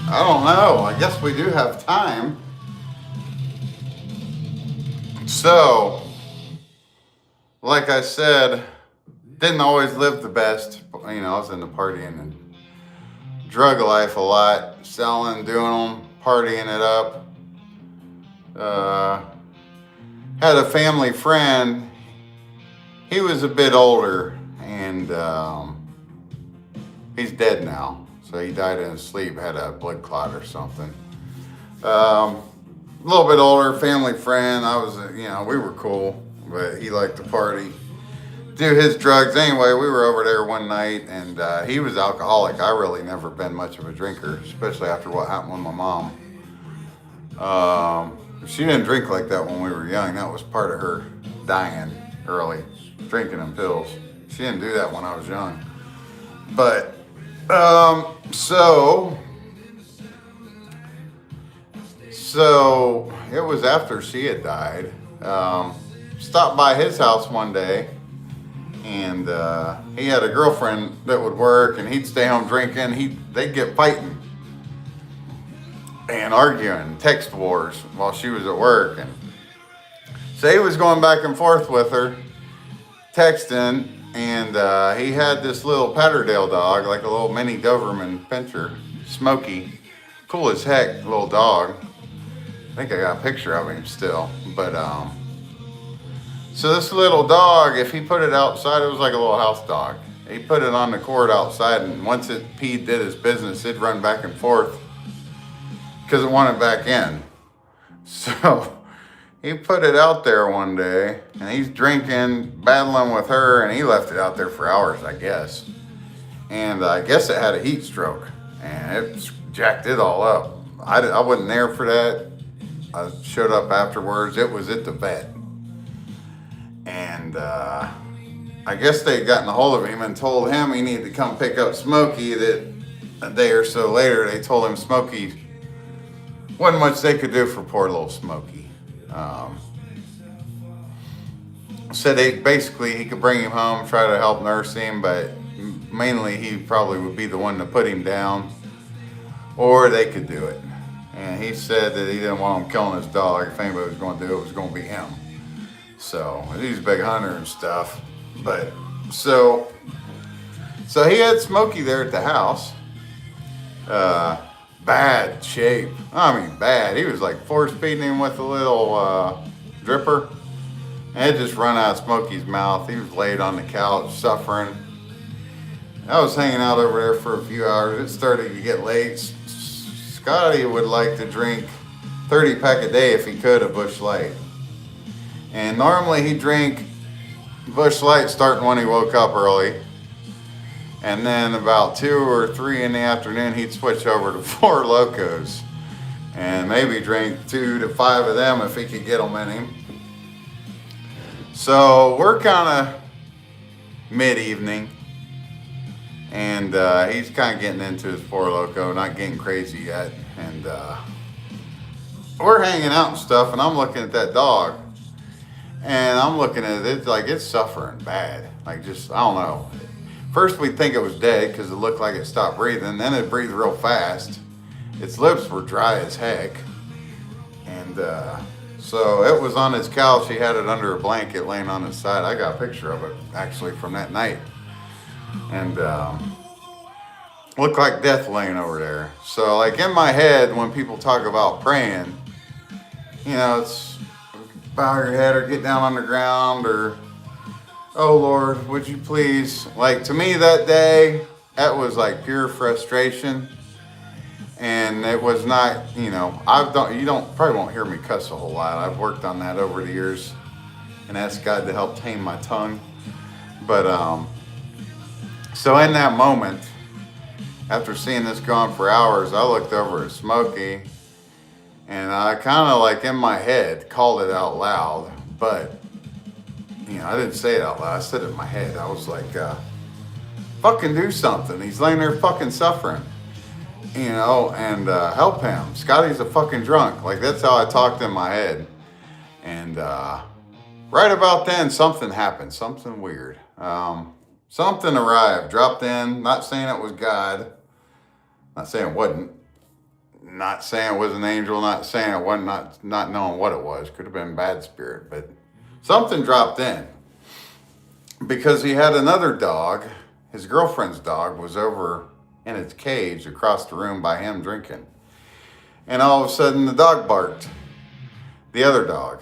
I don't know. I guess we do have time. So, like I said, didn't always live the best. You know, I was into partying and drug life a lot, selling, doing them, partying it up. Had a family friend. He was a bit older, and he's dead now. So he died in his sleep, had a blood clot or something. A little bit older, family friend. I was, we were cool, but he liked to party. do his drugs. Anyway, we were over there one night, and he was alcoholic. I really never been much of a drinker, especially after what happened with my mom. She didn't drink like that when we were young. That was part of her dying early, drinking them pills. She didn't do that when I was young. But, so it was after she had died. Stopped by his house one day, and he had a girlfriend that would work, and he'd stay home drinking. They'd get fighting and arguing, text wars while she was at work. And so he was going back and forth with her, texting, and he had this little Patterdale dog, like a little mini Doberman Pinscher, Smokey, cool as heck little dog. I think I got a picture of him still, but so this little dog, if he put it outside, it was like a little house dog. He put it on the cord outside, and once it peed, did its business, it'd run back and forth because it wanted back in. So he put it out there one day, and he's drinking, battling with her, and he left it out there for hours, I guess. And I guess it had a heat stroke, and it jacked it all up. I wasn't there for that. I showed up afterwards. It was at the vet. And I guess they'd gotten a hold of him and told him he needed to come pick up Smokey. That a day or so later, they told him Smokey wasn't much they could do for poor little Smokey. Said he could bring him home, try to help nurse him, but mainly he probably would be the one to put him down, or they could do it. And he said that he didn't want him killing his dog. If anybody was going to do it, it was going to be him. So he's a big hunter and stuff. But so he had Smokey there at the house. Bad shape. I mean, bad. He was like force feeding him with a little dripper. And it just run out of Smokey's mouth. He was laid on the couch suffering. I was hanging out over there for a few hours. It started to get late. Scotty would like to drink 30 pack a day if he could of Busch Light. And normally he'd drink Busch Light starting when he woke up early. And then about 2 or 3 in the afternoon, he'd switch over to Four Locos. And maybe drink 2 to 5 of them if he could get them in him. So we're kind of mid-evening. And he's kind of getting into his Four Loko, not getting crazy yet. And we're hanging out and stuff, and I'm looking at that dog. And I'm looking at it like it's suffering bad. Like just, I don't know. First we'd think it was dead because it looked like it stopped breathing. Then it breathed real fast. Its lips were dry as heck. And so it was on his couch. He had it under a blanket laying on his side. I got a picture of it actually from that night. And looked like death laying over there. So like in my head, when people talk about praying, you know, it's bow your head or get down on the ground or, oh Lord, would you please? Like to me that day, that was like pure frustration. And it was not, you know, probably won't hear me cuss a whole lot. I've worked on that over the years and asked God to help tame my tongue. But so in that moment, after seeing this go on for hours, I looked over at Smokey and I kind of like in my head called it out loud, but you know, I didn't say it out loud. I said it in my head. I was like, fucking do something. He's laying there fucking suffering, you know, and help him. Scotty's a fucking drunk. Like that's how I talked in my head. And right about then, something happened, something weird. Something arrived, dropped in, not saying it was God, not saying it wasn't, not saying it was an angel, not saying it wasn't, not knowing what it was. Could have been bad spirit, but something dropped in. Because he had another dog, his girlfriend's dog was over in its cage across the room by him drinking. And all of a sudden the dog barked, the other dog.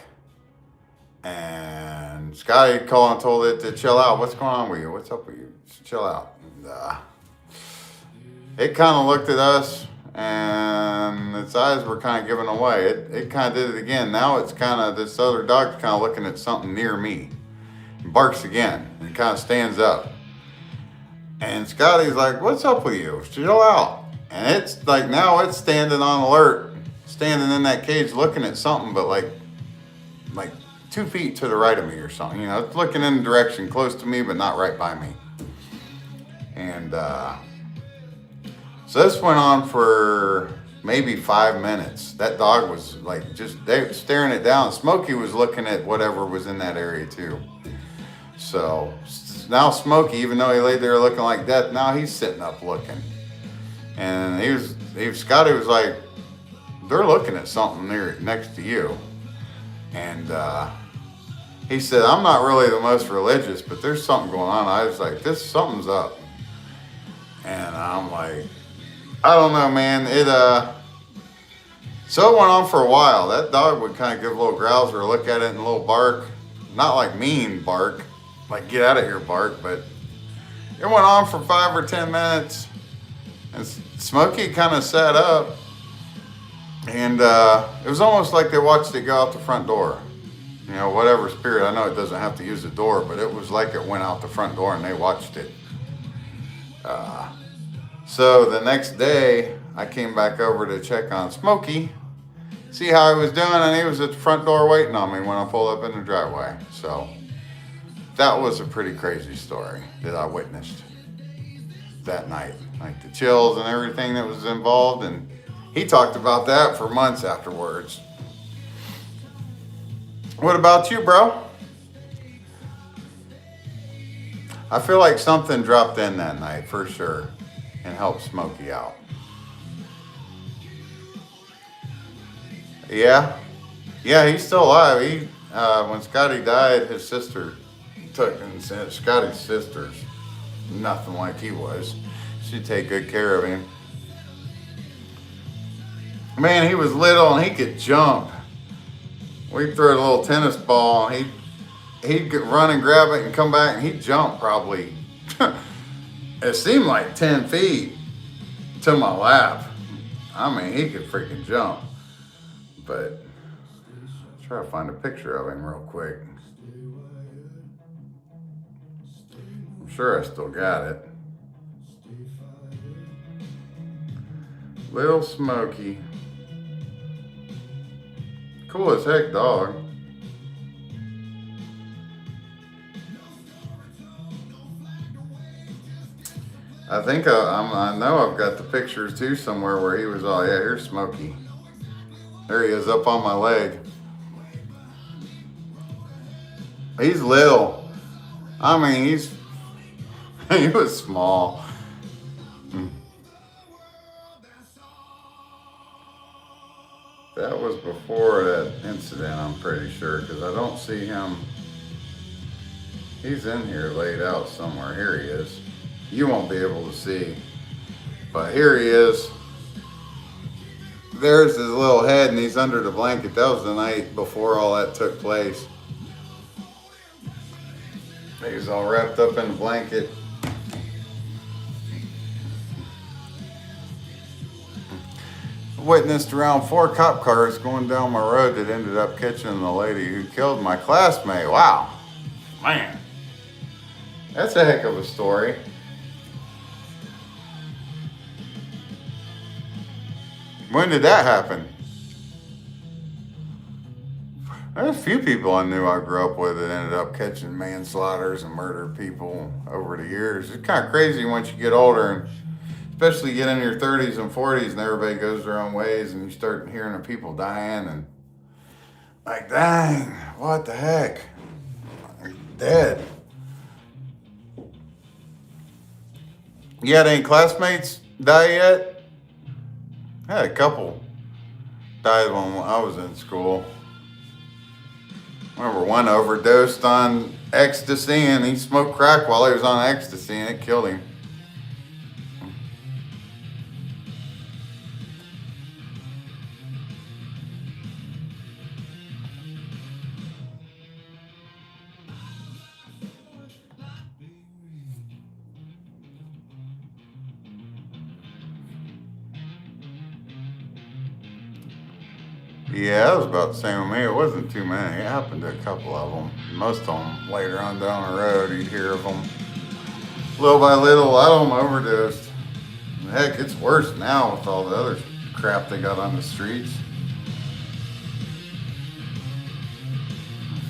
And Scotty called and told it to chill out. What's going on with you? What's up with you? Just chill out. And, it kind of looked at us and its eyes were kind of giving away. It kind of did it again. Now it's kind of, this other dog's kind of looking at something near me. Barks again, and he kind of stands up. And Scotty's like, "What's up with you? Chill out." And it's like now it's standing on alert, standing in that cage looking at something, but like 2 feet to the right of me or something. You know, it's looking in the direction close to me, but not right by me. And so this went on for maybe 5 minutes. That dog was like just staring it down. Smokey was looking at whatever was in that area too. So now Smokey, even though he laid there looking like death, now he's sitting up looking. And Scotty was like, "They're looking at something next to you." And he said, "I'm not really the most religious, but there's something going on." I was like, something's up. And I'm like, I don't know, man. So it went on for a while. That dog would kind of give a little growls or look at it and a little bark. Not like mean bark, like get out of here bark, but it went on for 5 or 10 minutes. And Smokey kind of sat up. And it was almost like they watched it go out the front door. You know, whatever spirit, I know it doesn't have to use the door, but it was like it went out the front door and they watched it. So the next day, I came back over to check on Smokey, see how he was doing, and he was at the front door waiting on me when I pulled up in the driveway. So that was a pretty crazy story that I witnessed that night. Like the chills and everything that was involved, and he talked about that for months afterwards. What about you, bro? I feel like something dropped in that night for sure and helped Smokey out. Yeah, he's still alive. When Scotty died, his sister took him. Scotty's sister's nothing like he was. She'd take good care of him. Man, he was little and he could jump. We'd throw a little tennis ball and he'd run and grab it and come back and he'd jump probably, it seemed like 10 feet to my lap. I mean, he could freaking jump. But I'll try to find a picture of him real quick. I'm sure I still got it. Little Smokey. Cool as heck dog. I think I know I've got the pictures too somewhere where he was all, yeah, here's Smokey. There he is up on my leg. He's little. I mean, he was small. That was before that incident, I'm pretty sure, because I don't see him. He's in here laid out somewhere. Here he is. You won't be able to see, but here he is. There's his little head and he's under the blanket. That was the night before all that took place. He was all wrapped up in the blanket. Witnessed around 4 cop cars going down my road that ended up catching the lady who killed my classmate. Wow, man, that's a heck of a story. When did that happen? There's a few people I knew I grew up with that ended up catching manslaughters and murdered people over the years. It's kind of crazy once you get older, and especially get in your 30s and 40s and everybody goes their own ways and you start hearing of people dying and like, dang, what the heck? They're dead. You had any classmates die yet? I had a couple died when I was in school. I remember one overdosed on ecstasy and he smoked crack while he was on ecstasy and it killed him. Yeah, that was about the same with me. It wasn't too many. It happened to a couple of them. Most of them later on down the road, you'd hear of them. Little by little, a lot of them overdosed. Heck, it's worse now with all the other crap they got on the streets.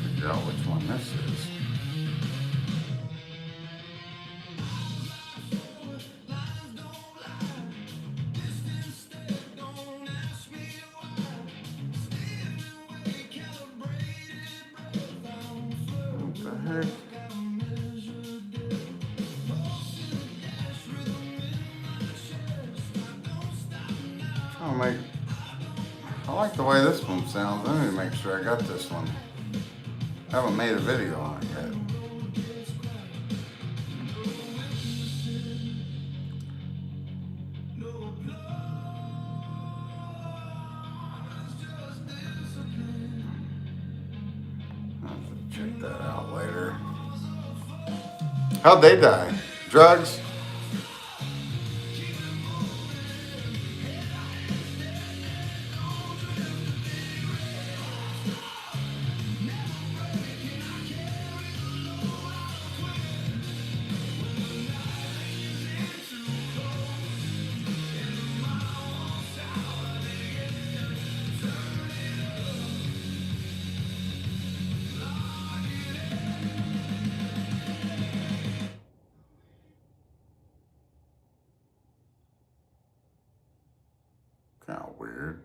Figure out which one this is. What the heck? Trying to make. I like the way this one sounds. I need to make sure I got this one. I haven't made a video on it yet. I'll have to check that out later. How'd they die? Drugs? Kind of weird.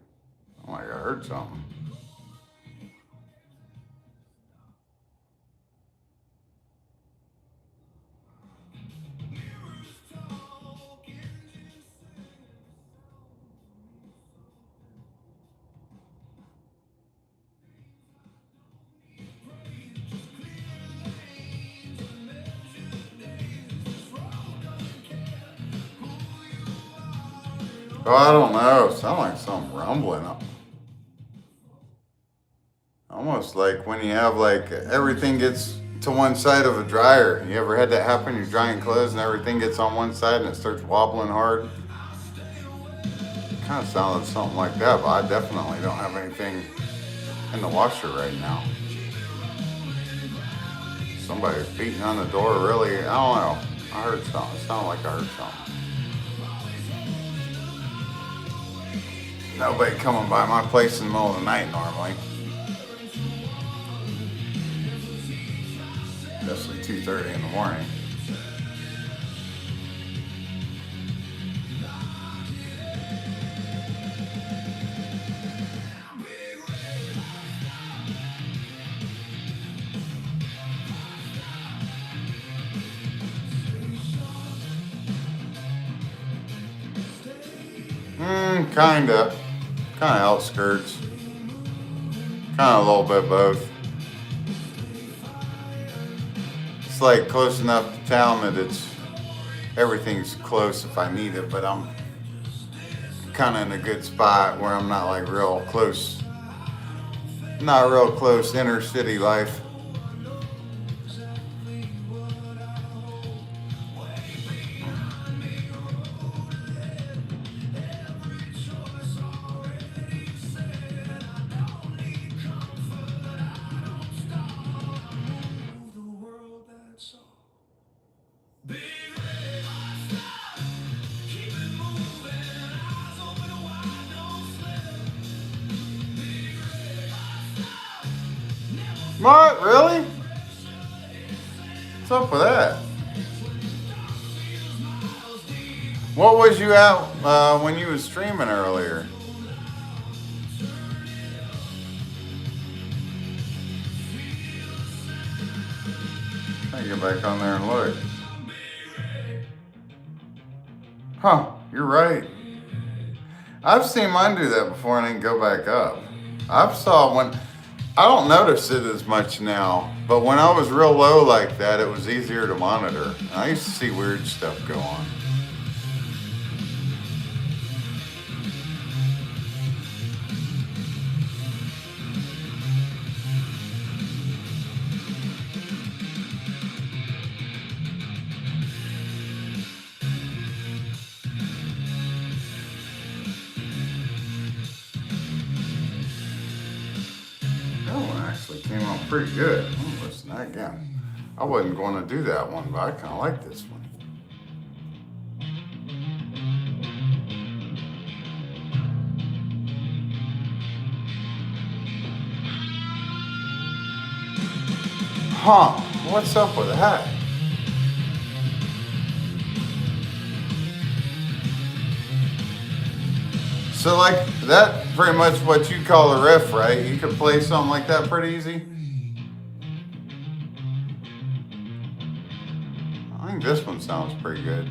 I'm like, I heard something. Oh, I don't know. Sound like something rumbling. Almost like when you have like everything gets to one side of a dryer. You ever had that happen? You're drying clothes and everything gets on one side and it starts wobbling hard. Kind of sounded something like that, but I definitely don't have anything in the washer right now. Somebody's beating on the door. Really, I don't know. I heard something. It sounded like I heard something. Nobody coming by my place in the middle of the night normally. Especially 2:30 in the morning. Kinda outskirts. Kinda a little bit both. It's like close enough to town that everything's close if I need it, but I'm kinda in a good spot where I'm not like real close inner city life. What? Really? What's up with that? What was you at when you was streaming earlier? I get back on there and look. Huh, you're right. I've seen mine do that before and then go back up. I don't notice it as much now, but when I was real low like that, it was easier to monitor. I used to see weird stuff go on. actually came out pretty good. Listen to that again. I wasn't going to do that one, but I kind of like this one. Huh, what's up with that? So like, that pretty much what you call a riff, right? You could play something like that pretty easy? I think this one sounds pretty good.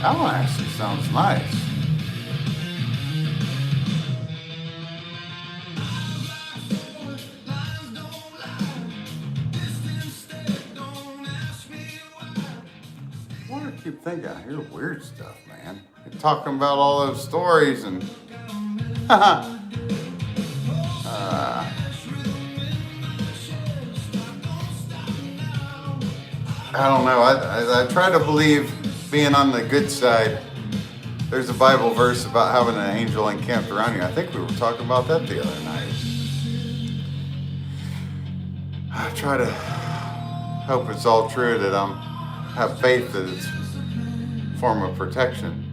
That one actually sounds nice. Why do I keep thinking I hear weird stuff, man? You're talking about all those stories and I don't know. I try to believe being on the good side. There's a Bible verse about having an angel encamped around you. I think we were talking about that the other night. I try to hope it's all true, that have faith that it's a form of protection.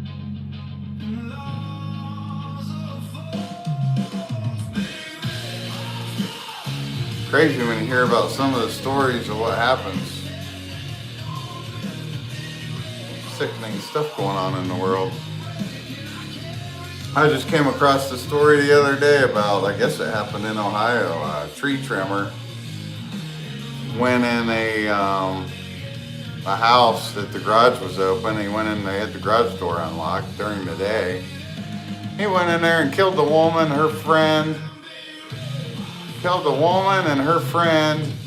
Crazy when you hear about some of the stories of what happens. Sickening stuff going on in the world. I just came across the story the other day about, I guess it happened in Ohio, a tree trimmer went in a house that the garage was open. He went in, they had the garage door unlocked during the day. He went in there and killed the woman, her friend,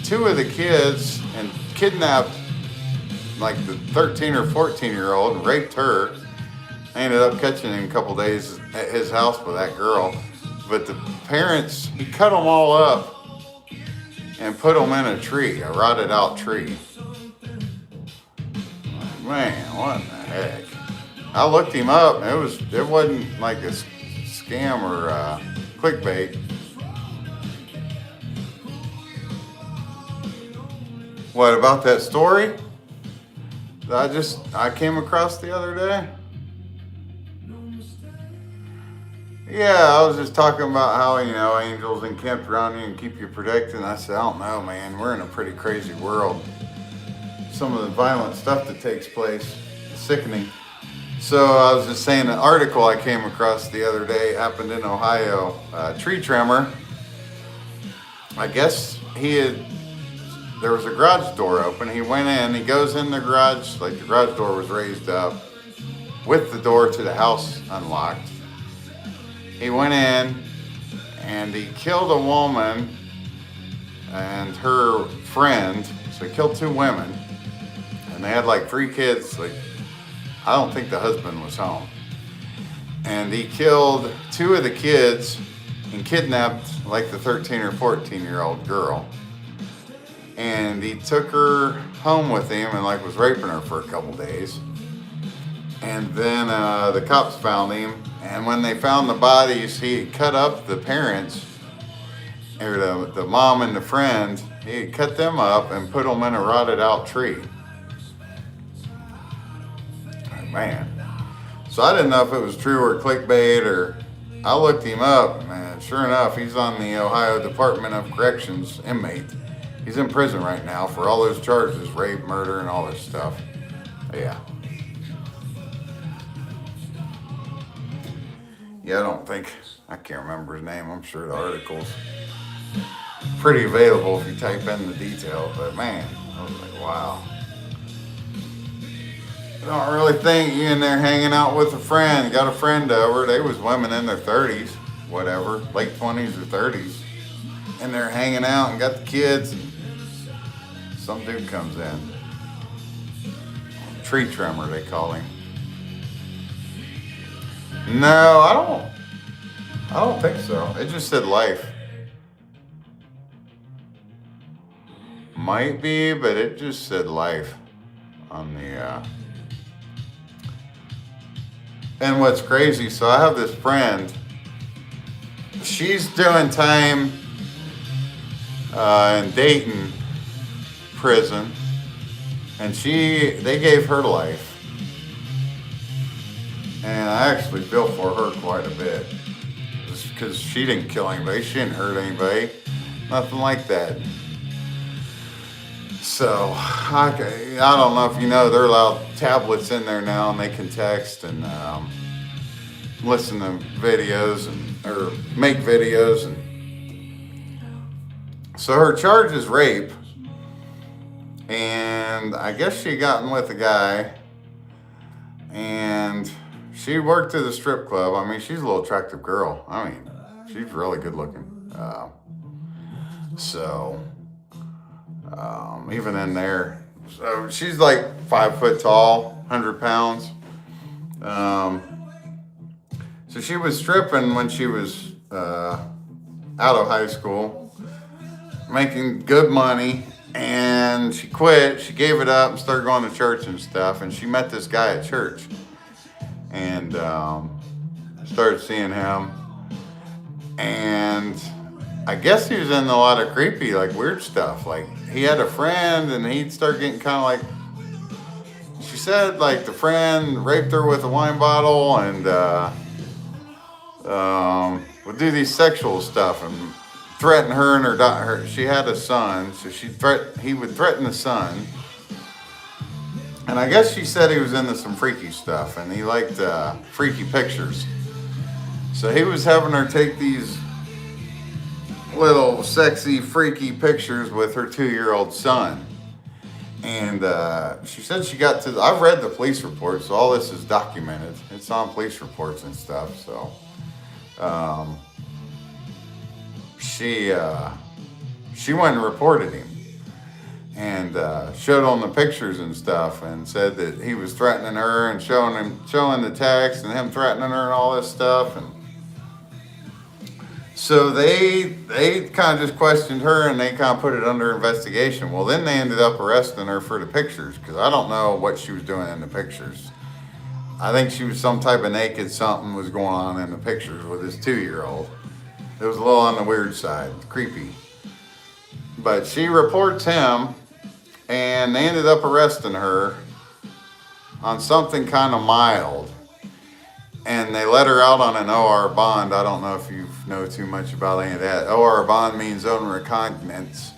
two of the kids, and kidnapped like the 13 or 14-year-old and raped her. I ended up catching him a couple days at his house with that girl. But the parents, he cut them all up and put them in a tree, a rotted out tree. Man, what in the heck? I looked him up and it wasn't like a scam or clickbait. What about that story that I came across the other day? Yeah, I was just talking about how, angels encamped around you and keep you protected. And I said, I don't know, man. We're in a pretty crazy world. Some of the violent stuff that takes place is sickening. So I was just saying, an article I came across the other day happened in Ohio. A tree trimmer, I guess there was a garage door open. He went in, he goes in the garage, like the garage door was raised up with the door to the house unlocked. He went in and he killed a woman and her friend. So he killed two women and they had like 3 kids. Like, I don't think the husband was home. And he killed 2 of the kids and kidnapped like the 13 or 14-year-old girl. And he took her home with him and like was raping her for a couple days. And then the cops found him. And when they found the bodies, he had cut up the parents, or the mom and the friend. He had cut them up and put them in a rotted out tree. Oh, man. So I didn't know if it was true or clickbait, or I looked him up, man. Sure enough, he's on the Ohio Department of Corrections inmate. He's in prison right now for all those charges, rape, murder, and all this stuff. Yeah. Yeah, I can't remember his name. I'm sure the article's pretty available if you type in the details. But man, I was like, wow. I don't really think you in there hanging out with a friend. You got a friend over. They was women in their 30s, whatever, late 20s or 30s. And they're hanging out and got the kids. And some dude comes in. Tree trimmer, they call him. No, I don't think so. It just said life. Might be, but it just said life on the. And what's crazy, so I have this friend. She's doing time in Dayton prison, and they gave her life. And I actually feel for her quite a bit. Because she didn't kill anybody, she didn't hurt anybody, nothing like that. So, I don't know if you know, they're allowed tablets in there now, and they can text and listen to videos or make videos. And so her charge is rape, and I guess she gotten with a guy, and she worked at a strip club. I mean, she's a little attractive girl. I mean, she's really good looking. Even in there. So she's like 5 foot tall, 100 pounds. So she was stripping when she was out of high school, making good money, and she quit. She gave it up and started going to church and stuff, and she met this guy at church. And started seeing him, and I guess he was into a lot of creepy, like weird stuff. Like he had a friend, and he'd start getting kind of like, she said, like the friend raped her with a wine bottle, and would do these sexual stuff and threaten her and her daughter. She had a son, so he would threaten the son. And I guess she said he was into some freaky stuff, and he liked freaky pictures. So he was having her take these little sexy, freaky pictures with her 2-year-old son. And she said she got to, I've read the police reports, so all this is documented. It's on police reports and stuff, so. She went and reported him. And showed on the pictures and stuff, and said that he was threatening her and showing the text and him threatening her and all this stuff. And so they kind of just questioned her, and they kind of put it under investigation. Well, then they ended up arresting her for the pictures, because I don't know what she was doing in the pictures. I think she was some type of naked something was going on in the pictures with his 2-year-old. It was a little on the weird side, creepy. But she reports him, and they ended up arresting her on something kind of mild. And they let her out on an OR bond. I don't know if you know too much about any of that. OR bond means on recognizance.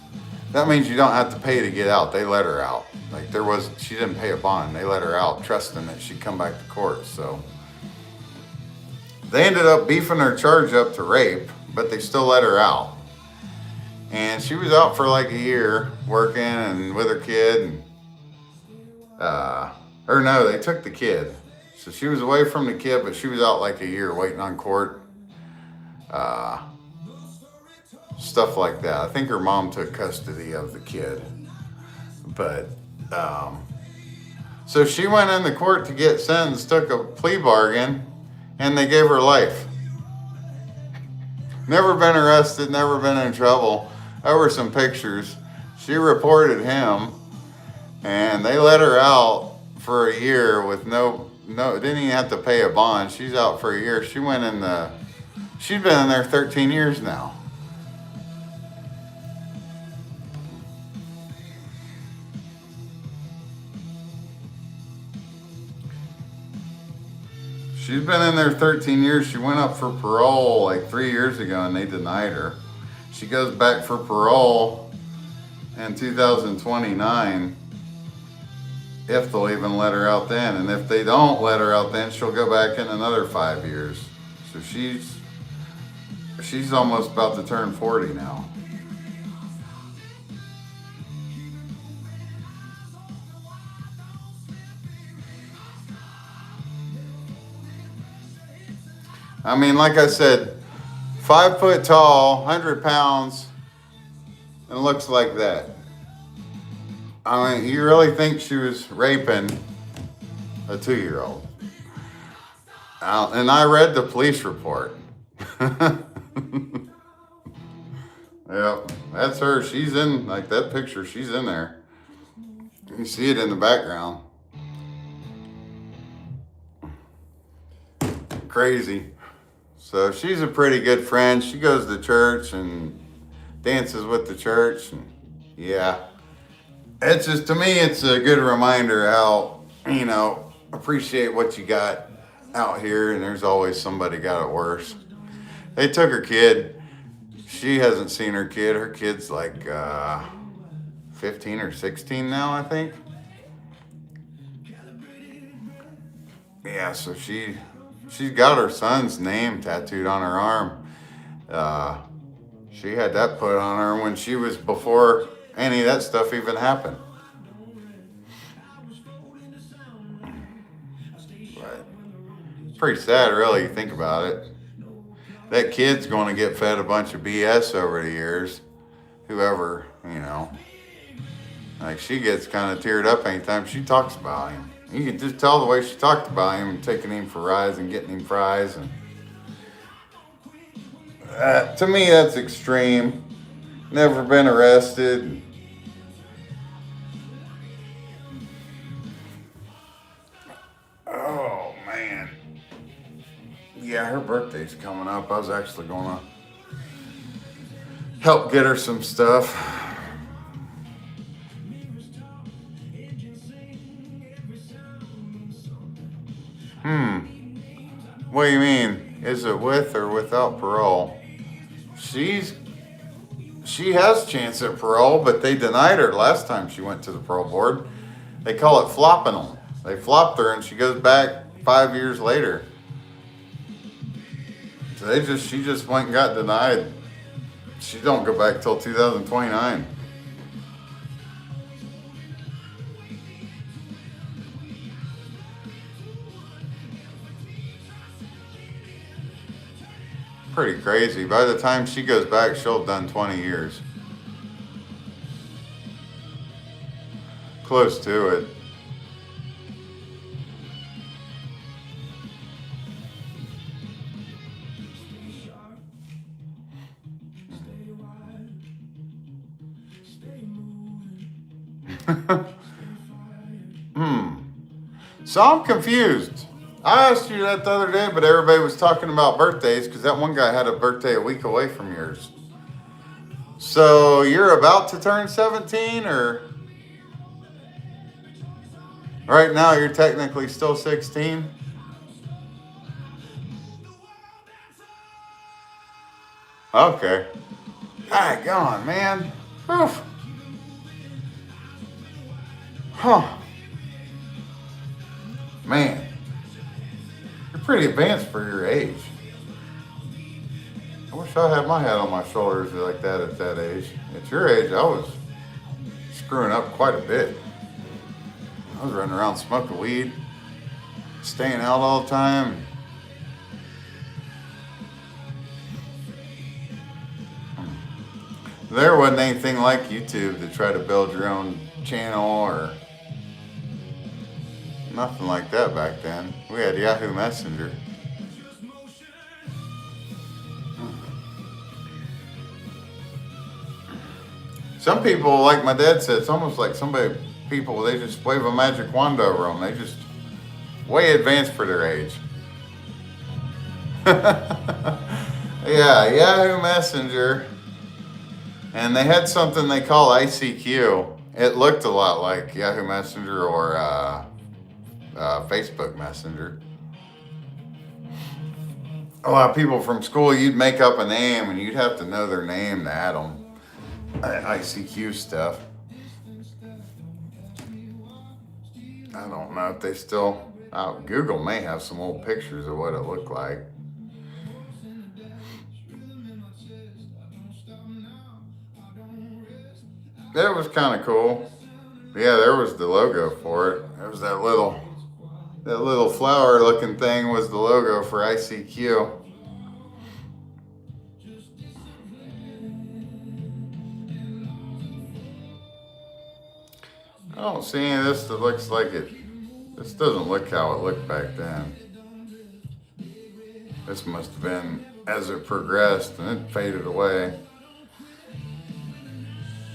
That means you don't have to pay to get out. They let her out. Like she didn't pay a bond. They let her out, trusting that she'd come back to court. So they ended up beefing her charge up to rape, but they still let her out. And she was out for like a year working and with her kid. And, they took the kid. So she was away from the kid, but she was out like a year waiting on court. Stuff like that. I think her mom took custody of the kid. But, so she went into court to get sentenced, took a plea bargain, and they gave her life. Never been arrested, never been in trouble. There were some pictures. She reported him, and they let her out for a year with no, didn't even have to pay a bond. She's out for a year. She'd been in there 13 years now. She's been in there 13 years. She went up for parole like 3 years ago, and they denied her. She goes back for parole in 2029, if they'll even let her out then. And if they don't let her out then, she'll go back in another 5 years. So she's almost about to turn 40 now. I mean, like I said, 5 foot tall, 100 pounds, and looks like that. I mean, you really think she was raping a 2-year-old? And I read the police report. Yeah, that's her. She's in, like that picture, she's in there. You see it in the background. Crazy. So she's a pretty good friend. She goes to church and dances with the church. And yeah, it's just, to me, it's a good reminder how, appreciate what you got out here. And there's always somebody got it worse. They took her kid. She hasn't seen her kid. Her kid's like 15 or 16 now, I think. Yeah, so she's got her son's name tattooed on her arm. She had that put on her when she was, before any of that stuff even happened. But pretty sad, really, you think about it. That kid's going to get fed a bunch of BS over the years. Whoever, like, she gets kind of teared up anytime she talks about him. You can just tell the way she talked about him, taking him for rides and getting him fries. And to me, that's extreme. Never been arrested. Oh, man. Yeah, her birthday's coming up. I was actually going to help get her some stuff. What do you mean? Is it with or without parole? She has a chance at parole, but they denied her last time she went to the parole board. They call it flopping them. They flopped her and she goes back 5 years later. So she just went and got denied. She don't go back till 2029. Pretty crazy. By the time she goes back, she'll have done 20 years. Close to it. So I'm confused. I asked you that the other day, but everybody was talking about birthdays because that one guy had a birthday a week away from yours. So you're about to turn 17, or right now you're technically still 16? Okay. Alright, go on, man. Oof. Huh. Man. You're pretty advanced for your age. I wish I had my head on my shoulders like that at that age. At your age, I was screwing up quite a bit. I was running around smoking weed, staying out all the time. There wasn't anything like YouTube to try to build your own channel or nothing like that back then. We had Yahoo Messenger. Some people, like my dad said, it's almost like people, they just wave a magic wand over them. They just way advanced for their age. Yeah, Yahoo Messenger. And they had something they call ICQ. It looked a lot like Yahoo Messenger or Facebook Messenger. A lot of people from school, you'd make up a name and you'd have to know their name to add them. ICQ stuff. I don't know if they still... Google may have some old pictures of what it looked like. That was kind of cool. Yeah, there was the logo for it. There was that little flower looking thing was the logo for ICQ. I don't see any of this that looks like it. This doesn't look how it looked back then. This must have been as it progressed, and it faded away.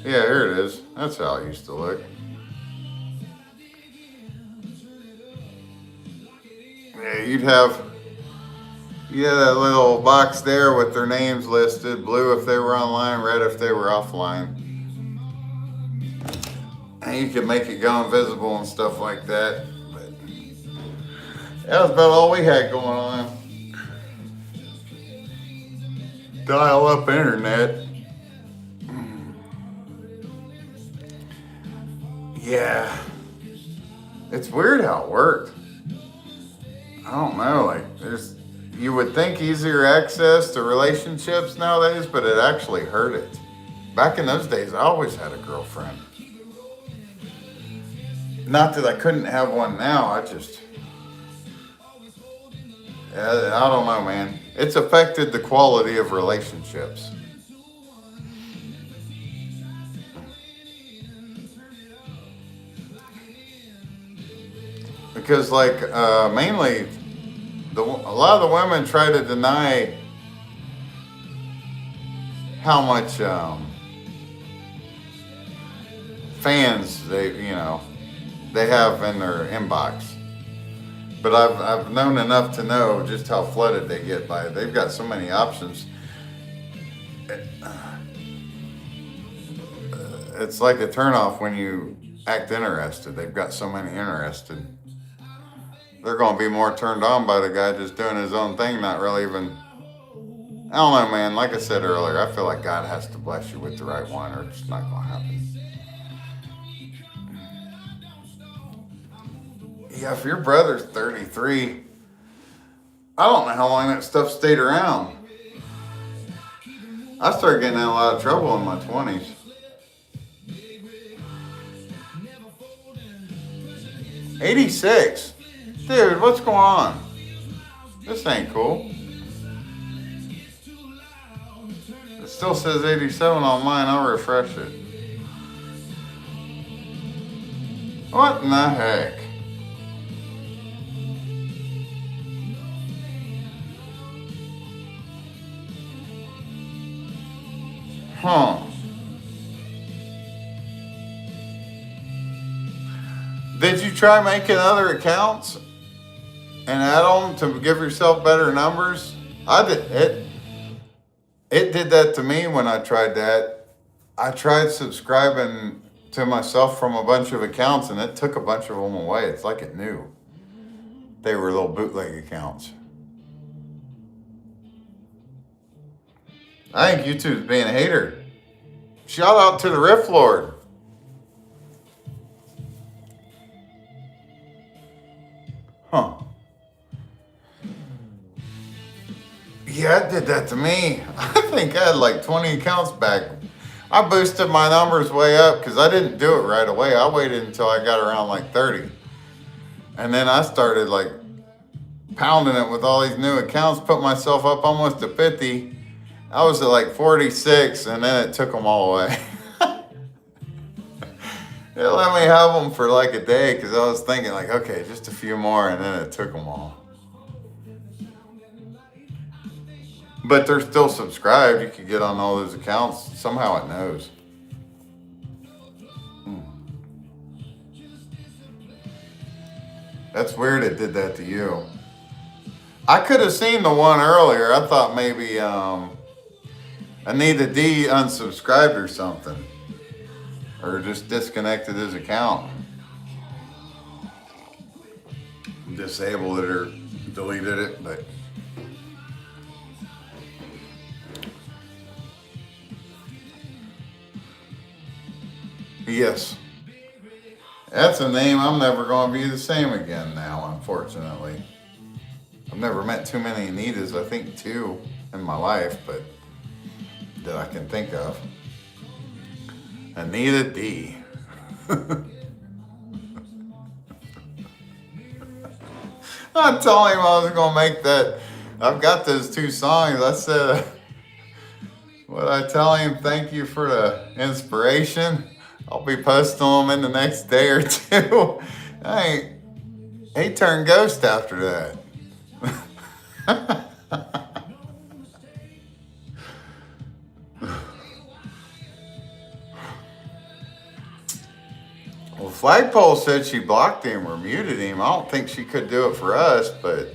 Yeah, here it is. That's how it used to look. Yeah, you had that little box there with their names listed, blue if they were online, red if they were offline. And you could make it go invisible and stuff like that. But that was about all we had going on. Dial up internet. Yeah. It's weird how it worked. I don't know, like you would think easier access to relationships nowadays, but it actually hurt it. Back in those days, I always had a girlfriend. Not that I couldn't have one now, I don't know, man. It's affected the quality of relationships. Because mainly, a lot of the women try to deny how much fans they have in their inbox. But I've known enough to know just how flooded they get by it. They've got so many options. It's like a turnoff when you act interested. They've got so many interested. They're going to be more turned on by the guy just doing his own thing, not really even... I don't know, man. Like I said earlier, I feel like God has to bless you with the right one or it's not going to happen. Yeah, if your brother's 33, I don't know how long that stuff stayed around. I started getting in a lot of trouble in my 20s. '86. Dude, what's going on? This ain't cool. It still says 87 on mine. I'll refresh it. What in the heck? Huh. Did you try making other accounts and add them to give yourself better numbers? I did it. It did that to me when I tried that. I tried subscribing to myself from a bunch of accounts and it took a bunch of them away. It's like it knew. They were little bootleg accounts. I think YouTube's being a hater. Shout out to the Riff Lord. Huh. Yeah, it did that to me. I think I had like 20 accounts back. I boosted my numbers way up because I didn't do it right away. I waited until I got around like 30. And then I started like pounding it with all these new accounts, put myself up almost to 50. I was at like 46 and then it took them all away. It let me have them for like a day because I was thinking like, okay, just a few more, and then it took them all. But they're still subscribed. You can get on all those accounts. Somehow it knows. That's weird it did that to you. I could have seen the one earlier. I thought maybe Anita D unsubscribed or something. Or just disconnected his account. Disabled it or deleted it, but yes. That's a name I'm never going to be the same again now, unfortunately. I've never met too many Anitas, I think 2 in my life, but that I can think of. Anita D. I told him I was going to make that. I've got those 2 songs. I said, what I tell him, thank you for the inspiration. I'll be posting them in the next day or 2. He turned ghost after that. Flagpole said she blocked him or muted him. I don't think she could do it for us, but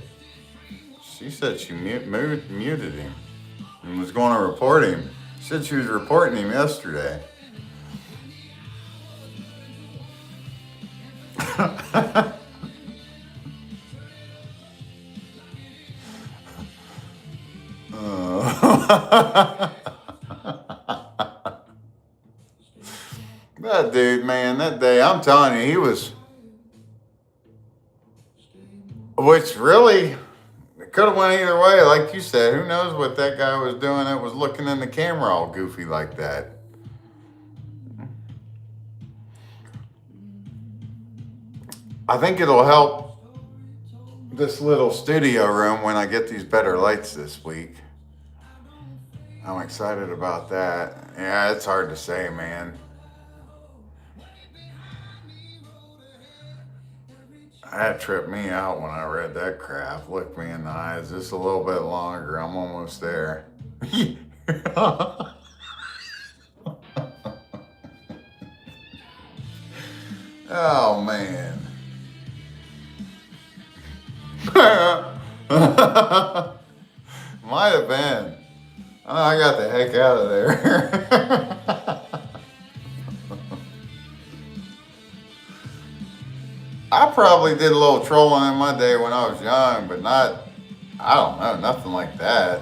she said she muted him and was going to report him. She said she was reporting him yesterday. That dude, man, that day, I'm telling you, he was, which really, it could have went either way. Like you said, who knows what that guy was doing that was looking in the camera all goofy like that. I think it'll help this little studio room when I get these better lights this week. I'm excited about that. Yeah, it's hard to say, man. That tripped me out when I read that crap. Look me in the eyes just a little bit longer. I'm almost there. Oh, man. Might have been. I got the heck out of there. I probably did a little trolling in my day when I was young, but not, I don't know, nothing like that.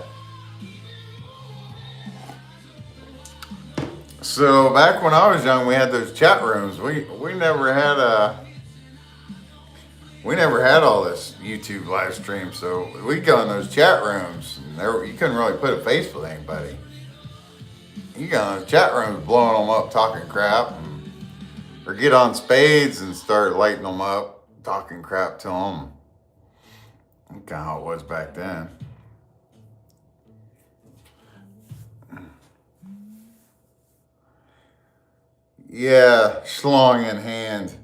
So back when I was young, we had those chat rooms. We never had all this YouTube live stream, so we'd go in those chat rooms, and you couldn't really put a face with anybody. You go in those chat rooms, blowing them up, talking crap, or get on spades and start lighting them up, talking crap to them. That's kind of how it was back then. Yeah, schlong in hand.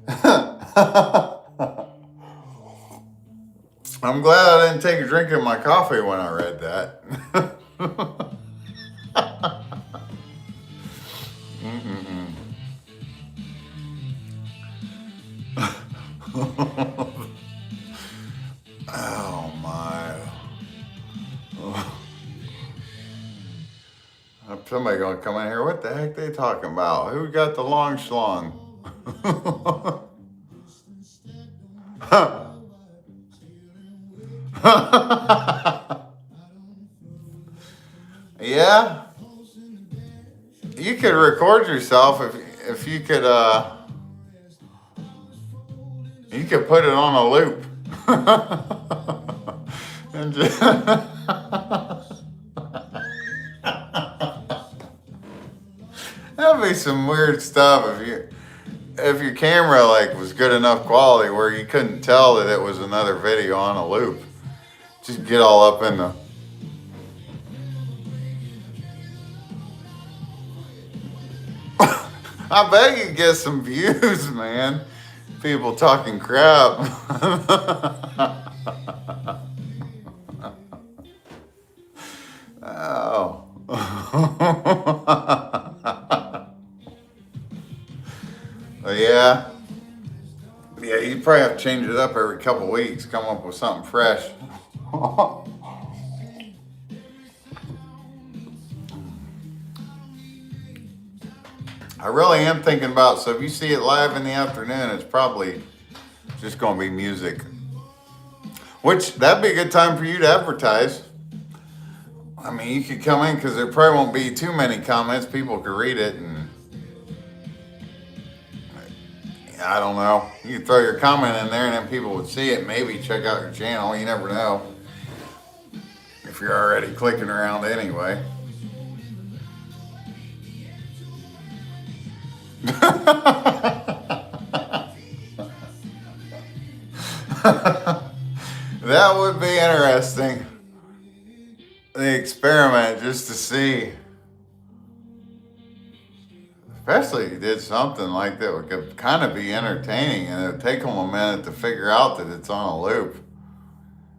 I'm glad I didn't take a drink of my coffee when I read that. Oh my. Somebody gonna come in here, what the heck they talking about? Who got the long schlong? Yeah, you could record yourself if you could put it on a loop. And just that'd be some weird stuff if your camera like was good enough quality where you couldn't tell that it was another video on a loop. Just get all up in the I bet you get some views, man. People talking crap. Oh. Yeah. Yeah, you probably have to change it up every couple weeks, come up with something fresh. I really am thinking about, so if you see it live in the afternoon, it's probably just going to be music. Which, that'd be a good time for you to advertise. I mean, you could come in because there probably won't be too many comments. People could read it and I don't know. You could throw your comment in there and then people would see it. Maybe check out your channel. You never know. If you're already clicking around anyway. That would be interesting. The experiment just to see. Especially if you did something like that would could kind of be entertaining and it would take them a minute to figure out that it's on a loop.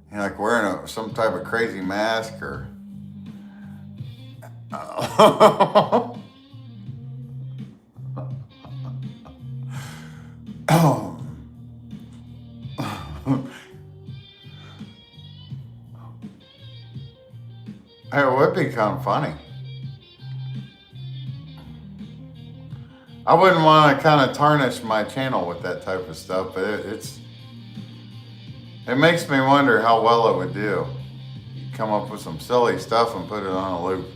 You know, like wearing some type of crazy mask or... be kind of funny. I wouldn't want to kind of tarnish my channel with that type of stuff, but it makes me wonder how well it would do. You come up with some silly stuff and put it on a loop.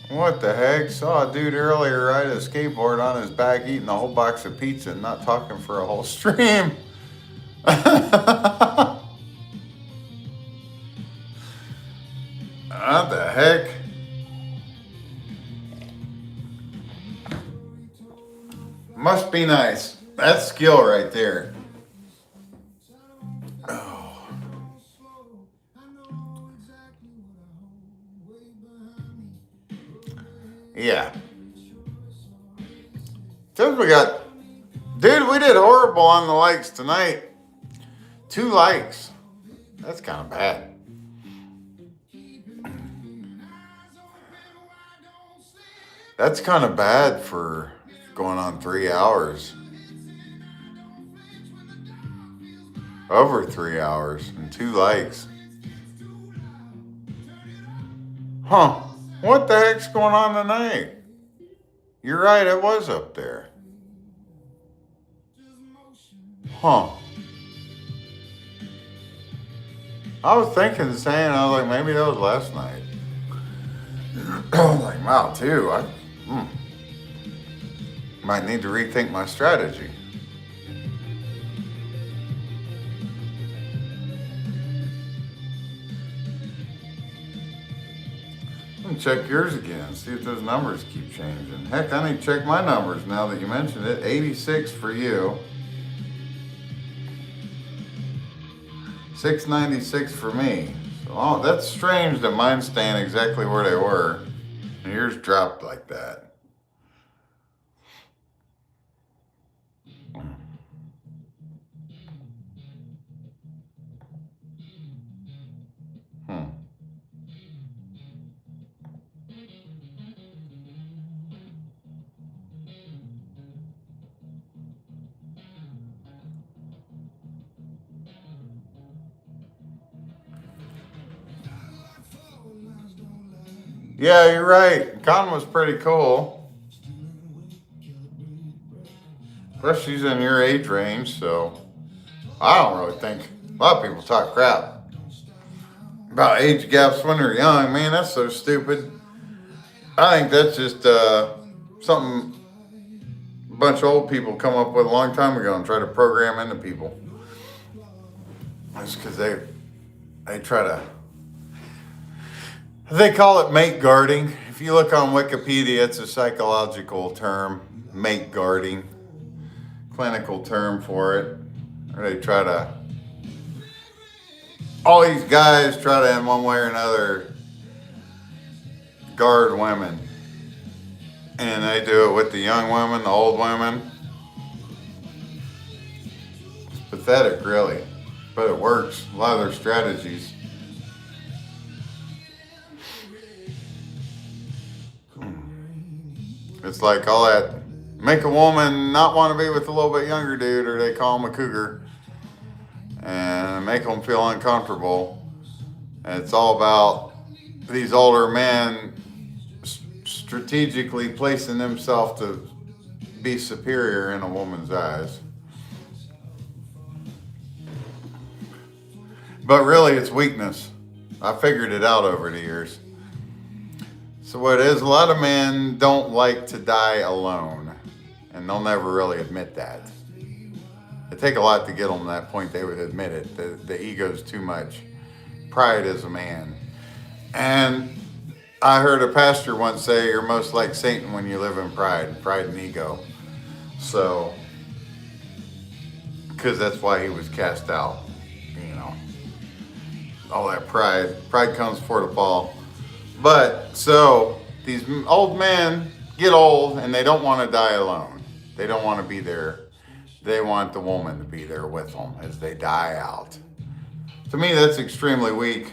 What the heck? Saw a dude earlier ride a skateboard on his back eating a whole box of pizza and not talking for a whole stream. What the heck? Must be nice. That's skill right there. Oh. Yeah. Since we got... Dude, we did horrible on the likes tonight. 2 likes. That's kind of bad. That's kind of bad for going on 3 hours. Over 3 hours and 2 likes. Huh. What the heck's going on tonight? You're right, it was up there. Huh. I was thinking the same. I was like, maybe that was last night. I was like, wow, too. Might need to rethink my strategy. Check yours again. See if those numbers keep changing. Heck, I need to check my numbers now that you mentioned it. 86 for you. 696 for me. So, that's strange that mine staying exactly where they were. And yours dropped like that. Yeah, you're right. Con was pretty cool. Plus, she's in your age range, so I don't really think a lot of people talk crap about age gaps when they're young. Man, that's so stupid. I think that's just something a bunch of old people come up with a long time ago and try to program into people. That's because they try to. They call it mate guarding. If you look on Wikipedia, it's a psychological term, mate guarding, clinical term for it. Or they try to, all these guys try to in one way or another guard women. And they do it with the young women, the old women. It's pathetic, really. But it works. A lot of their strategies. It's like all that make a woman not want to be with a little bit younger dude, or they call him a cougar, and make them feel uncomfortable. And it's all about these older men strategically placing themselves to be superior in a woman's eyes. But really, it's weakness. I figured it out over the years. So what it is, a lot of men don't like to die alone, and they'll never really admit that. It'd take a lot to get them to that point they would admit it. The ego's too much. Pride is a man. And I heard a pastor once say, you're most like Satan when you live in pride and ego. So, because that's why he was cast out, you know. All that pride comes before the fall. But, so, these old men get old and they don't want to die alone. They don't want to be there. They want the woman to be there with them as they die out. To me, that's extremely weak,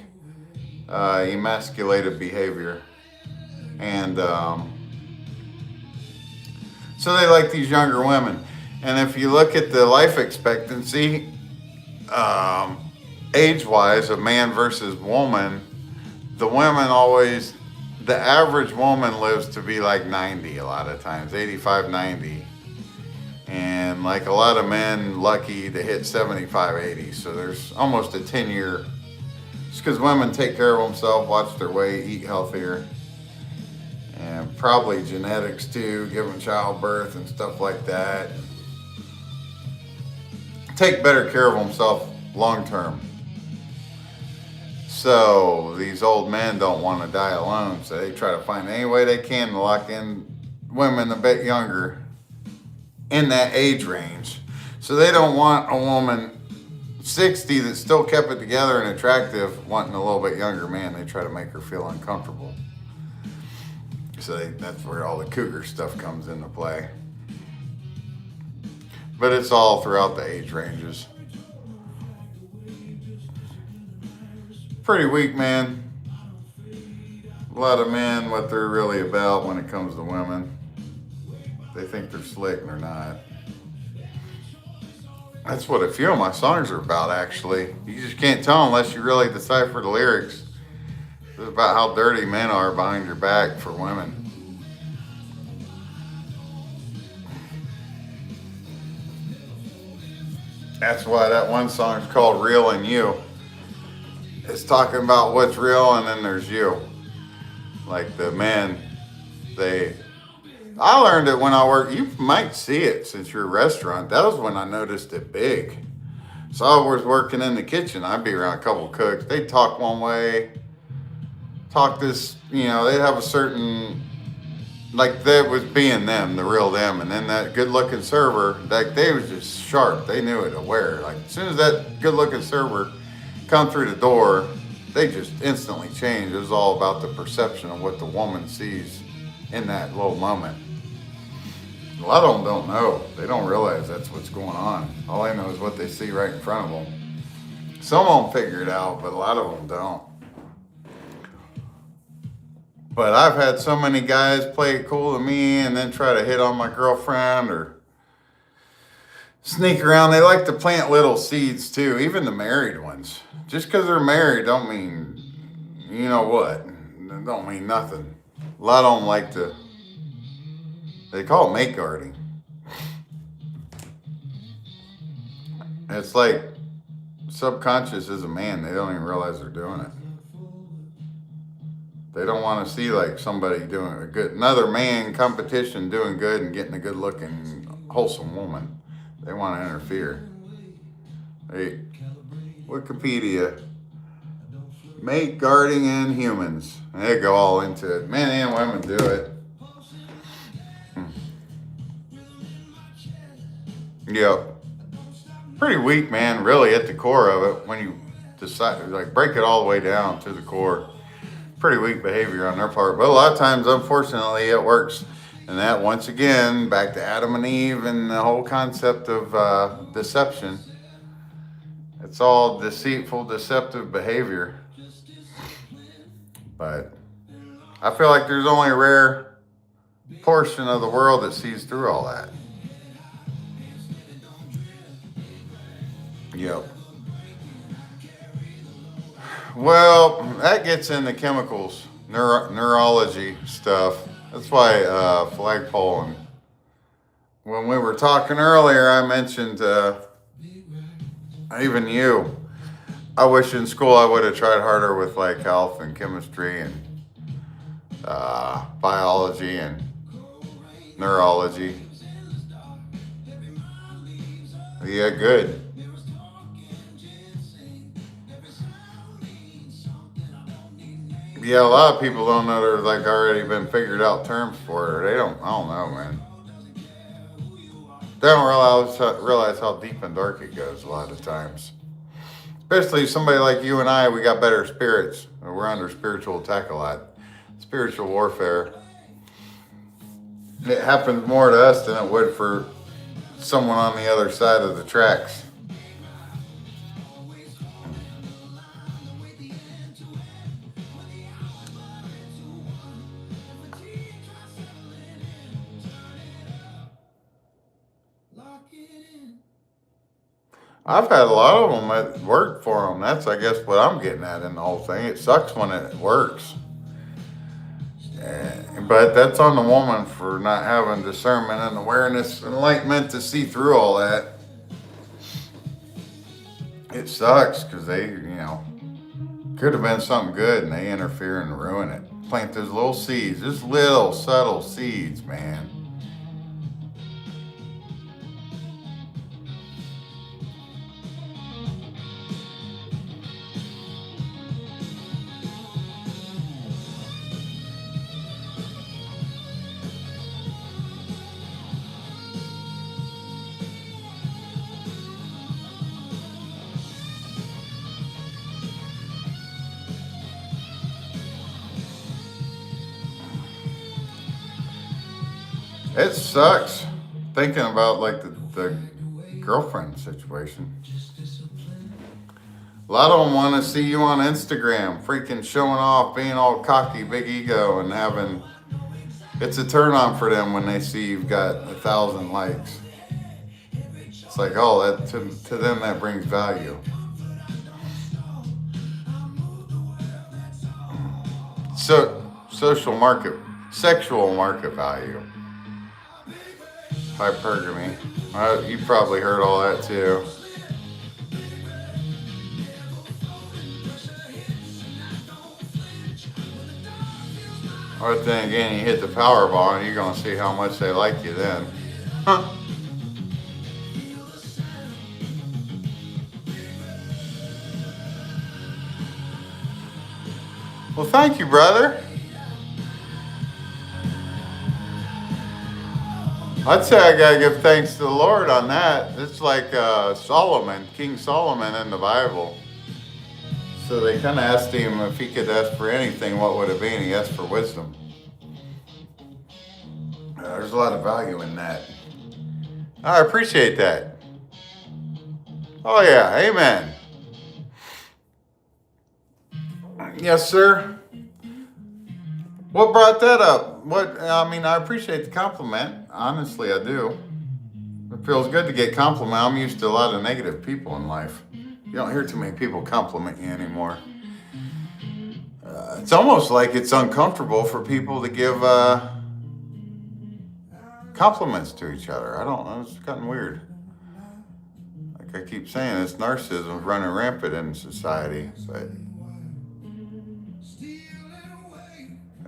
emasculated behavior. And so they like these younger women. And if you look at the life expectancy age-wise, a man versus woman, the women always, the average woman lives to be like 90 a lot of times, 85, 90. And like a lot of men, lucky to hit 75, 80. So there's almost a 10-year, just because women take care of themselves, watch their weight, eat healthier. And probably genetics too, given childbirth and stuff like that. Take better care of themselves long term. So these old men don't want to die alone, so they try to find any way they can to lock in women a bit younger in that age range. So they don't want a woman 60 that still kept it together and attractive wanting a little bit younger man. They try to make her feel uncomfortable. So that's where all the cougar stuff comes into play. But it's all throughout the age ranges. Pretty weak, man. A lot of men, what they're really about when it comes to women. They think they're slick and they're not. That's what a few of my songs are about, actually. You just can't tell unless you really decipher the lyrics. It's about how dirty men are behind your back for women. That's why that one song is called Real and You. It's talking about what's real and then there's you. Like the men, I learned it when I worked, you might see it since you're a restaurant. That was when I noticed it big. So I was working in the kitchen. I'd be around a couple cooks. They'd talk one way, talk this, they'd have a certain, like that was being them, the real them. And then that good looking server, like they was just sharp. They knew it to wear. Like as soon as that good looking server come through the door, they just instantly changed. It was all about the perception of what the woman sees in that little moment. A lot of them don't know. They don't realize that's what's going on. All they know is what they see right in front of them. Some of them figure it out, but a lot of them don't. But I've had so many guys play it cool to me and then try to hit on my girlfriend or sneak around. They like to plant little seeds too, even the married ones. Just because they're married don't mean, you know what, it don't mean nothing. A lot of them like to, they call it mate guarding. It's like subconscious as a man, they don't even realize they're doing it. They don't want to see like somebody doing a good, another man competition doing good and getting a good looking, wholesome woman. They want to interfere. Hey, Wikipedia, mate guarding in humans. They go all into it. Men and women do it. Yep. Pretty weak, man, really at the core of it. When you decide, like break it all the way down to the core. Pretty weak behavior on their part. But a lot of times, unfortunately, it works. And that, once again, back to Adam and Eve and the whole concept of deception. It's all deceitful, deceptive behavior. But I feel like there's only a rare portion of the world that sees through all that. Yep. Well, that gets into chemicals, neurology stuff. That's why flagpole. And when we were talking earlier, I mentioned even you. I wish in school I would have tried harder with like health and chemistry and biology and neurology. Yeah, good. Yeah, a lot of people don't know there's like already been figured out terms for it, or I don't know, man. They don't realize how deep and dark it goes a lot of times. Especially somebody like you and I, we got better spirits. We're under spiritual attack a lot. Spiritual warfare. It happens more to us than it would for someone on the other side of the tracks. I've had a lot of them that work for them. That's, I guess, what I'm getting at in the whole thing. It sucks when it works. But that's on the woman for not having discernment and awareness and enlightenment to see through all that. It sucks because they, could have been something good and they interfere and ruin it. Plant those little seeds, just little subtle seeds, man. It sucks thinking about like the girlfriend situation. A lot of them want to see you on Instagram, freaking showing off, being all cocky, big ego, and having. It's a turn on for them when they see you've got 1,000 likes. It's like, oh, that to them that brings value. So, sexual market value. Hypergamy. You probably heard all that too. Or then again, you hit the Powerball and you're going to see how much they like you then. Huh. Well, thank you, brother. I'd say I gotta give thanks to the Lord on that. It's like Solomon, King Solomon in the Bible. So they kind of asked him if he could ask for anything, what would it be? And he asked for wisdom. There's a lot of value in that. I appreciate that. Oh yeah, amen. Yes, sir. What brought that up? I appreciate the compliment. Honestly, I do. It feels good to get compliment. I'm used to a lot of negative people in life. You don't hear too many people compliment you anymore. It's almost like it's uncomfortable for people to give compliments to each other. I don't know. It's gotten weird. Like I keep saying, this narcissism is running rampant in society. But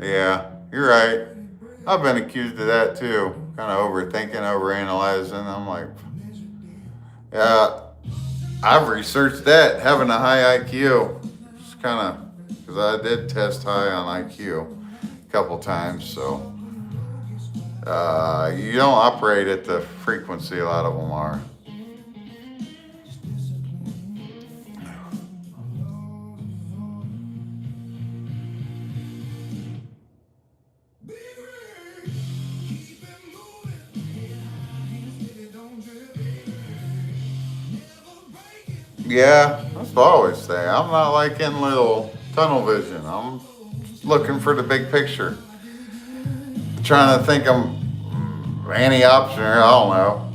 yeah, you're right. I've been accused of that too. Kind of overthinking, overanalyzing. I'm like, yeah, I've researched that. Having a high IQ. It's kind of, because I did test high on IQ a couple times. So you don't operate at the frequency a lot of them are. Yeah, that's what I always say. I'm not like in little tunnel vision. I'm looking for the big picture. Trying to think I'm any option, or I don't know.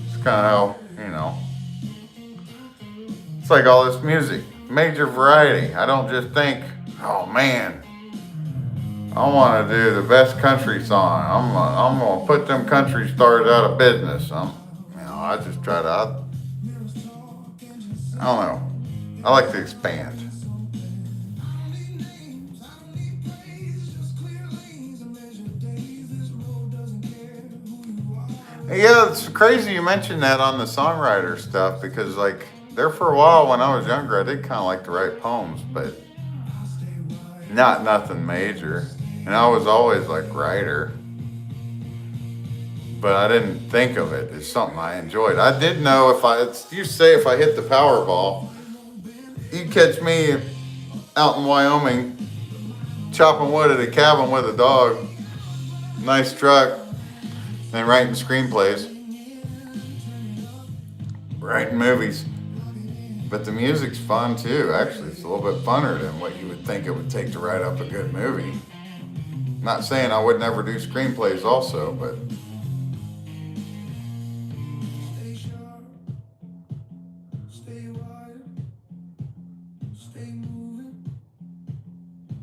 It's kind of how, it's like all this music, major variety. I don't just think, oh man, I want to do the best country song. I'm gonna put them country stars out of business. I just try to. I don't know. I like to expand. Yeah, it's crazy you mentioned that on the songwriter stuff because, like, there for a while when I was younger, I did kind of like to write poems, but not nothing major. And I was always like writer, but I didn't think of it as something I enjoyed. I did know if I hit the Powerball, you'd catch me out in Wyoming chopping wood at a cabin with a dog, nice truck, and writing screenplays, writing movies. But the music's fun too. Actually, it's a little bit funner than what you would think it would take to write up a good movie. Not saying I would never do screenplays also, but Stay moving,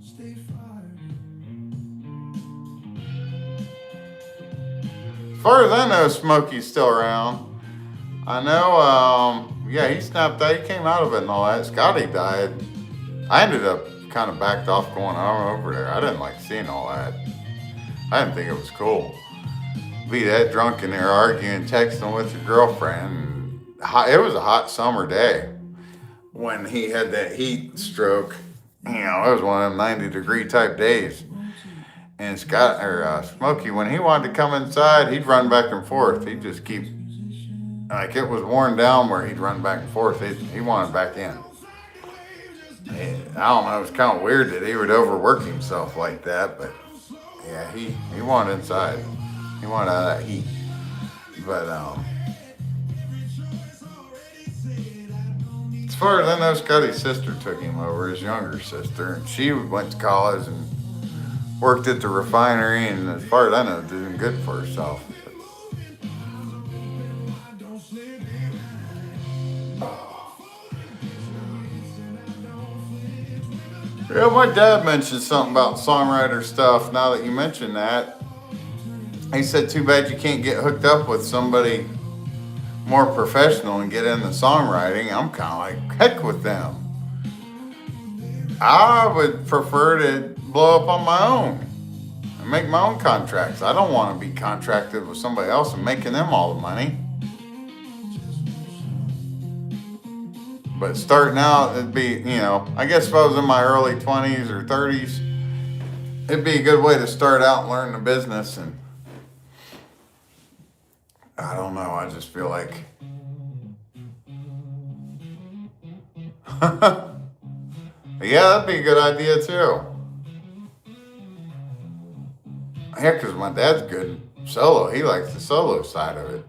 stay fired. As far as I know, Smokey's still around. I know, yeah, he snapped out. He came out of it and all that. Scotty died. I ended up kind of backed off going on over there. I didn't like seeing all that. I didn't think it was cool. Be that drunk in there arguing, texting with your girlfriend. It was a hot summer day when he had that heat stroke. You know, it was one of them 90-degree type days. And Smokey, when he wanted to come inside, he'd run back and forth. He'd just keep, like it was worn down where he'd run back and forth. He wanted back in. I don't know, it was kind of weird that he would overwork himself like that, but yeah, he wanted inside. He wanted out of that heat. But as far as I know, Scotty's sister took him over, his younger sister, and she went to college and worked at the refinery, and as far as I know, doing good for herself. Yeah, my dad mentioned something about songwriter stuff. Now that you mention that, he said, too bad you can't get hooked up with somebody more professional and get into songwriting. I'm kind of like, heck with them. I would prefer to blow up on my own and make my own contracts. I don't want to be contracted with somebody else and making them all the money. But starting out, it'd be, you know, I guess if I was in my early 20s or 30s, it'd be a good way to start out and learn the business. And I don't know, I just feel like, yeah, that'd be a good idea too. Yeah, because my dad's good solo. He likes the solo side of it.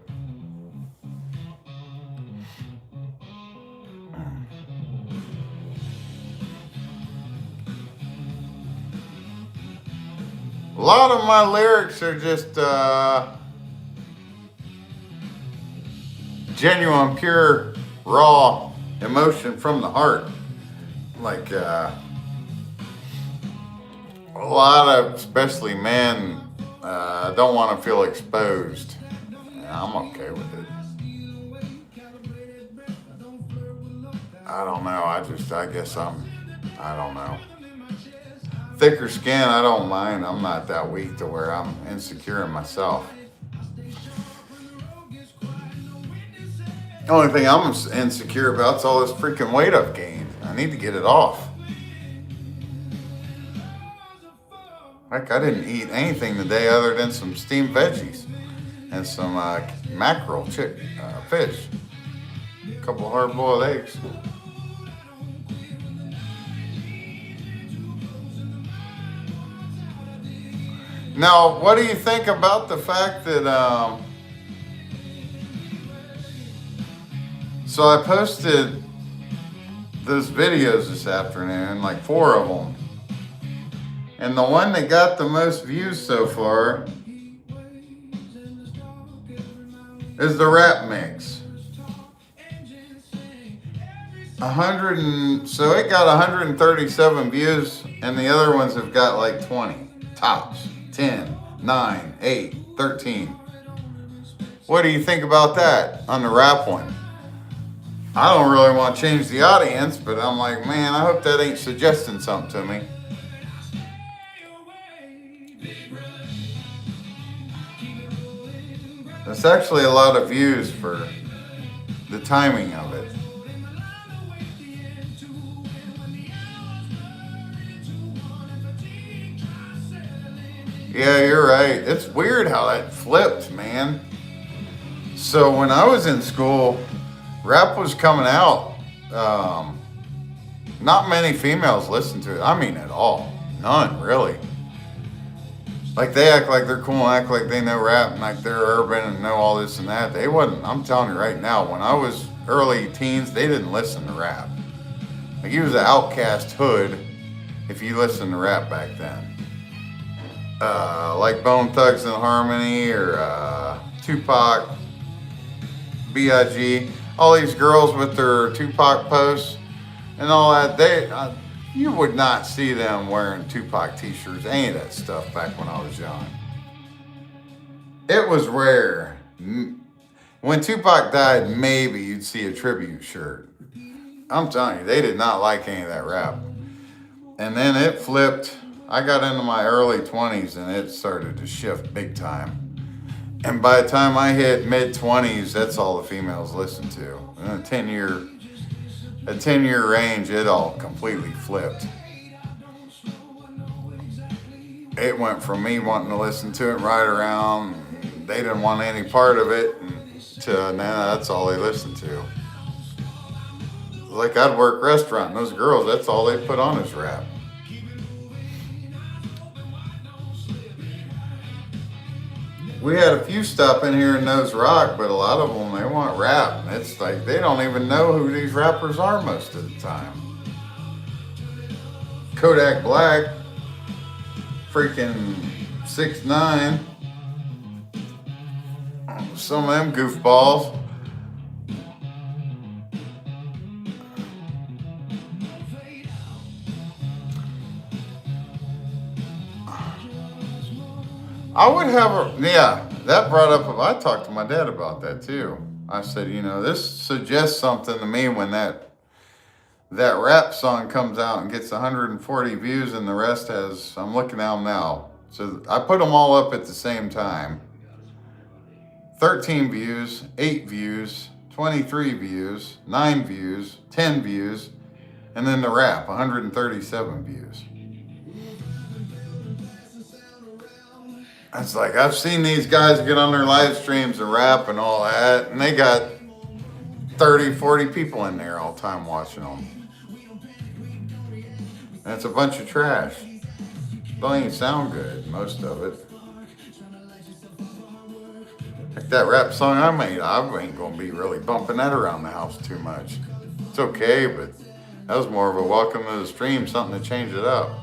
A lot of my lyrics are just genuine, pure, raw emotion from the heart. Like a lot of, especially men, don't want to feel exposed. Yeah, I'm okay with it. I don't know. I guess I don't know. Thicker skin, I don't mind. I'm not that weak to where I'm insecure in myself. The only thing I'm insecure about is all this freaking weight I've gained. I need to get it off. Like, I didn't eat anything today other than some steamed veggies and some mackerel fish. A couple hard-boiled eggs. Now, what do you think about the fact that, so I posted those videos this afternoon, like 4 of them. And the one that got the most views so far is the rap mix. So it got 137 views, and the other ones have got like 20 tops. 10, 9, 8, 13. What do you think about that on the rap one? I don't really want to change the audience, but I'm like, man, I hope that ain't suggesting something to me. That's actually a lot of views for the timing of it. Yeah, you're right. It's weird how that flipped, man. So when I was in school, rap was coming out. Not many females listened to it. I mean, at all. None, really. Like, they act like they're cool and act like they know rap and like they're urban and know all this and that. They wasn't. I'm telling you right now, when I was early teens, they didn't listen to rap. Like, you was an outcast hood if you listened to rap back then. Like Bone Thugs and Harmony or Tupac, B.I.G. All these girls with their Tupac posts and all that. You would not see them wearing Tupac t-shirts, any of that stuff back when I was young. It was rare. When Tupac died, maybe you'd see a tribute shirt. I'm telling you, they did not like any of that rap. And then it flipped. I got into my early 20s and it started to shift big time. And by the time I hit mid 20s, that's all the females listened to. In a 10-year range, it all completely flipped. It went from me wanting to listen to it right around, they didn't want any part of it, to now that's all they listen to. Like I'd work restaurant and those girls, that's all they put on is rap. We had a few stop in here and knows rock, but a lot of them, they want rap. And it's like, they don't even know who these rappers are most of the time. Kodak Black, freaking 6ix9ine, some of them goofballs. I would have that brought up, I talked to my dad about that too. I said, this suggests something to me when that rap song comes out and gets 140 views and the rest has, I'm looking at them now. So I put them all up at the same time. 13 views, 8 views, 23 views, 9 views, 10 views, and then the rap, 137 views. It's like, I've seen these guys get on their live streams and rap and all that, and they got 30, 40 people in there all the time watching them. And it's a bunch of trash. Don't even sound good, most of it. Like that rap song I made, I ain't gonna be really bumping that around the house too much. It's okay, but that was more of a welcome to the stream, something to change it up.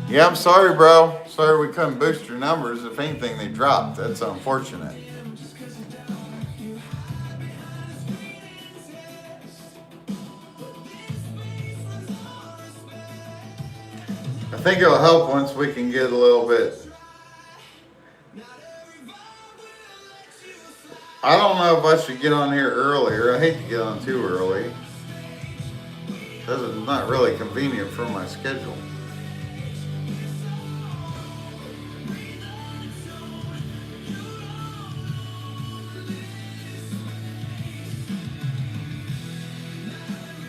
Yeah, I'm sorry, bro. Sorry we couldn't boost your numbers. If anything, they dropped. That's unfortunate. I think it'll help once we can get a little bit. I don't know if I should get on here earlier. I hate to get on too early, because it's not really convenient for my schedule.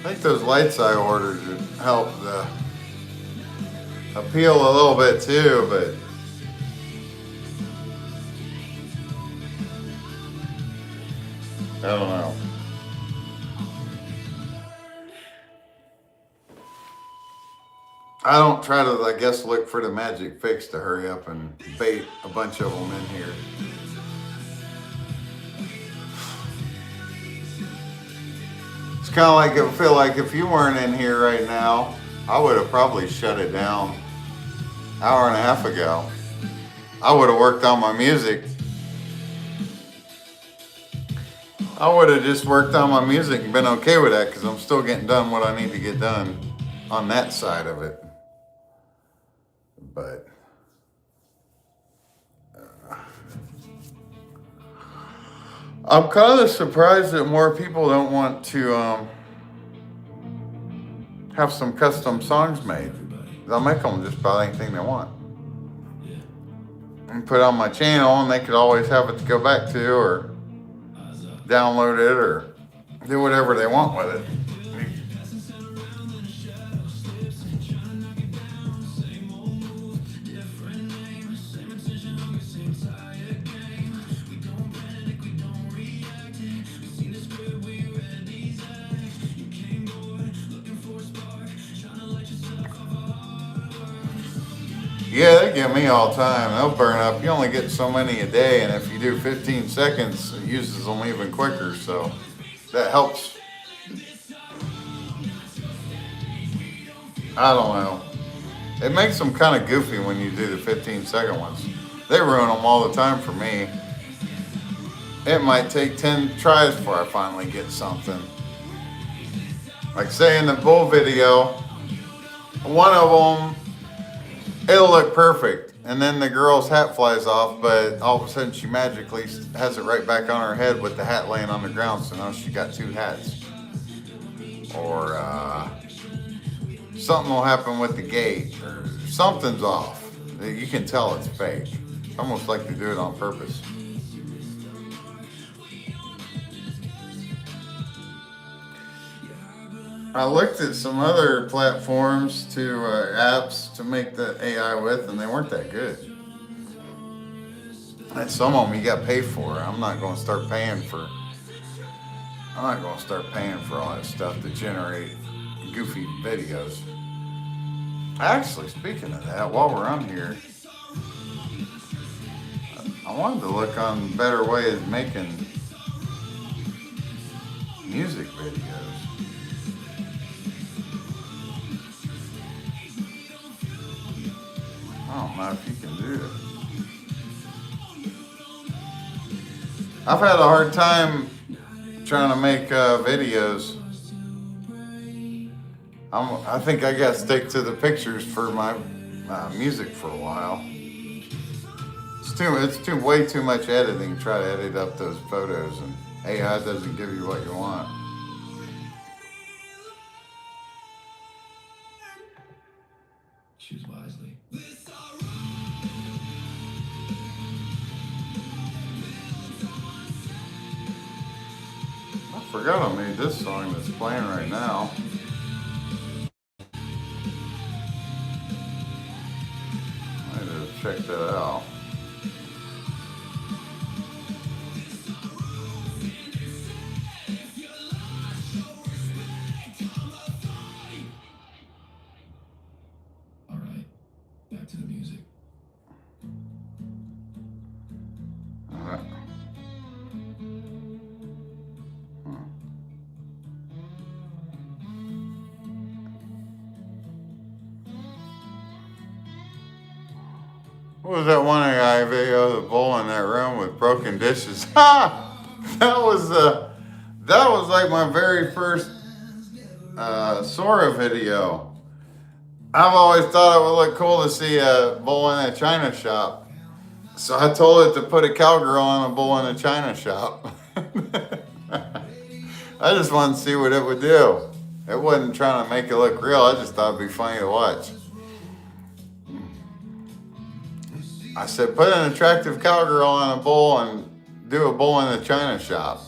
I think those lights I ordered would help the appeal a little bit too, but I don't know. I don't try to, I guess, look for the magic fix to hurry up and bait a bunch of them in here. It's kind of like, I feel like if you weren't in here right now, I would have probably shut it down an hour and a half ago. I would have worked on my music. I would have just worked on my music and been okay with that, because I'm still getting done what I need to get done on that side of it. But I'm kind of surprised that more people don't want to have some custom songs made. They'll make them just about anything they want and put it on my channel, and they could always have it to go back to or download it or do whatever they want with it. Yeah, they get me all the time. They'll burn up. You only get so many a day, and if you do 15 seconds, it uses them even quicker. So that helps. I don't know. It makes them kind of goofy when you do the 15-second ones. They ruin them all the time for me. It might take 10 tries before I finally get something. Like say in the bull video, one of them, it'll look perfect. And then the girl's hat flies off, but all of a sudden she magically has it right back on her head with the hat laying on the ground. So now she got two hats. Or something will happen with the gate, or something's off. You can tell it's fake. It's almost like they do it on purpose. I looked at some other platforms apps to make the AI with, and they weren't that good. And some of them you got to pay for. I'm not going to start paying for all that stuff to generate goofy videos. Actually, speaking of that, while we're on here, I wanted to look on better ways of making music videos. I don't know if you can do it. I've had a hard time trying to make videos. I think I got to stick to the pictures for my music for a while. It's way too much editing. Try to edit up those photos, and AI doesn't give you what you want. Choose wisely. I forgot I made this song that's playing right now. I need to check that out. All right, back to the music. Alright. What was that one guy video, the bull in that room with broken dishes? Ha! That was like my very first Sora video. I've always thought it would look cool to see a bull in a china shop. So I told it to put a cowgirl on a bull in a china shop. I just wanted to see what it would do. It wasn't trying to make it look real. I just thought it'd be funny to watch. I said, put an attractive cowgirl on a bull and do a bull in a china shop.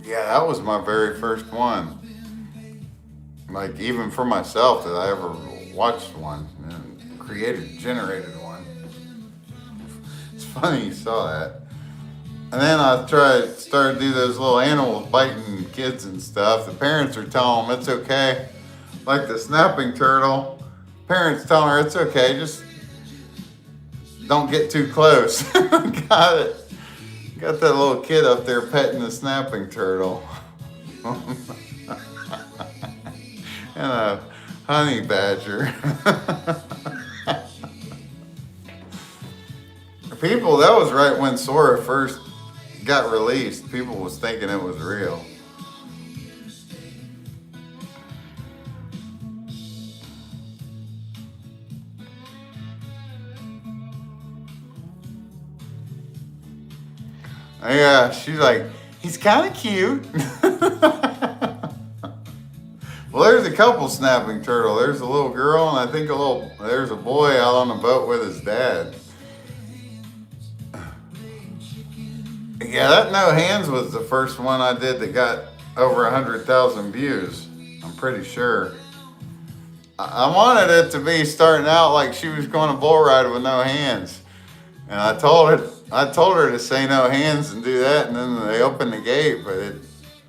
Yeah, that was my very first one. Like, even for myself, that I ever watched one and generated one. It's funny you saw that. And then I started to do those little animals biting kids and stuff. The parents are telling them it's okay. Like the snapping turtle, parents telling her it's okay, just don't get too close. Got it. Got that little kid up there petting the snapping turtle. And a honey badger. People, that was right when Sora first got released. People was thinking it was real. Yeah, she's like, he's kind of cute. Well, there's a couple snapping turtle. There's a little girl, and I think there's a boy out on the boat with his dad. Yeah, that No Hands was the first one I did that got over 100,000 views. I'm pretty sure. I wanted it to be starting out like she was going to bull ride with no hands. And I told her to say no hands and do that, and then they opened the gate, but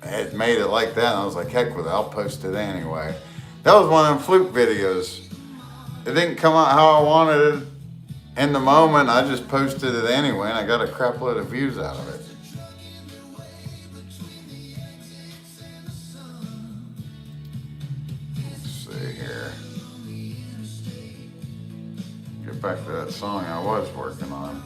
had made it like that, and I was like, heck with it, I'll post it anyway. That was one of them fluke videos. It didn't come out how I wanted it in the moment. I just posted it anyway, and I got a crap load of views out of it. Let's see here. Get back to that song I was working on.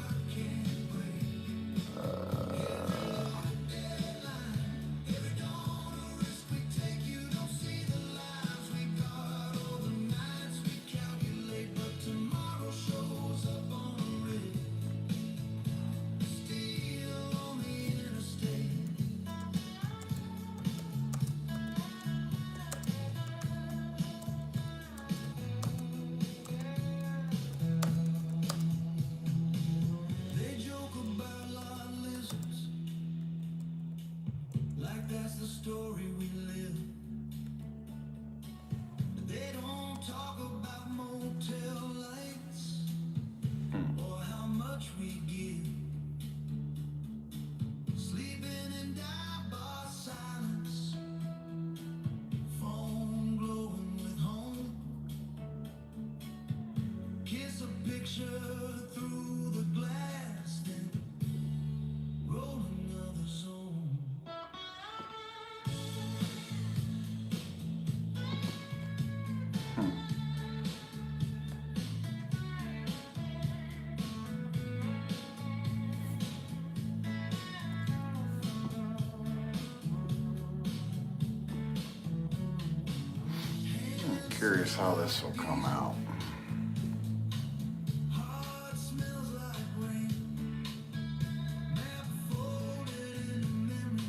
Like that's the story we live. They don't talk about motel lights or how much we give. Sleeping in dive bar silence, phone glowing with home. Kiss a picture through the glass, then roll another song. Curious how this will come out. Heart smells like rain. Map folded in memory.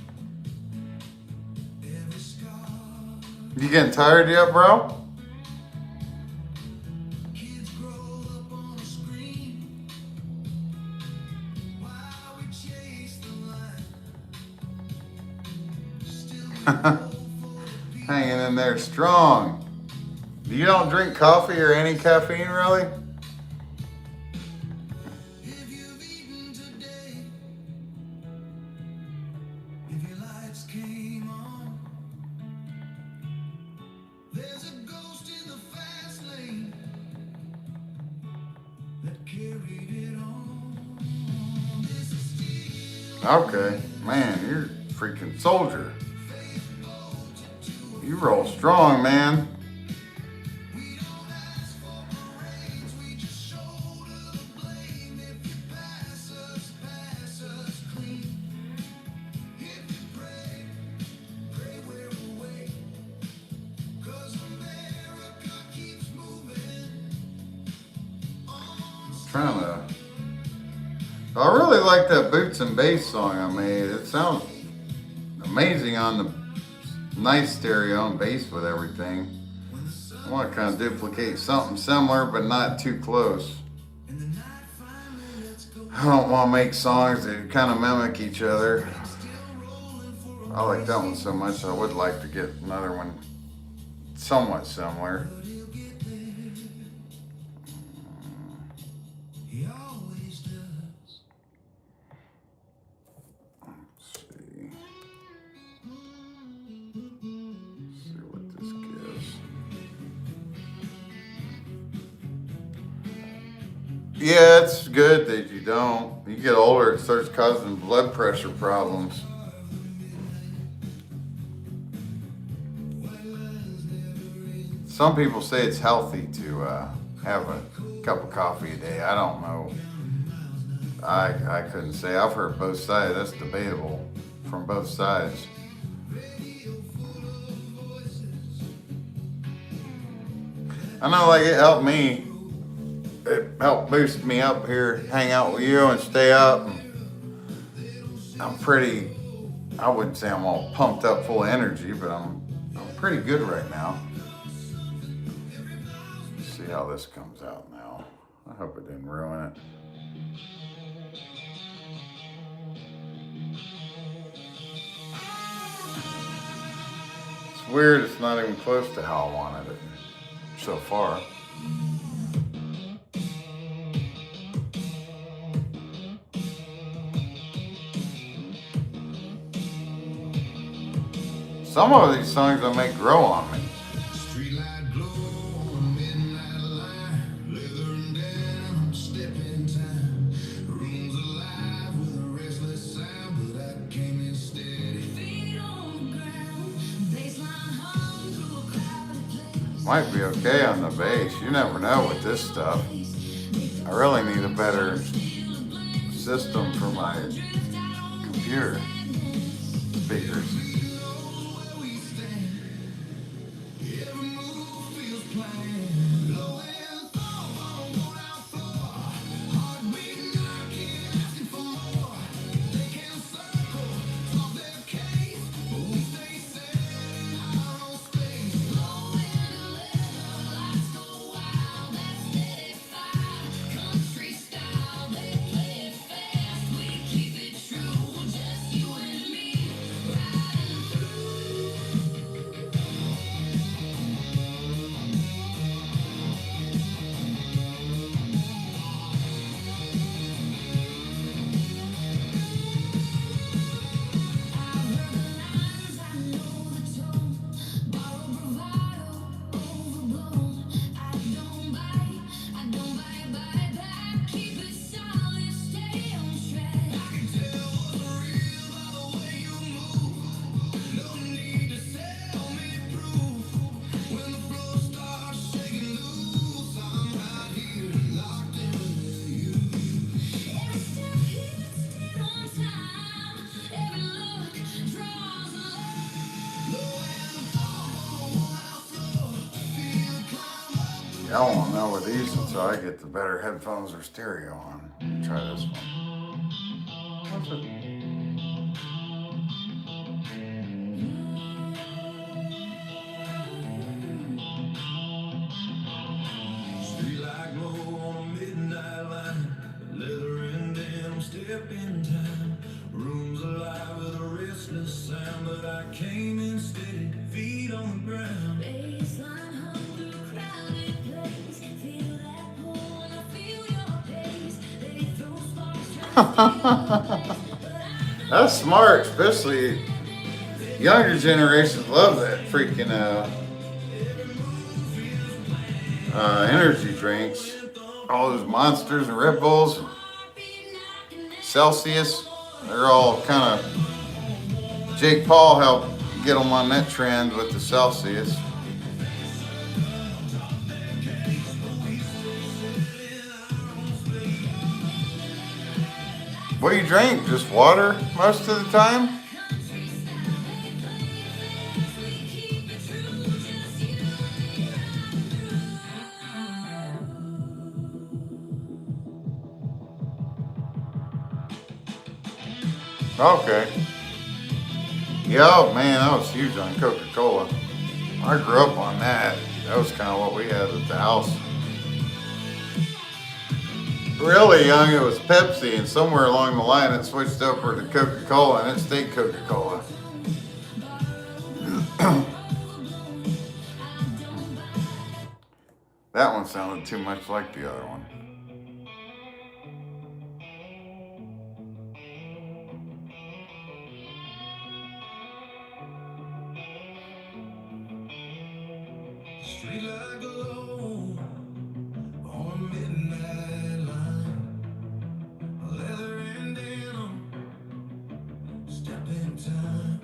Every scar. You getting tired yet, bro? Kids grow up on a screen. While we chase the light. Still Hanging in there strong. You don't drink coffee or any caffeine, really? if you've eaten today. If your lights came on. There's a ghost in the fast lane that carried it on. This is still Okay, man, you're a freaking soldier. You roll strong, man. we don't ask for parades, we just shoulder the blame. If you pass us clean. If you pray we're awake. 'Cause America keeps moving on. Trying to. I really like that Boots and Bass song I made. It sounds amazing on the nice stereo and bass with everything. I want to kind of duplicate something similar, but not too close. And the night finally lets go. I don't want to make songs that kind of mimic each other. Still rolling for a I like that one so much. I would like to get another one somewhat similar. but he'll get there. He always does. Let's see. Let's see what this gives. Yeah, it's good that you don't. You get older, it starts causing blood pressure problems. Some people say it's healthy to have a cup of coffee a day. I don't know. I couldn't say. I've heard both sides. That's debatable from both sides. I know, like, it helped me. It helped boost me up here, hang out with you and stay up. I'm pretty, I wouldn't say I'm all pumped up full of energy, but I'm pretty good right now. Let's see how this comes out now. I hope it didn't ruin it. It's weird, it's not even close to how I wanted it so far. Some of these songs I make grow on me. Streetlight glow on a midnight line, leather and denim, step in time. Rooms alive with a restless sound, but I came in steady. Feet on the ground, baseline hum through a crowded place. Might be okay on the bass. You never know with this stuff. I really need a better system for my computer speakers. I won't know with these until I get the better headphones or stereo on. Try this one. What's it? Streetlight glow on a midnight line, leather and denim, step in time. Rooms alive with a restless sound, but I came in steady, feet on the ground. Baseline hum through a crowded place. Feel that pull when I feel your pace. They throw sparks trying to That's smart, especially younger generations love that freaking energy drinks. All those Monsters and Red Bulls, and Celsius, they're all kind of. Jake Paul helped get them on that trend with the Celsius. What do you drink? Just water most of the time? Okay. Yeah, oh man, I was huge on Coca-Cola. I grew up on that. That was kind of what we had at the house. Really young, it was Pepsi, and somewhere along the line it switched over to Coca-Cola, and it stayed Coca-Cola. That one sounded too much like the other one. Streetlight glow on a midnight line, leather and denim, step in time.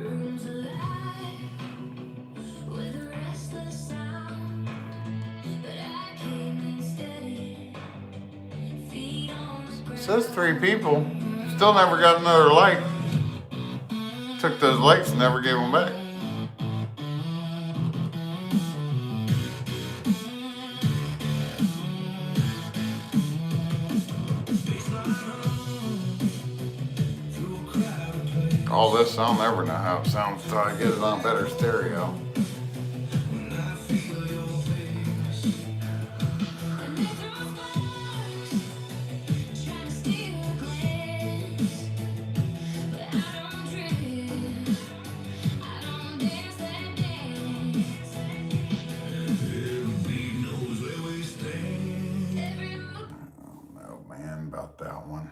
rooms alive with a restless sound. But I came in steady. Feet on the It ground. says 3 people. Still never got another light. Took those lights and never gave them back. All this, I'll never know how it sounds until I get it on better stereo. Oh man, about that one.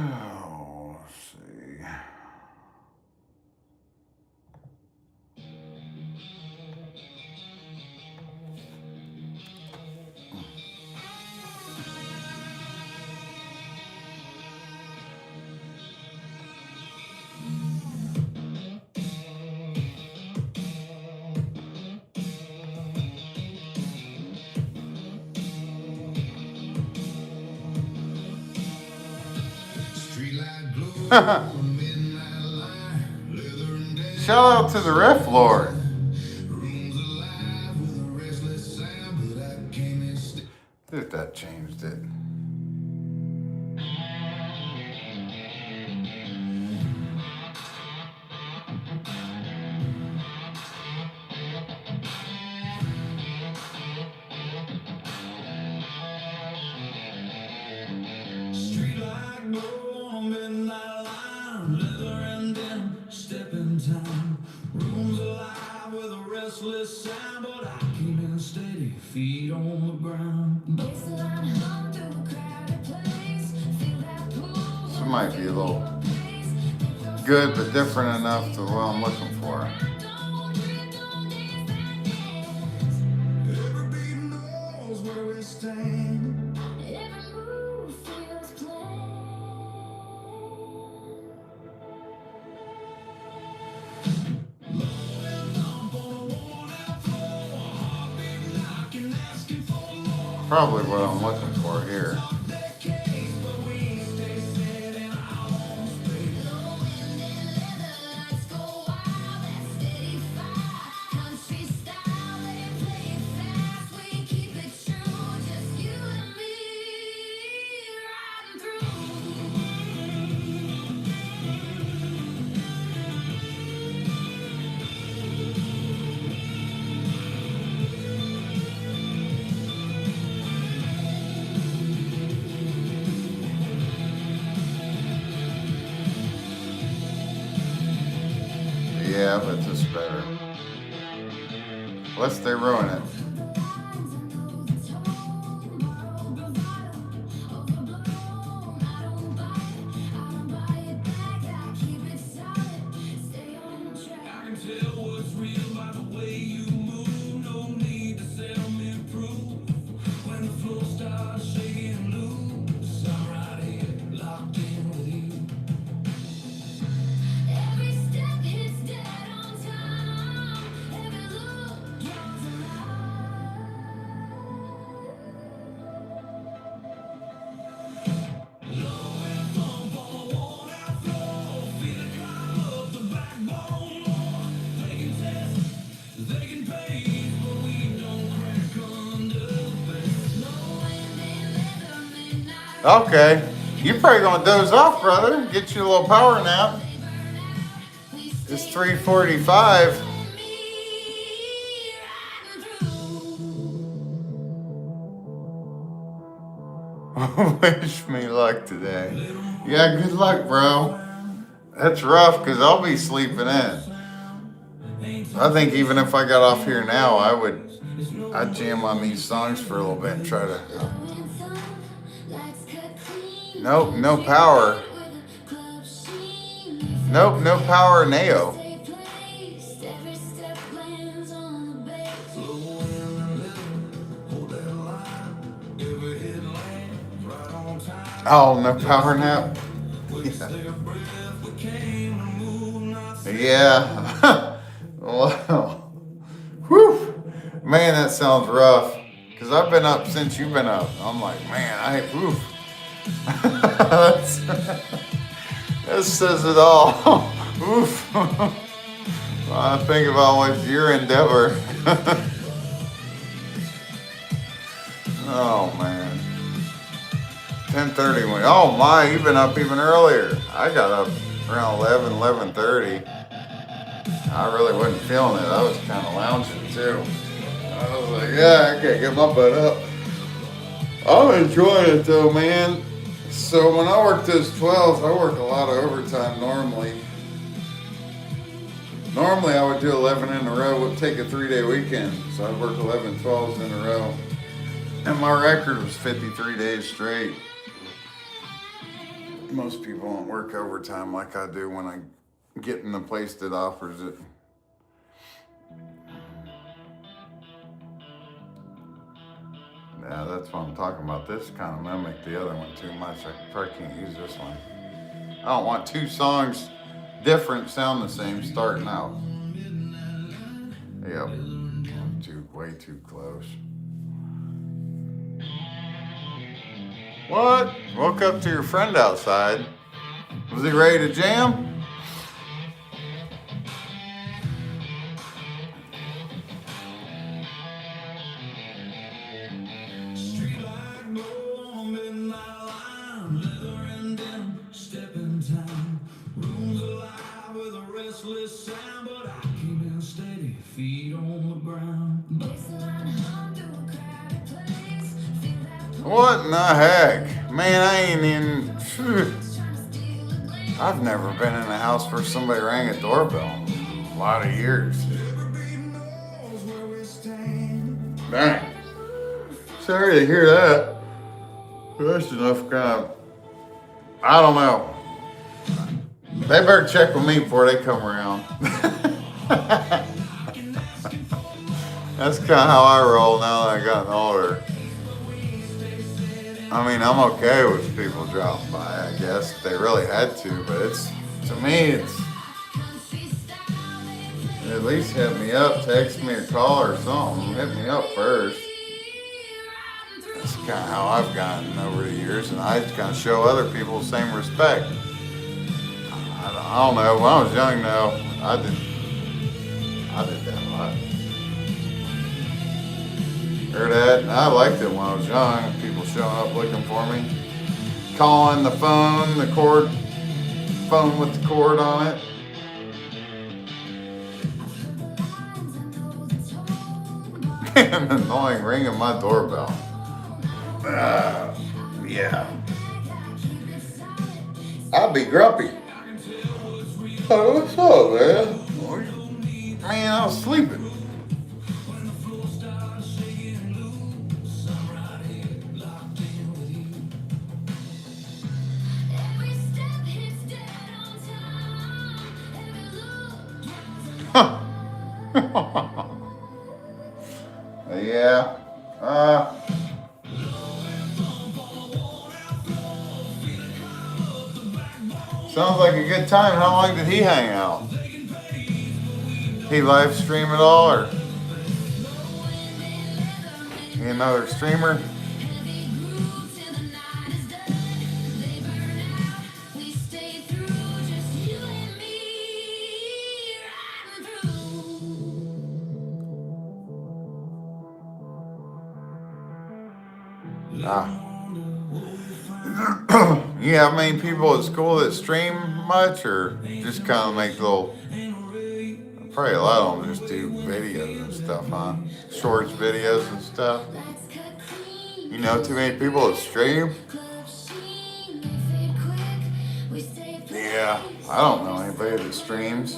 Oh, let's see. Streetlight glow, midnight light, leather and dash. Shout out to the Riff Lord. Rooms alive with a restless sound, but I came and stayed. Dude, that changed it. Streetlight glow on a midnight line, leather and denim, step in time. Rooms alive with a restless sound, but I came in steady, feet on the ground. Baseline hum through a crowded place. Feel that pull. This might be a little good, but different enough to what I'm looking for. Don't drift, don't dance that dance. Every beat knows where we stand. Every move feels planned. Probably what I'm looking for here. Yeah, but this is better. Lest they ruin it. I can tell what's real by the way you move. No need to sell me proof. When the floor starts shaking loose, I'm right here, locked in with you. Every step hits dead on time. Every look draws a line. Low and bump on the worn out floor. Feel it climb up the backbone. They can test, they can pay, but we don't crack under the best. Low wind and leather, midnight Okay. You're probably gonna doze off, brother. Get you a little power nap. they burn out. We It's stay 3:45. with me, riding through. Wish me luck today. Yeah, good luck, bro. That's rough because I'll be sleeping in. I think even if I got off here now, I'd jam on these songs for a little bit and try to. Nope, no power. Nope, no power, Neo. Oh, no power nap. Yeah. Wow. Whew. Man, that sounds rough. Cause I've been up since you've been up. I'm like, man, whew. That says it all. Oof. I think about what's your endeavor. Oh man. 10:30 went. Oh my, you've been up even earlier. I got up around 11:30. I really wasn't feeling it. I was kind of lounging too. I was like, yeah, I can't get my butt up. I'm enjoying it though, man. So when I work those 12s, I work a lot of overtime normally. Normally I would do 11 in a row, would take a 3-day weekend. So I'd work 11 12s in a row. And my record was 53 days straight. Most people don't work overtime like I do when I get in the place that offers it. Yeah, that's what I'm talking about. This kind of mimicked the other one too much. I probably can't use this one. I don't want two songs different sound the same starting out. Yep. Way too close. What? Woke up to your friend outside. Was he ready to jam? Streetlight glow on midnight line, leather and denim, step in time. Rooms alive with a restless sound, but I keep it steady, feet on the ground. Baseline hum through a crowded place. Feel that What in the heck? Man, I ain't in. trying to steal a glance. I've never been in a house where somebody rang a doorbell in a lot of years. Every beat knows where we stand. Dang. Sorry to hear that. That's enough kind of. I don't know. They better check with me before they come around. That's kind of how I roll now that I gotten older. I mean, I'm okay with people dropping by, I guess, if they really had to, but it's, to me, it's, at least hit me up, text me or call or something. Hit me up first. That's kind of how I've gotten over the years, and I kind of show other people the same respect. I don't know, when I was young though, I did that a lot. Heard that, and I liked it when I was young, people showing up looking for me. Calling the phone, phone with the cord on it. And annoying ringing my doorbell. Yeah. I'd be grumpy. Oh, what's up, man? Man, I was sleeping. Every step hits dead on time. Every look Huh. Yeah. Sounds like a good time. How long did he hang out? He live stream it all, or he another streamer? Ah. You have many people at school that stream much, or just kind of make little? Probably a lot of them just do videos and stuff, huh? Shorts videos and stuff. You know too many people that stream? Yeah, I don't know anybody that streams.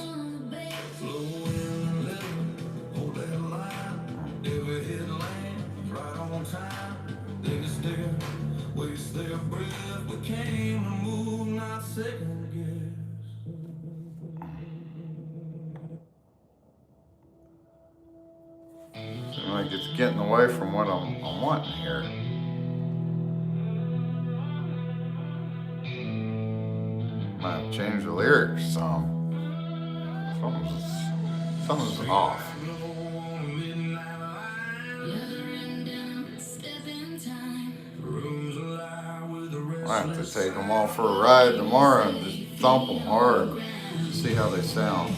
Seems like it's getting away from what I'm wanting here. Might have changed the lyrics some. Something's off. I have to take them all for a ride tomorrow and just thump them hard, see how they sound.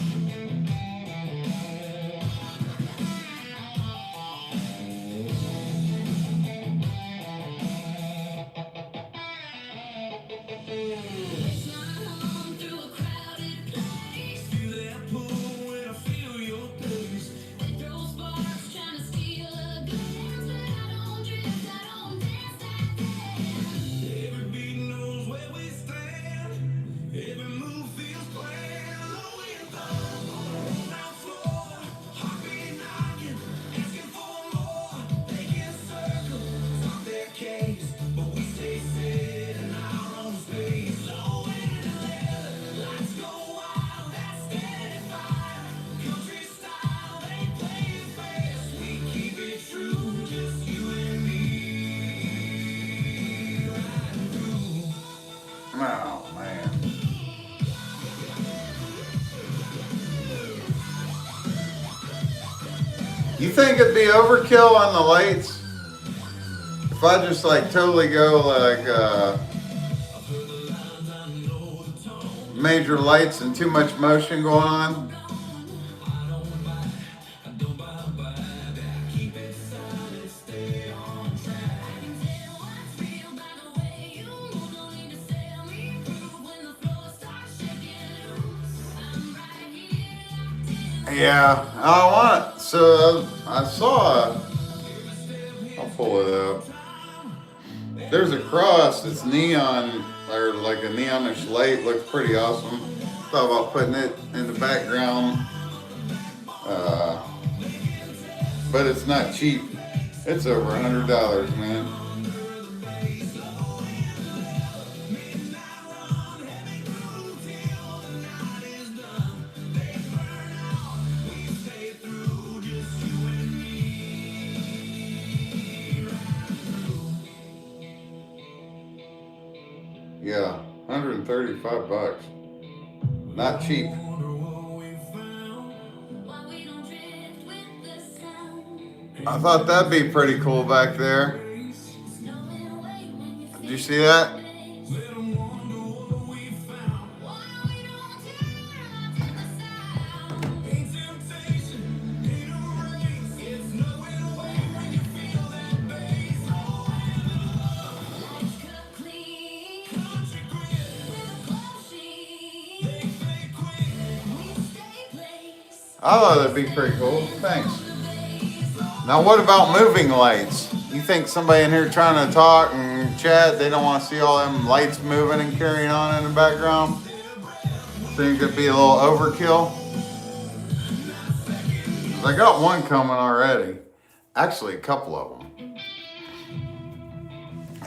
You think it'd be overkill on the lights? If I just like totally go like major lights and too much motion going on? Yeah, I want it. So I saw, I'll pull it up. There's a cross that's neon, or like a neonish light, looks pretty awesome. Thought about putting it in the background, but it's not cheap. It's over $100, man. Yeah, $135. Not cheap. I thought that'd be pretty cool back there. Did you see that? I thought that'd be pretty cool. Thanks. Now, what about moving lights? You think somebody in here trying to talk and chat, they don't want to see all them lights moving and carrying on in the background? Think it'd be a little overkill? 'Cause I got one coming already. Actually, a couple of them.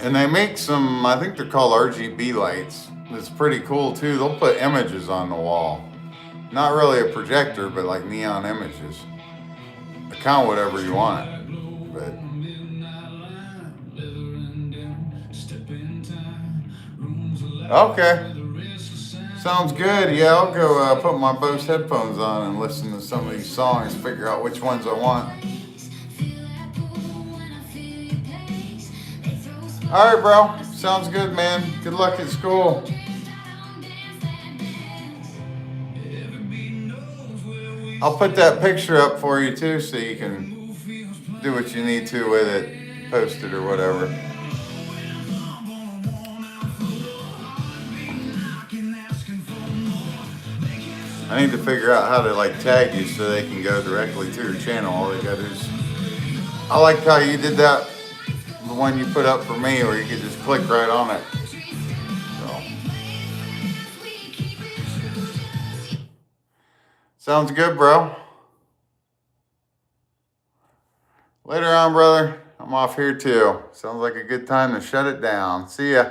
And they make some, I think they're called RGB lights. It's pretty cool too. They'll put images on the wall. Not really a projector, but like neon images. Count whatever you want. But okay. Sounds good. Yeah, I'll go put my Bose headphones on and listen to some of these songs, figure out which ones I want. All right, bro. Sounds good, man. Good luck at school. I'll put that picture up for you too, so you can do what you need to with it, post it or whatever. I need to figure out how to like tag you so they can go directly to your channel. All they got is, I like how you did that, the one you put up for me, where you could just click right on it. Sounds good, bro. Later on, brother. I'm off here too. Sounds like a good time to shut it down. See ya.